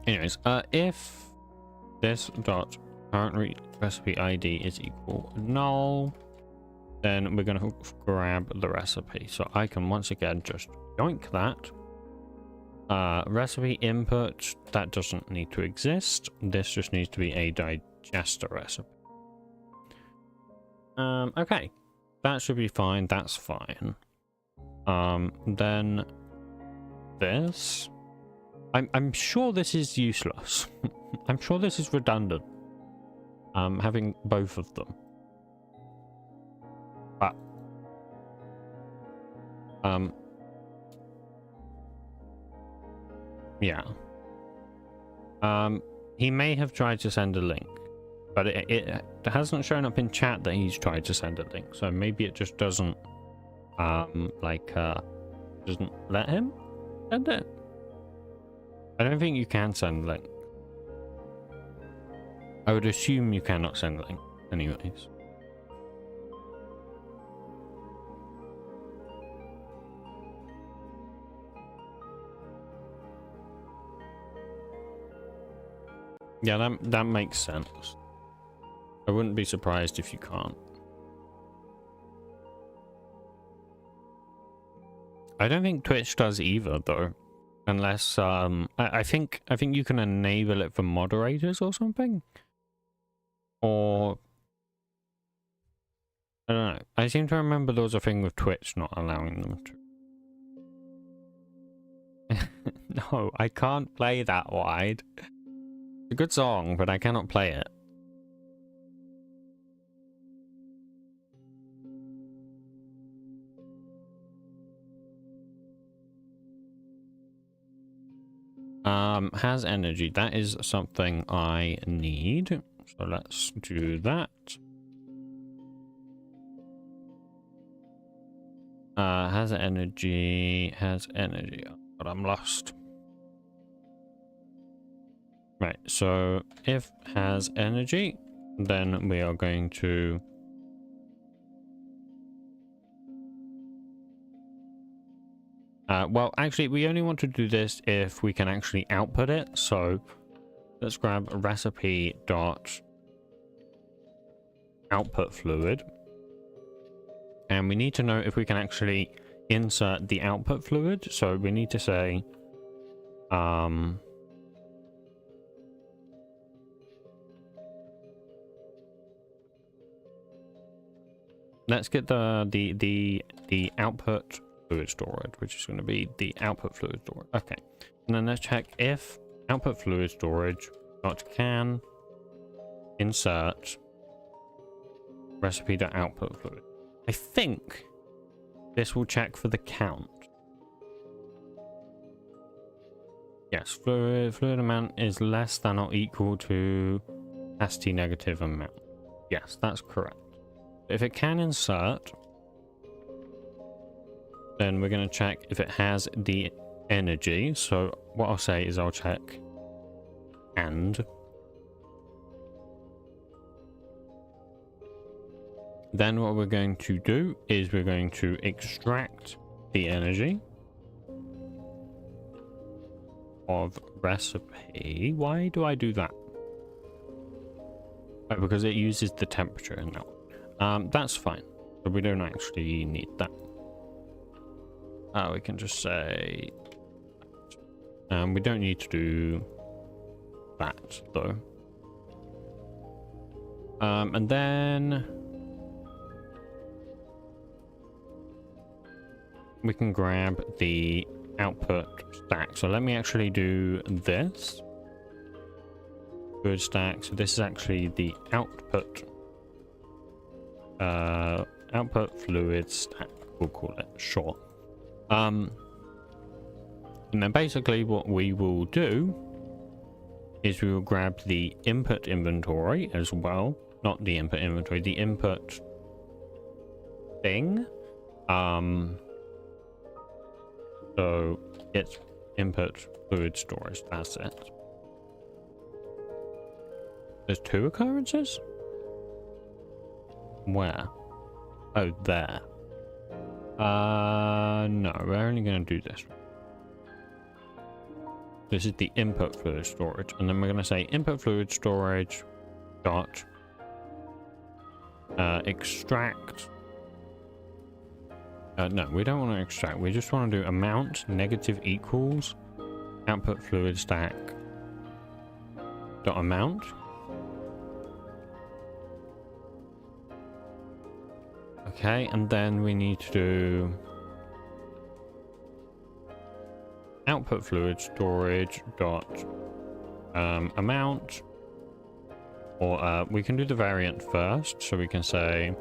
anyways, if this dot current recipe ID is equal null, then we're going to grab the recipe. So I can once again just yoink that. Recipe input, that doesn't need to exist. This just needs to be a digester recipe. Okay, that should be fine. That's fine. Then this, I'm sure this is useless. I'm sure this is redundant. Having both of them. But yeah. He may have tried to send a link, but it hasn't shown up in chat that he's tried to send a link, so maybe it just doesn't doesn't let him send it. I don't think you can send a link. I would assume you cannot send a link anyways. Yeah, that makes sense. I wouldn't be surprised if you can't. I don't think Twitch does either though. Unless I think you can enable it for moderators or something. Or I don't know. I seem to remember there was a thing with Twitch not allowing them to. No, I can't play that wide. It's a good song, but I cannot play it. Has energy. That is something I need. So let's do that. Has energy. Oh, but I'm lost. Right, so if has energy, then we are going to well, actually, we only want to do this if we can actually output it. So let's grab a recipe dot output fluid. And we need to know if we can actually insert the output fluid. So we need to say, let's get the output fluid storage, which is going to be the output fluid storage. Okay, and then let's check if output fluid storage .can insert recipe.output fluid. I think this will check for the count. Yes, fluid amount is less than or equal to capacity negative amount. Yes, that's correct. If it can insert, then we're going to check if it has the energy. So what I'll say is I'll check and. Then what we're going to do is we're going to extract the energy of recipe. Why do I do that? Oh, because it uses the temperature in that one. That's fine. So we don't actually need that. We can just say... we don't need to do that, though. And then... we can grab the output stack. So let me actually do this. Good stack. So this is actually the output output fluid stack, we'll call it short. And then basically what we will do is we will grab the input inventory as well. Not the input inventory, the input thing. So it's input fluid storage, that's it. There's 2 occurrences? Where? Oh, there. No, we're only going to do this. This is the input fluid storage, and then we're going to say input fluid storage dot extract. No, we don't want to extract. We just want to do amount negative equals output fluid stack dot amount. Okay, and then we need to do output fluid storage dot amount, or we can do the variant first, so we can say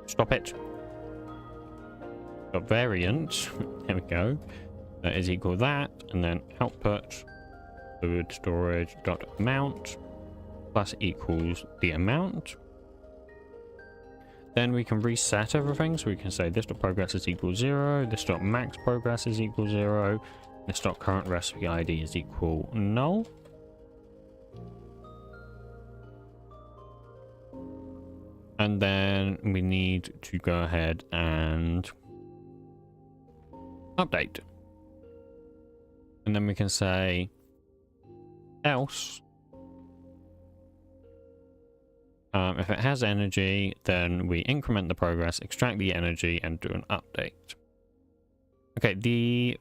stop it. Dot variant, there we go, that is equal that, and then output fluid storage dot amount plus equals the amount. Then we can reset everything, so we can say this dot progress is equal 0, this dot max progress is equal 0, this dot current recipe ID is equal null. And then we need to go ahead and update. And then we can say else. If it has energy, then we increment the progress, extract the energy, and do an update. Okay, the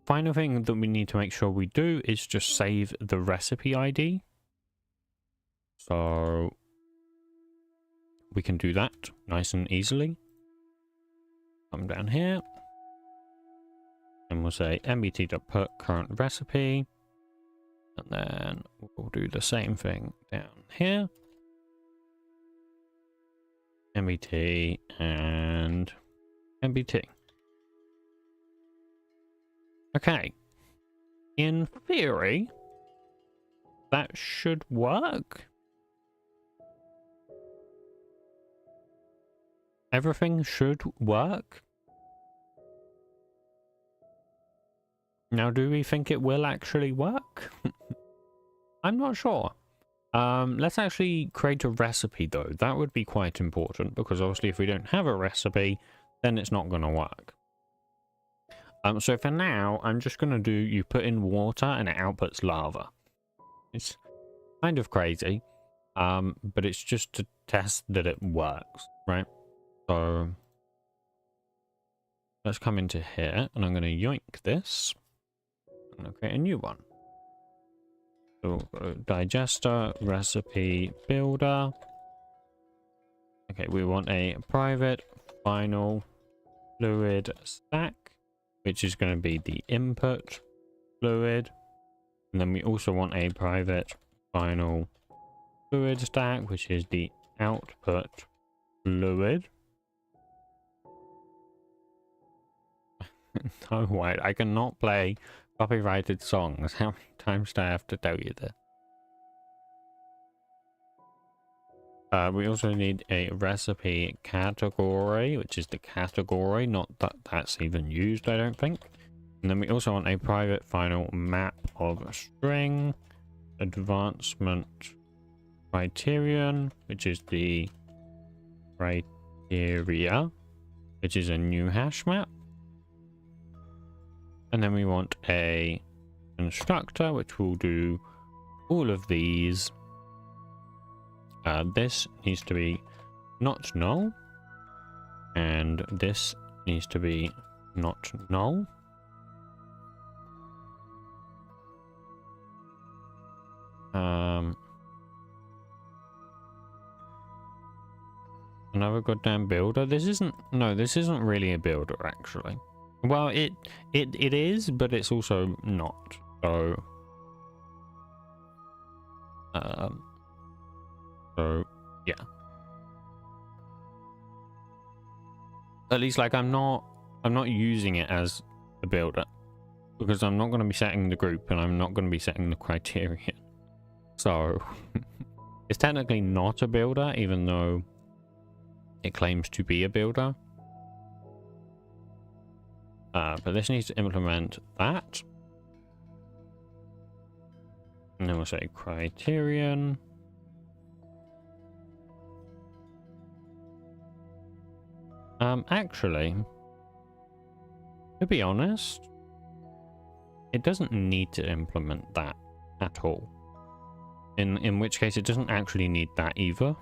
final thing that we need to make sure we do is just save the recipe ID. So we can do that nice and easily. Come down here. And we'll say mbt.put current recipe. And then we'll do the same thing down here. MBT and MBT. Okay. In theory, that should work. Everything should work. Now, do we think it will actually work? I'm not sure. Let's actually create a recipe though. That would be quite important, because obviously if we don't have a recipe, then it's not going to work. So for now, I'm just going to do, you put in water and it outputs lava. It's kind of crazy. But it's just to test that it works, right? So let's come into here, and I'm going to yoink this. I'm going to create a new one. So digester, recipe, builder. Okay, we want a private final fluid stack, which is going to be the input fluid. And then we also want a private final fluid stack, which is the output fluid. No, wait, I cannot play copyrighted songs. How many times do I have to tell you this? We also need a recipe category, which is the category, not that that's even used, I don't think. And then we also want a private final map of string, advancement criterion, which is the criteria, which is a new hash map. And then we want a constructor, which will do all of these. This needs to be not null, and this needs to be not null. Another goddamn builder. This isn't really a builder actually. Well, it is, but it's also not. So yeah. At least like I'm not using it as a builder, because I'm not going to be setting the group and I'm not going to be setting the criterion. So it's technically not a builder, even though it claims to be a builder. But this needs to implement that. And then we'll say criterion. Actually, to be honest, it doesn't need to implement that at all. In which case, it doesn't actually need that either.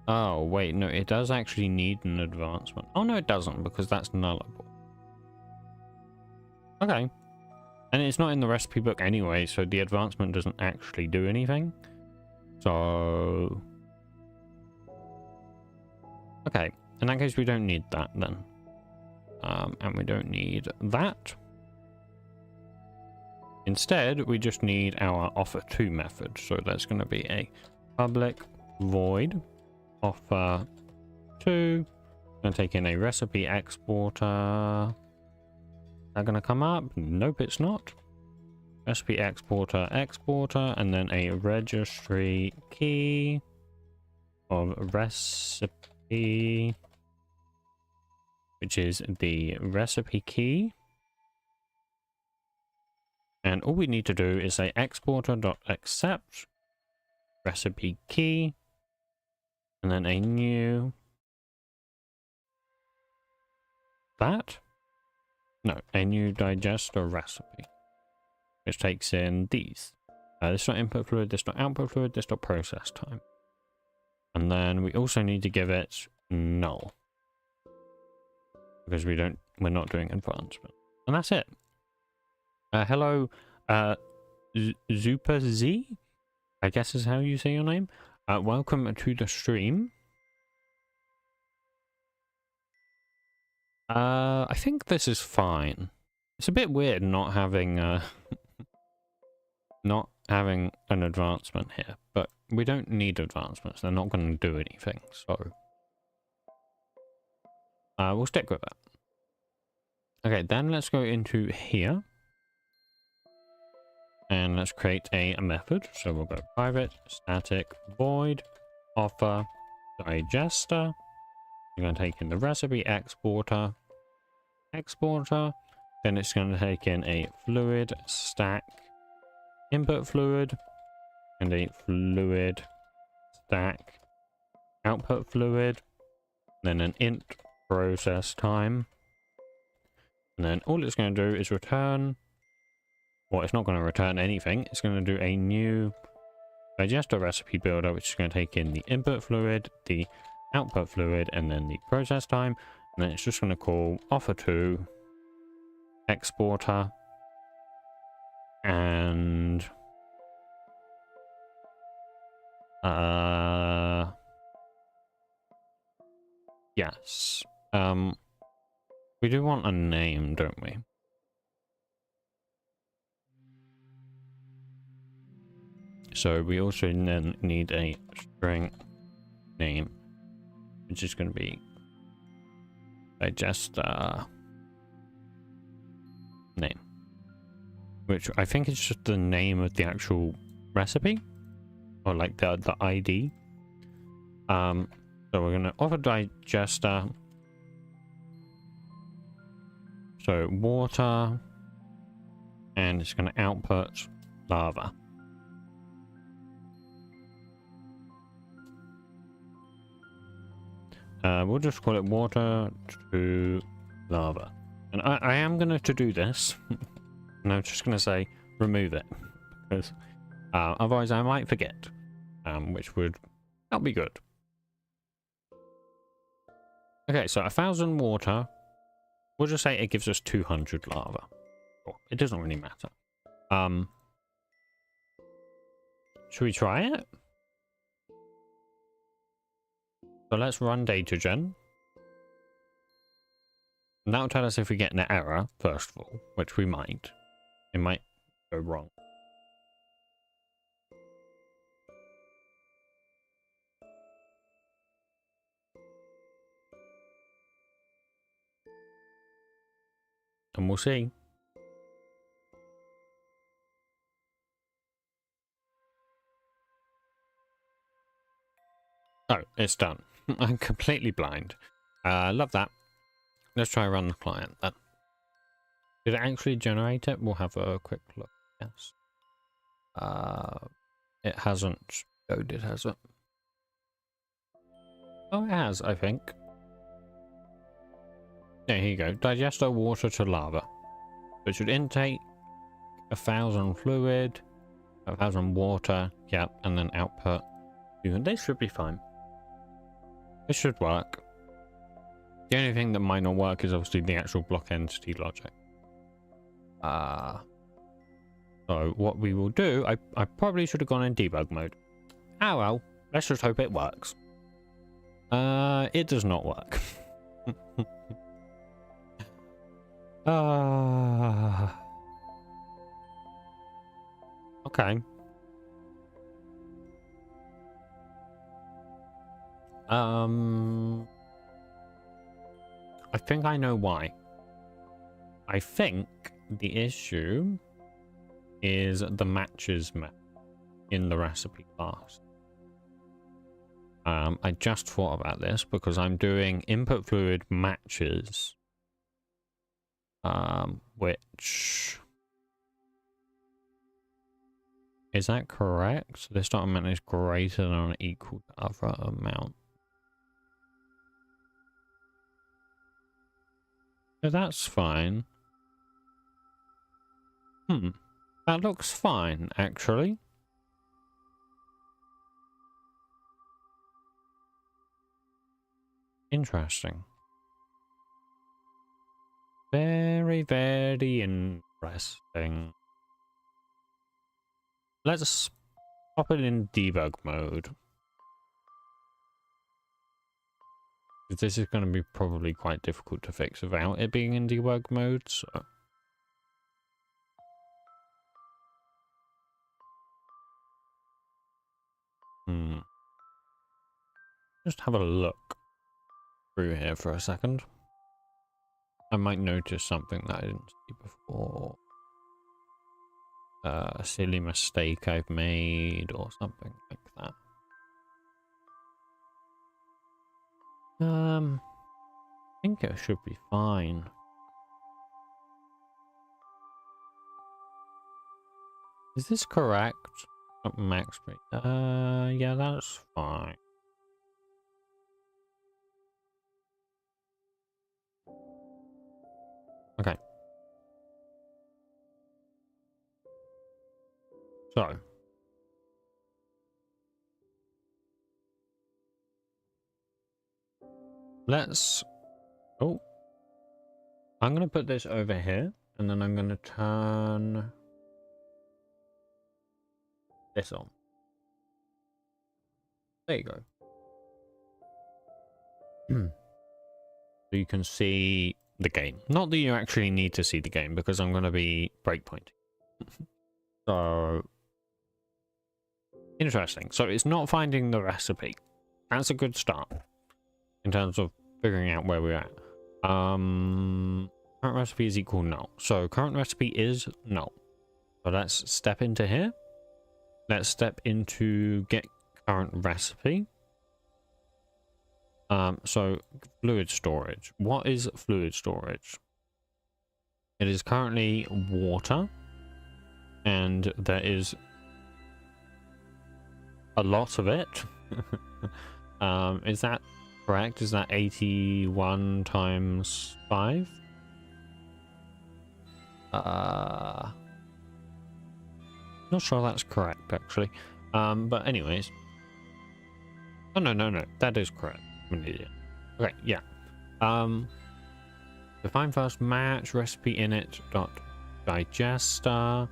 Oh, wait, no, it does actually need an advancement. Oh, no, it doesn't, because that's nullable. Okay. And it's not in the recipe book anyway, so the advancement doesn't actually do anything. So... okay, in that case, we don't need that then. And we don't need that. Instead, we just need our offer2 method. So that's going to be a public void offer2. Going to take in a recipe exporter. Is that going to come up? Nope, it's not. Recipe exporter, and then a registry key of recipe, which is the recipe key. And all we need to do is say exporter.accept recipe key, and then a new a new digester recipe, which takes in these. This not input fluid, this not output fluid, this not process time. And then we also need to give it null, because we're not doing advancement. And that's it. Hello, Zupa Z, I guess is how you say your name. Welcome to the stream. I think this is fine. It's a bit weird not having not having an advancement here, but we don't need advancements. They're not going to do anything, so we'll stick with that. Okay, then let's go into here. And let's create a method. So we'll go private static void offer digester. We're going to take in the recipe exporter. Then it's going to take in a fluid stack input fluid and a fluid stack output fluid. Then an int process time. And then all it's going to do is return, well, it's not going to return anything. It's going to do a new digester recipe builder, which is going to take in the input fluid, the output fluid, and then the process time. And then it's just going to call offer to exporter and yes. We do want a name, don't we? So we also then need a string name, which is going to be digester name, which I think is just the name of the actual recipe, or like the ID. So we're going to offer digester. So water, and it's going to output lava. We'll just call it water to lava. And I am going to do this, and I'm just going to say remove it, because otherwise I might forget, which would not be good. Okay, so 1,000 water. We'll just say it gives us 200 lava. Oh, it doesn't really matter. Should we try it? So let's run data gen. And that'll tell us if we get an error, first of all, which we might. It might go wrong. And we'll see. Oh, it's done. I'm completely blind. Love that. Let's try run the client then. Did it actually generate it? We'll have a quick look. Yes. It hasn't loaded, has it? Oh, it has, I think. Yeah, here you go. Digester water to lava. It should intake 1,000 fluid, 1,000 water, yeah, and then output. This should be fine. This should work. The only thing that might not work is obviously the actual block entity logic. So what we will do, I probably should have gone in debug mode. Ah well, let's just hope it works. It does not work. Okay. I think I know why. I think the issue is the matches map in the recipe class. I just thought about this because I'm doing input fluid matches, which is that correct? So this dot amount is greater than or equal to other amount. So that's fine. That looks fine, actually. Interesting. Very, very interesting. Let's pop it in debug mode. This is going to be probably quite difficult to fix without it being in debug mode, so... Just have a look through here for a second. I might notice something that I didn't see before. A silly mistake I've made or something like that. I think it should be fine. Is this correct? Max rate. Yeah, that's fine. Okay, So let's, oh, I'm going to put this over here, and then I'm going to turn this on. There you go. So you can see the game. Not that you actually need to see the game, because I'm going to be breakpointing. So, interesting. So it's not finding the recipe. That's a good start in terms of figuring out where we're at. Current recipe is equal null. So current recipe is null. So let's step into here. Let's step into get current recipe. So fluid storage. What is fluid storage? It is currently water, and there is a lot of it. Is that correct? Is that 81 times 5? Not sure that's correct, actually. But anyways. Oh, no. That is correct. I'm an idiot. Okay, yeah. Define first match recipe init dot digester.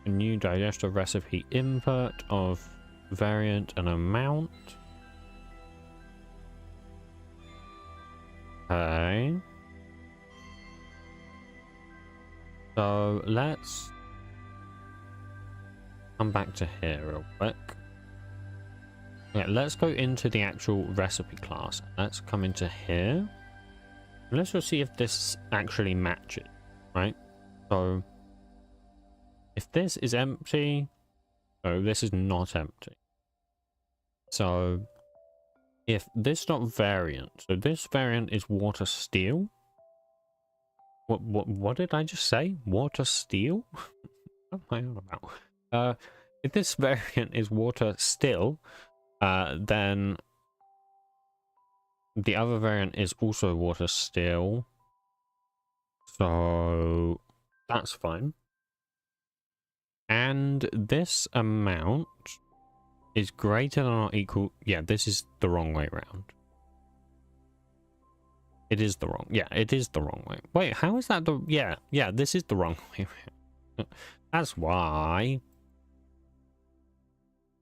A new digester recipe input of variant and amount. Okay. So let's come back to here real quick. Yeah, let's go into the actual recipe class. Let's come into here. Let's just see if this actually matches, right? So if this is empty, so this is not empty. So if this dot variant, so this variant is water steel. What did I just say? Water steel? What am I on about? If this variant is water still, then the other variant is also water still. So that's fine. And this amount is greater than or equal. Yeah, this is the wrong way around. It is the wrong. Yeah, it is the wrong way. Wait, how is that the... Yeah, this is the wrong way around. That's why.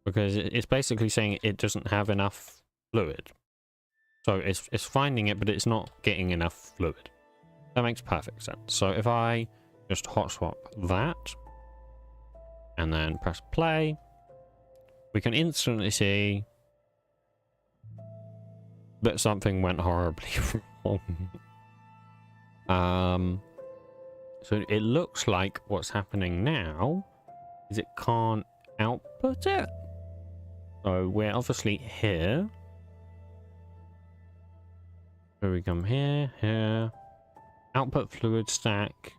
Because it's basically saying it doesn't have enough fluid. So it's finding it, but it's not getting enough fluid. That makes perfect sense. So if I just hot swap that and then press play, we can instantly see that something went horribly wrong. So it looks like what's happening now is it can't output it. So we're obviously here. So we come here. Output fluid stack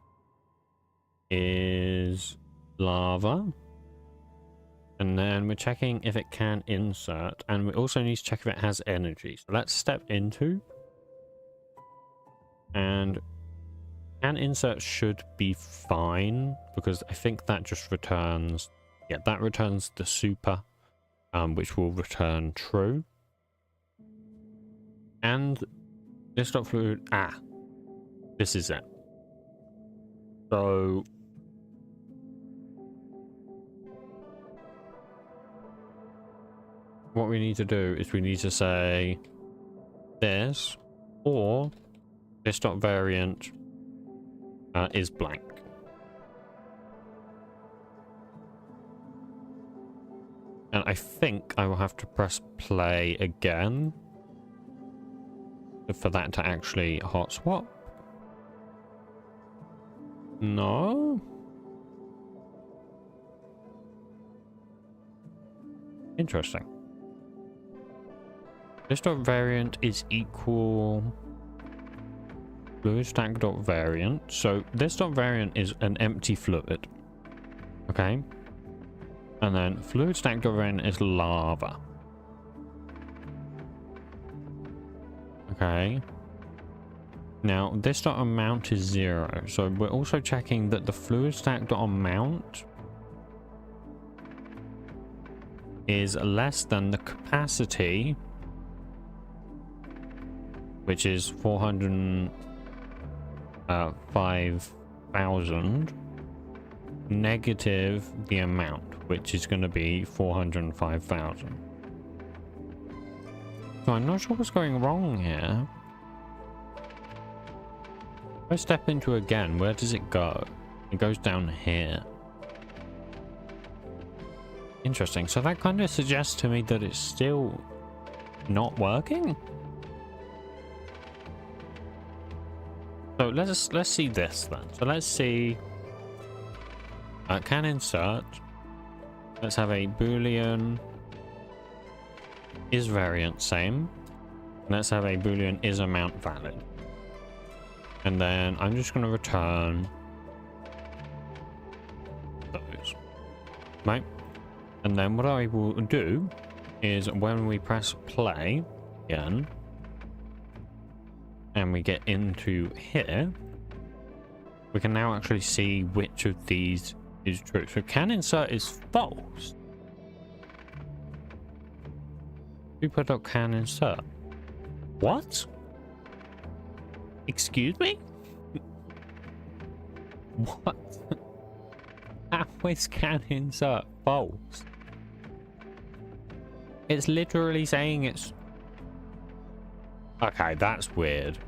is lava. And then we're checking if it can insert. And we also need to check if it has energy. So let's step into. And can insert should be fine. Because I think that just returns... Yeah, that returns the super. Which will return true. And this dot fluid... This is it. So... what we need to do is we need to say this, or this dot variant is blank. And I think I will have to press play again for that to actually hot swap. No? Interesting. This dot variant is equal fluid stack dot variant. So this dot variant is an empty fluid. Okay. And then fluid stack dot variant is lava. Okay. Now this dot amount is 0. So we're also checking that the fluid stack dot amount is less than the capacity, which is 405,000, negative the amount, which is going to be 405,000. So I'm not sure what's going wrong here. If I step into it again, where does it go? It goes down here. Interesting. So that kind of suggests to me that it's still not working. So let's see this then. So let's see. Can insert. Let's have a boolean is variant same. Let's have a boolean is amount valid. And then I'm just going to return those. Right. And then what I will do is when we press play again and we get into here, we can now actually see which of these is true. So can insert is false. Super.can insert. What? Excuse me? What? How is can insert false? It's literally saying it's... Okay, that's weird.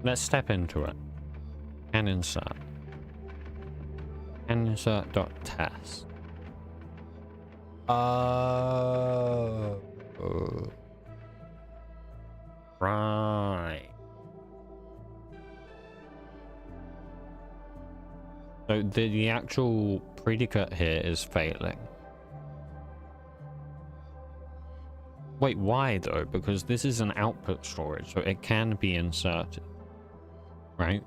Let's step into it. Can insert. Can insert.test. Oh. Right. So the actual predicate here is failing. Wait, why though? Because this is an output storage, so it can be inserted. Right?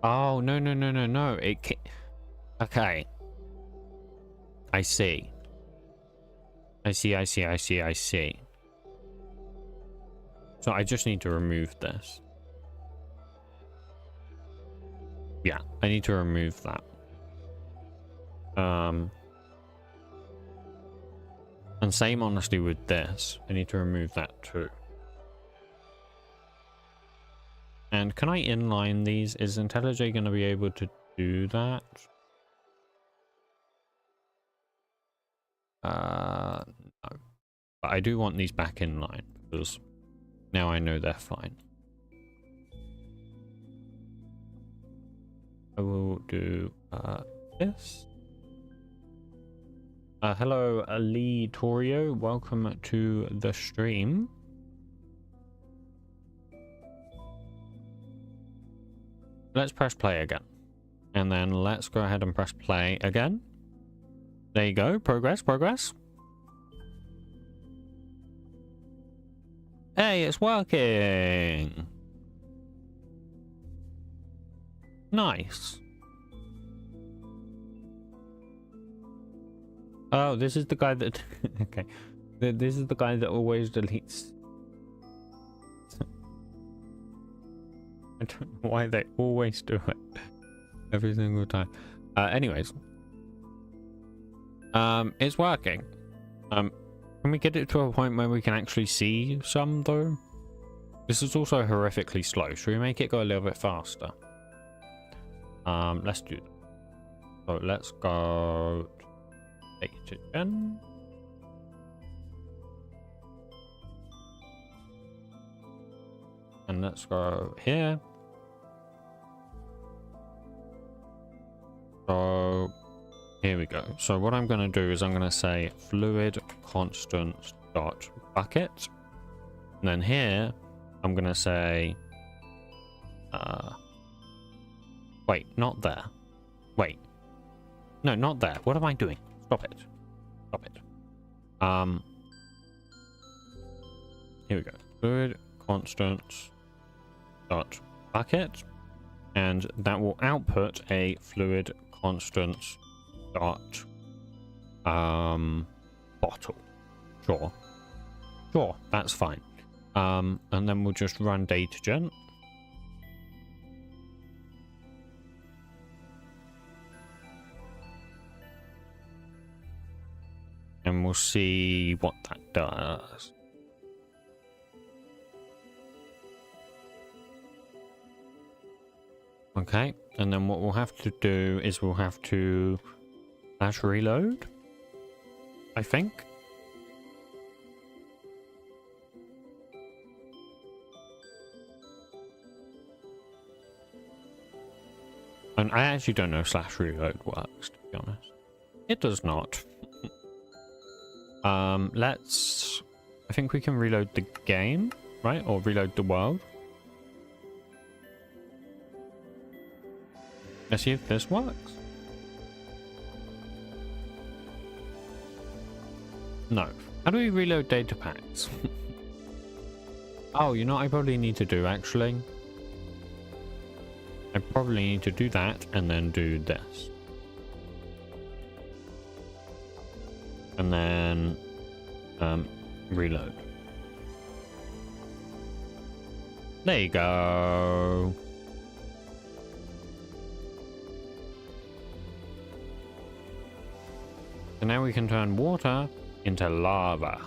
Oh, no. It can... Okay. I see. I see. So I just need to remove this. Yeah, I need to remove that. And same honestly with this. I need to remove that too. And can I inline these? Is IntelliJ going to be able to do that? No. But I do want these back in line because now I know they're fine. I will do this. Hello, Lee Torio. Welcome to the stream. Let's press play again. And then let's go ahead and press play again. There you go. Progress. Hey, it's working. Nice. Oh, this is the guy that... Okay. This is the guy that always deletes... I don't know why they always do it. Every single time. Anyways. It's working. Can we get it to a point where we can actually see some, though? This is also horrifically slow. Should we make it go a little bit faster? Let's do that. So let's go... Take it again. And let's go here. So here we go. So what I'm going to do is I'm going to say fluid constant dot bucket. And then here I'm going to say wait, not there. Wait. No, not there. What am I doing? Stop it. Here we go. Fluid constant dot bucket, and that will output a fluid constant dot bottle. Sure, that's fine. And then we'll just run data gen. we'll see what that does. Okay, and then what we'll have to do is we'll have to reload, I think. And I actually don't know if /reload works, to be honest. It does not. I think we can reload the game, right? Or reload the world. Let's see if this works. No. How do we reload data packs? Oh, you know what I probably need to do, actually? I probably need to do that and then do this. And then reload. There you go. So now we can turn water into lava.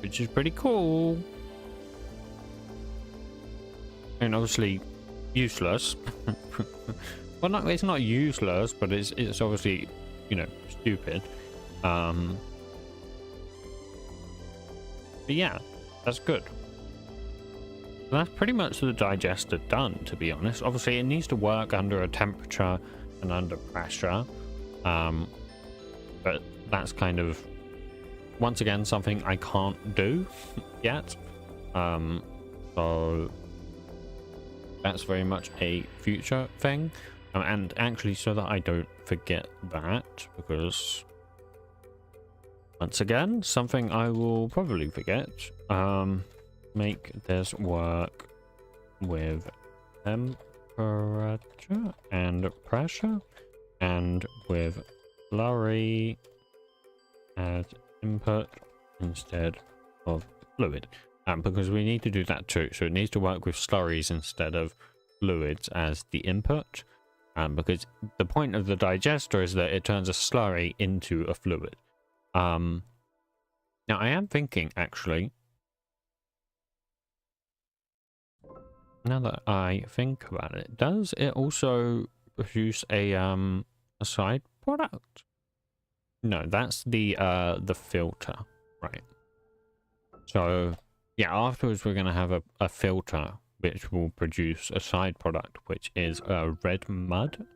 Which is pretty cool. And obviously useless. Well, no, it's not useless, but it's obviously, you know, stupid. But yeah, that's good. So that's pretty much the digester done, to be honest. Obviously, it needs to work under a temperature and under pressure. But that's kind of, once again, something I can't do yet. So that's very much a future thing. And actually, so that I don't forget that, because once again, something I will probably forget. Make this work with temperature and pressure, and with slurry as input instead of fluid. Because we need to do that too. So it needs to work with slurries instead of fluids as the input. Because the point of the digester is that it turns a slurry into a fluid. Now I am thinking, actually, now that I think about it, does it also produce a side product? No, that's the filter, right? So yeah, afterwards we're gonna have a filter which will produce a side product, which is red mud.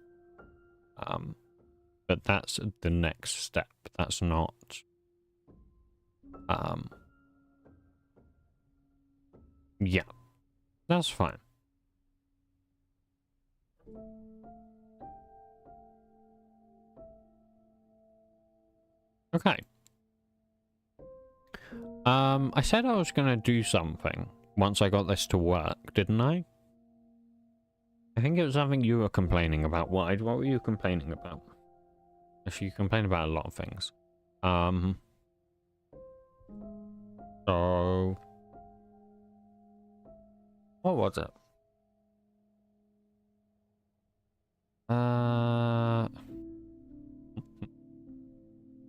But that's the next step. That's not yeah, that's fine. Okay. I said I was gonna do something once I got this to work, didn't I? I think it was something you were complaining about. What were you complaining about? If you complain about a lot of things. So what was it?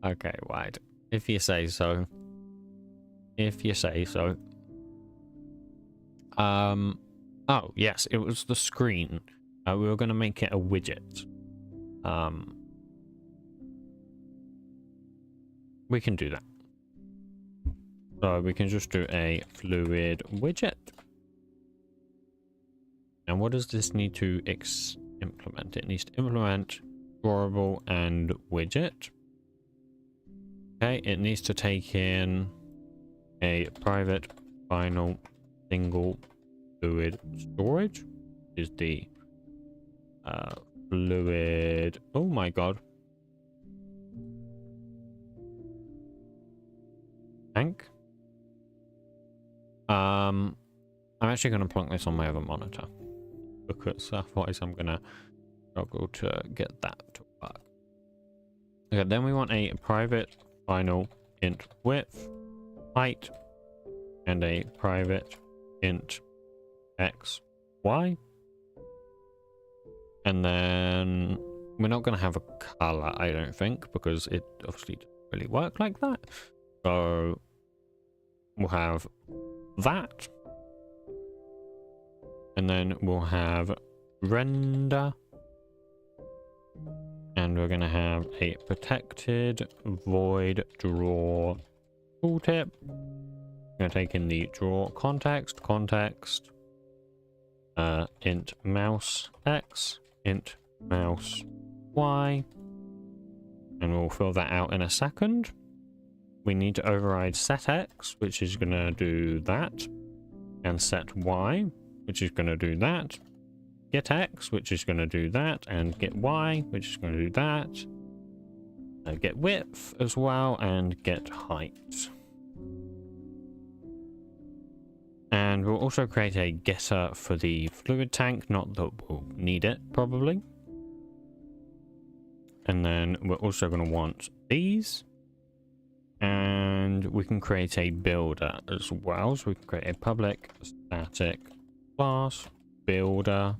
Okay, right. If you say so. If you say so. Oh, yes, it was the screen. We were going to make it a widget. We can do that. So we can just do a fluid widget. And what does this need to implement? It needs to implement drawable and widget. Okay, it needs to take in a private final single fluid storage. Is the fluid, oh my god, tank. I'm actually going to plonk this on my other monitor, because otherwise I'm going to struggle to get that to work. Okay, then we want a private final int width, height, and a private int x, y. And then We're not going to have a color, I don't think, because it obviously doesn't really work like that. So we'll have that. And then we'll have render. And we're going to have a protected void draw tooltip. I'm going to take in the draw context, int mouse x, int mouse y, and we'll fill that out in a second. We need to override set x, which is going to do that, and set y, which is going to do that, get x, which is going to do that, and get y, which is going to do that, get width as well, and get height. And we'll also create a getter for the fluid tank, not that we'll need it probably. And then we're also going to want these, and we can create a builder as well. So we can create a public static class builder,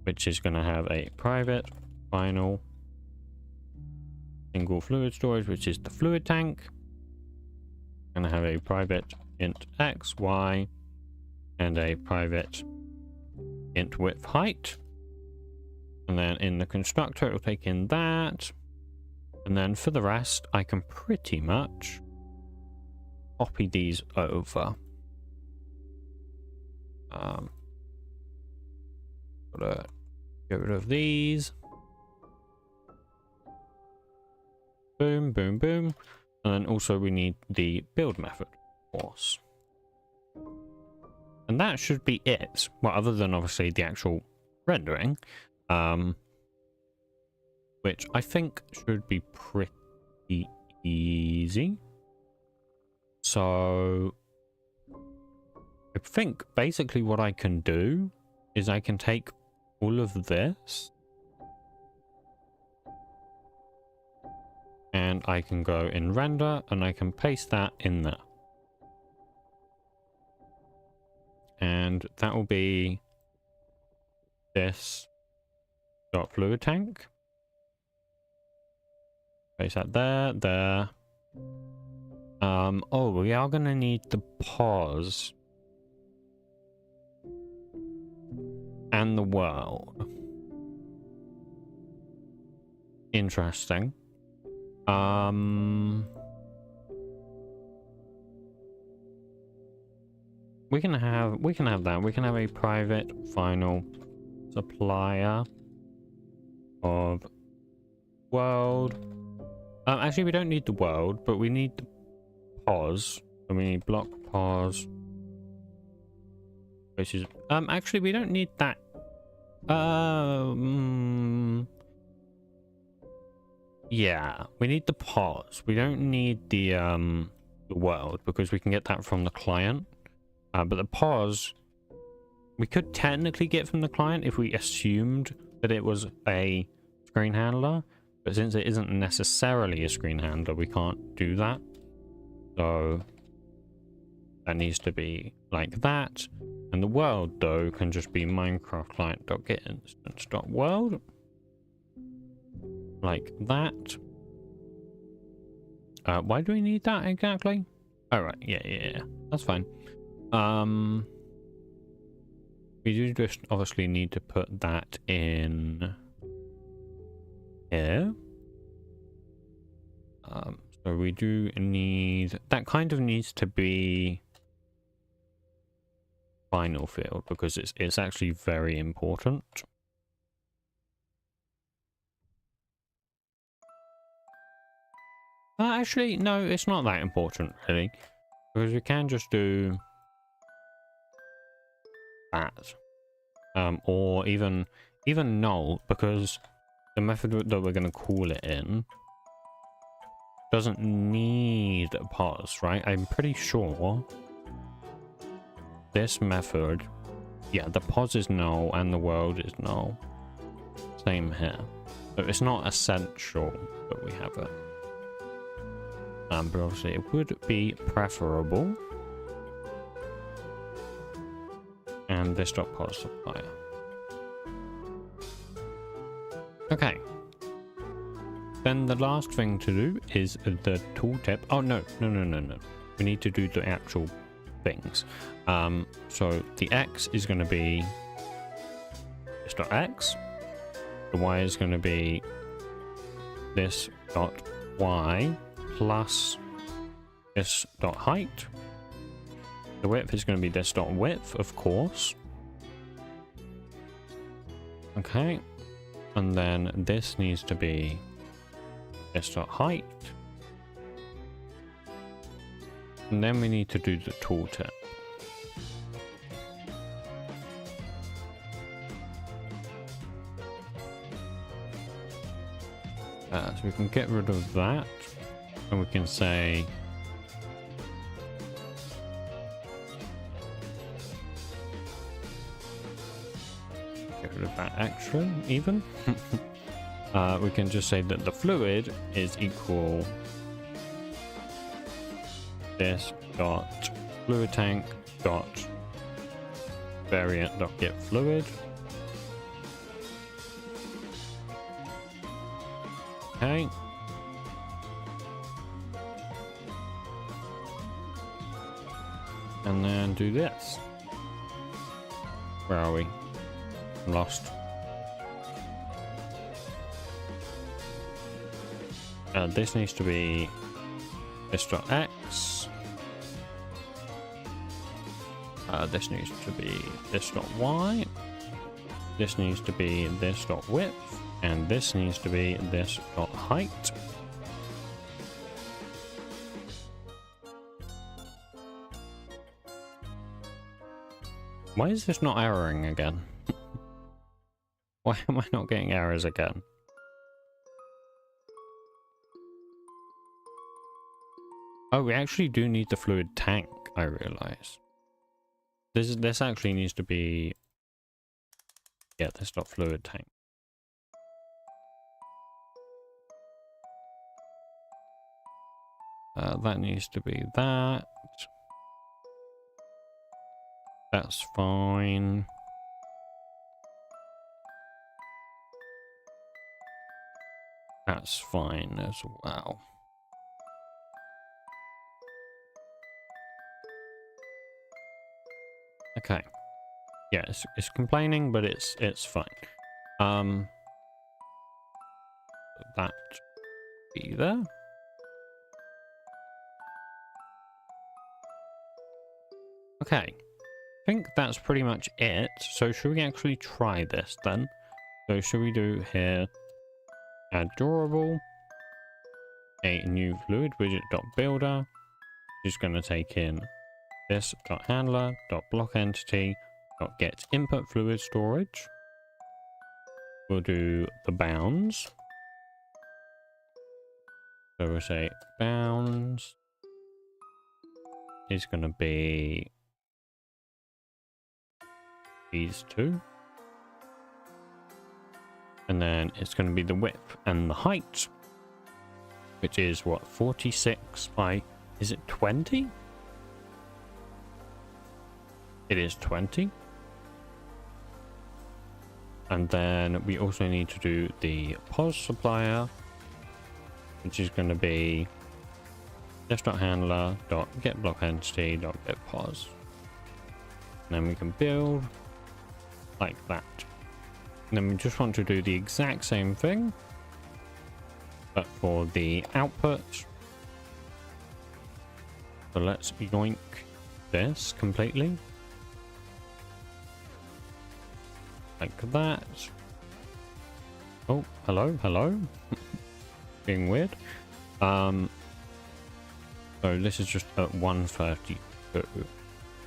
which is going to have a private final single fluid storage, which is the fluid tank. Going to have a private int x, y, and a private int width height. And then in the constructor, it will take in that. And then for the rest, I can pretty much copy these over. Gotta get rid of these. Boom, boom, boom. And then also we need the build method, of course. And that should be it. Well, other than obviously the actual rendering. Which I think should be pretty easy. So I think basically what I can do is I can take all of this and I can go in render and I can paste that in there. And that will be this dot fluid tank. Place that there. Oh, we are gonna need the pause and the world. Interesting. We can have that. We can have a private final supplier of world. Actually, we don't need the world, but we need the pause. So we need block pause, which is actually we don't need that. Yeah, we need the pause. We don't need the world because we can get that from the client. But the pause we could technically get from the client if we assumed that it was a screen handler. But since it isn't necessarily a screen handler, we can't do that. So that needs to be like that. And the world, though, can just be Minecraft client.getInstance.world. Like that. Why do we need that exactly? Oh, right. Yeah. That's fine. We do just obviously need to put that in here. So we do need that, kind of needs to be final field because it's actually very important. Actually, no, it's not that important really, because we can just do that, or even null, because the method that we're going to call it in doesn't need a pause, right? I'm pretty sure this method, yeah, the pause is null and the world is null. Same here. So it's not essential that we have it. But obviously it would be preferable. And this dot pause supplier. Okay. Then the last thing to do is the tooltip. Oh, no. We need to do the actual things. So the X is going to be this dot X. The Y is going to be this dot Y plus this dot height. The width is going to be this dot width, of course. Okay. And then this needs to be this dot height. And then we need to do the tooltip. So we can get rid of that, and we can say get rid of that extra even. We can just say that the fluid is equal this dot fluid tank dot variant dot get fluid. Okay. And then do this. Where are we? I'm lost. This needs to be this dot X. This needs to be this dot Y. This needs to be this dot width. And this needs to be this dot height. Why is this not erroring again? Why am I not getting errors again? Oh, we actually do need the fluid tank, I realize. This actually needs to be... Yeah, this dot fluid tank. That needs to be that. That's fine. That's fine as well. Okay. Yeah, it's complaining, but it's fine. That be there. Okay, I think that's pretty much it. So should we actually try this then? So should we do here, add drawable, a new fluid widget dot builder, which is going to take in this dot handler dot block entity dot get input fluid storage. We'll do the bounds. So we'll say bounds is going to be these two, and then it's going to be the width and the height, which is what, 46 by, is it 20? It is 20. And then we also need to do the pos supplier, which is going to be this.handler.get block entity.get pos. And then we can build like that. And then we just want to do the exact same thing, but for the output. So let's yoink this completely. Like that. Oh, hello. Being weird. So this is just at 132.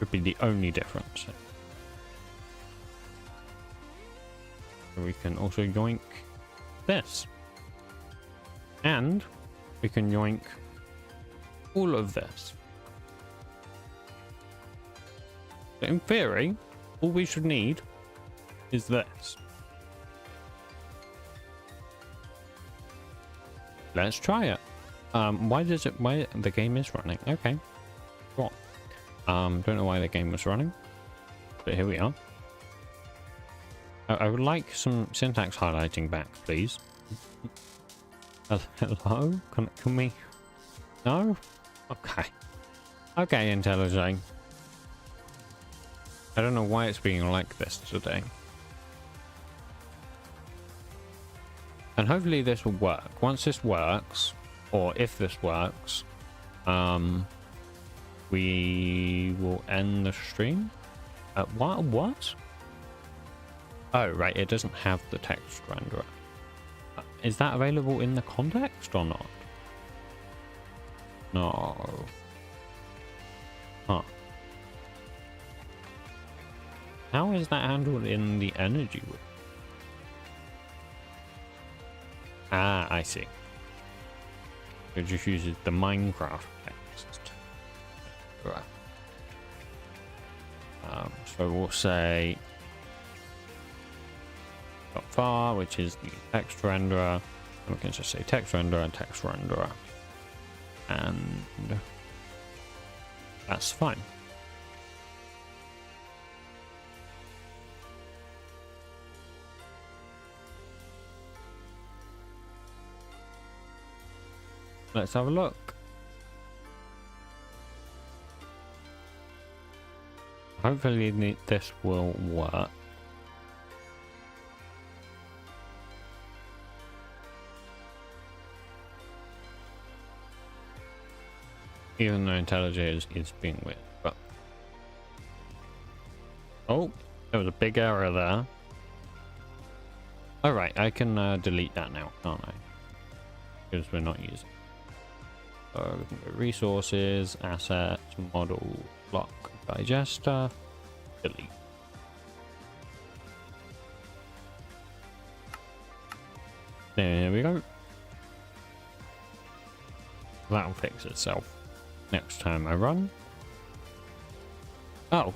Could be the only difference. So we can also yoink this. And we can yoink all of this. So in theory, all we should need is this. Let's try it. Why the game is running? Okay. Cool. Don't know why the game was running, but here we are. I would like some syntax highlighting back, please. Hello? Can we... No? Okay. Okay, IntelliJ. I don't know why it's being like this today. And hopefully this will work. Once this works, or if this works, we will end the stream. What? Oh, right, it doesn't have the text renderer. Is that available in the context or not? No. Huh. How is that handled in the energy whip? Ah, I see. It just uses the Minecraft text. Right. So we'll say .var, which is the text renderer. And we can just say text renderer and text renderer. And that's fine. Let's have a look. Hopefully this will work. Even though IntelliJ is being weird, but... Oh, there was a big error there. Alright, I can delete that now, can't I? Because we're not using it. So we can go resources, assets, model, block, digester, delete. There we go. That'll fix itself next time I run. Oh.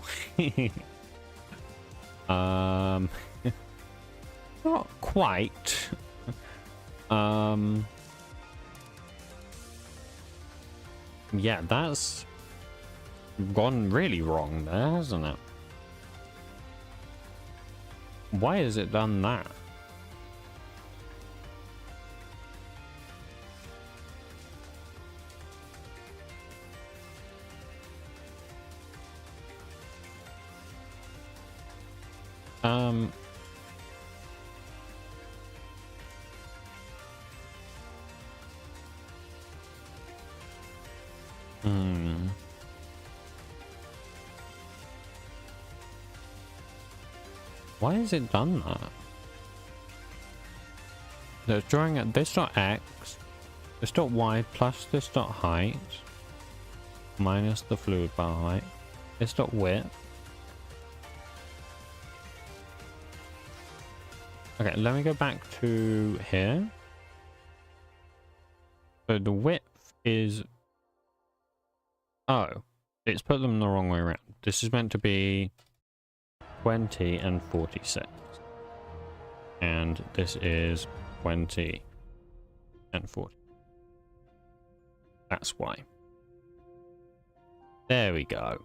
Not quite. Yeah, that's gone really wrong there, hasn't it? Why has it done that? Why has it done that? So it's drawing at this dot x, this dot y plus this dot height minus the fluid bar height, this dot width. Okay, let me go back to here. So the width is... Oh, it's put them the wrong way around. This is meant to be 20 and 46. And this is 20 and 40. That's why. There we go.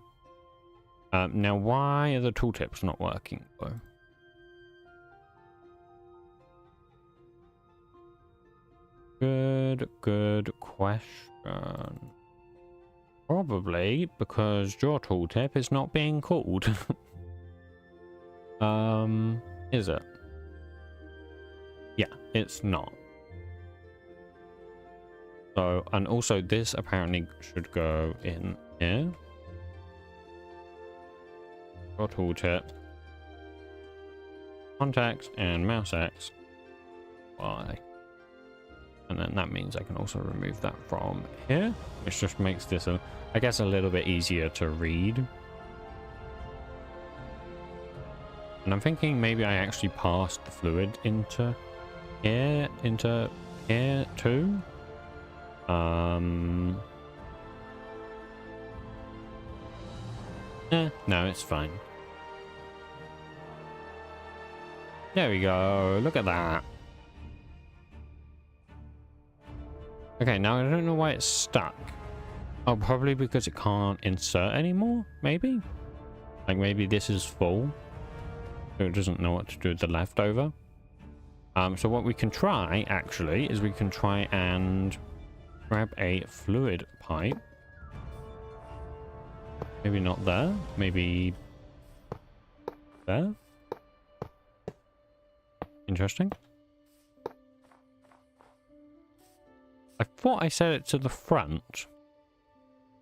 Now, why are the tooltips not working though? Good question. Probably because your tooltip is not being called. Is it? Yeah, it's not. So, and also this apparently should go in here. Your tooltip. Context and mouse X. Y. And then that means I can also remove that from here, which just makes this, I guess, a little bit easier to read. And I'm thinking maybe I actually passed the fluid into here too. No, it's fine. There we go. Look at that. Okay, now I don't know why it's stuck. Oh, probably because it can't insert anymore, maybe? Like maybe this is full. so it doesn't know what to do with the leftover. So what we can try, actually, is we can try and grab a fluid pipe. Maybe not there. Maybe there. Interesting. I thought I set it to the front.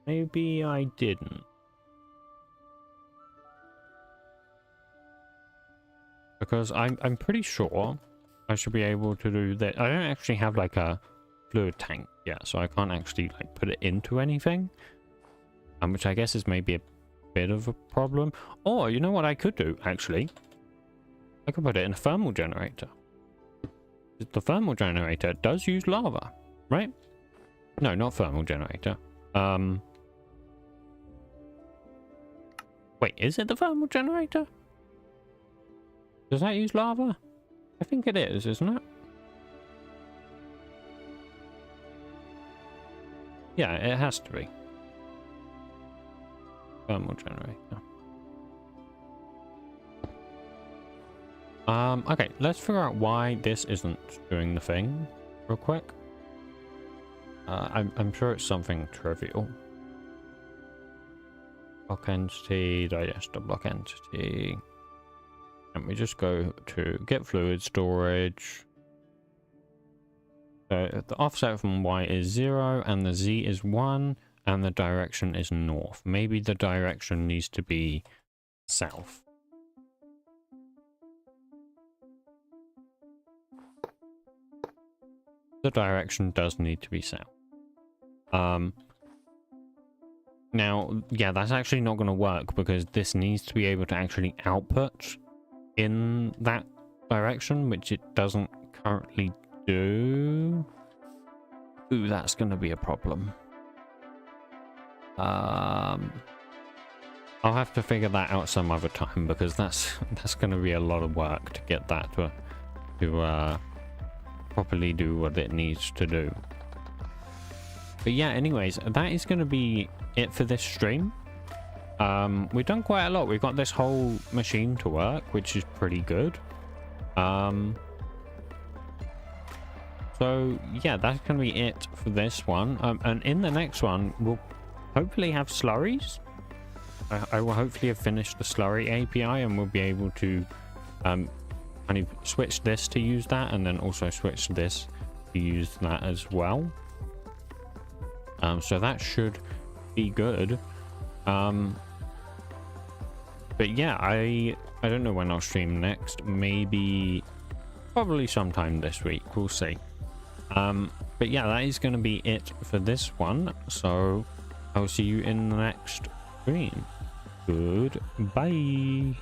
Maybe I didn't. Because I'm pretty sure I should be able to do that. I don't actually have like a fluid tank yet, so I can't actually like put it into anything. Which I guess is maybe a bit of a problem. Or you know what I could do actually? I could put it in a thermal generator. The thermal generator does use lava, right? No, not thermal generator. Wait, is it the thermal generator? Does that use lava? I think it is, isn't it? Yeah, it has to be. Thermal generator. Okay, let's figure out why this isn't doing the thing real quick. I'm sure it's something trivial. Block entity, digester block entity. And we just go to get fluid storage. So the offset from Y is 0 and the Z is 1 and the direction is north. Maybe the direction needs to be south. The direction does need to be south. Now, yeah, that's actually not going to work because this needs to be able to actually output in that direction, which it doesn't currently do. Ooh, that's going to be a problem. I'll have to figure that out some other time because that's going to be a lot of work to get that to properly do what it needs to do. But yeah, anyways, that is going to be it for this stream. We've done quite a lot. We've got this whole machine to work, which is pretty good. So yeah, that's going to be it for this one. And in the next one, we'll hopefully have slurries. I will hopefully have finished the slurry API and we'll be able to kind of switch this to use that and then also switch this to use that as well. So that should be good. But yeah, I don't know when I'll stream next. Maybe probably sometime this week. We'll see. But yeah, that is going to be it for this one. So I'll see you in the next stream. Goodbye.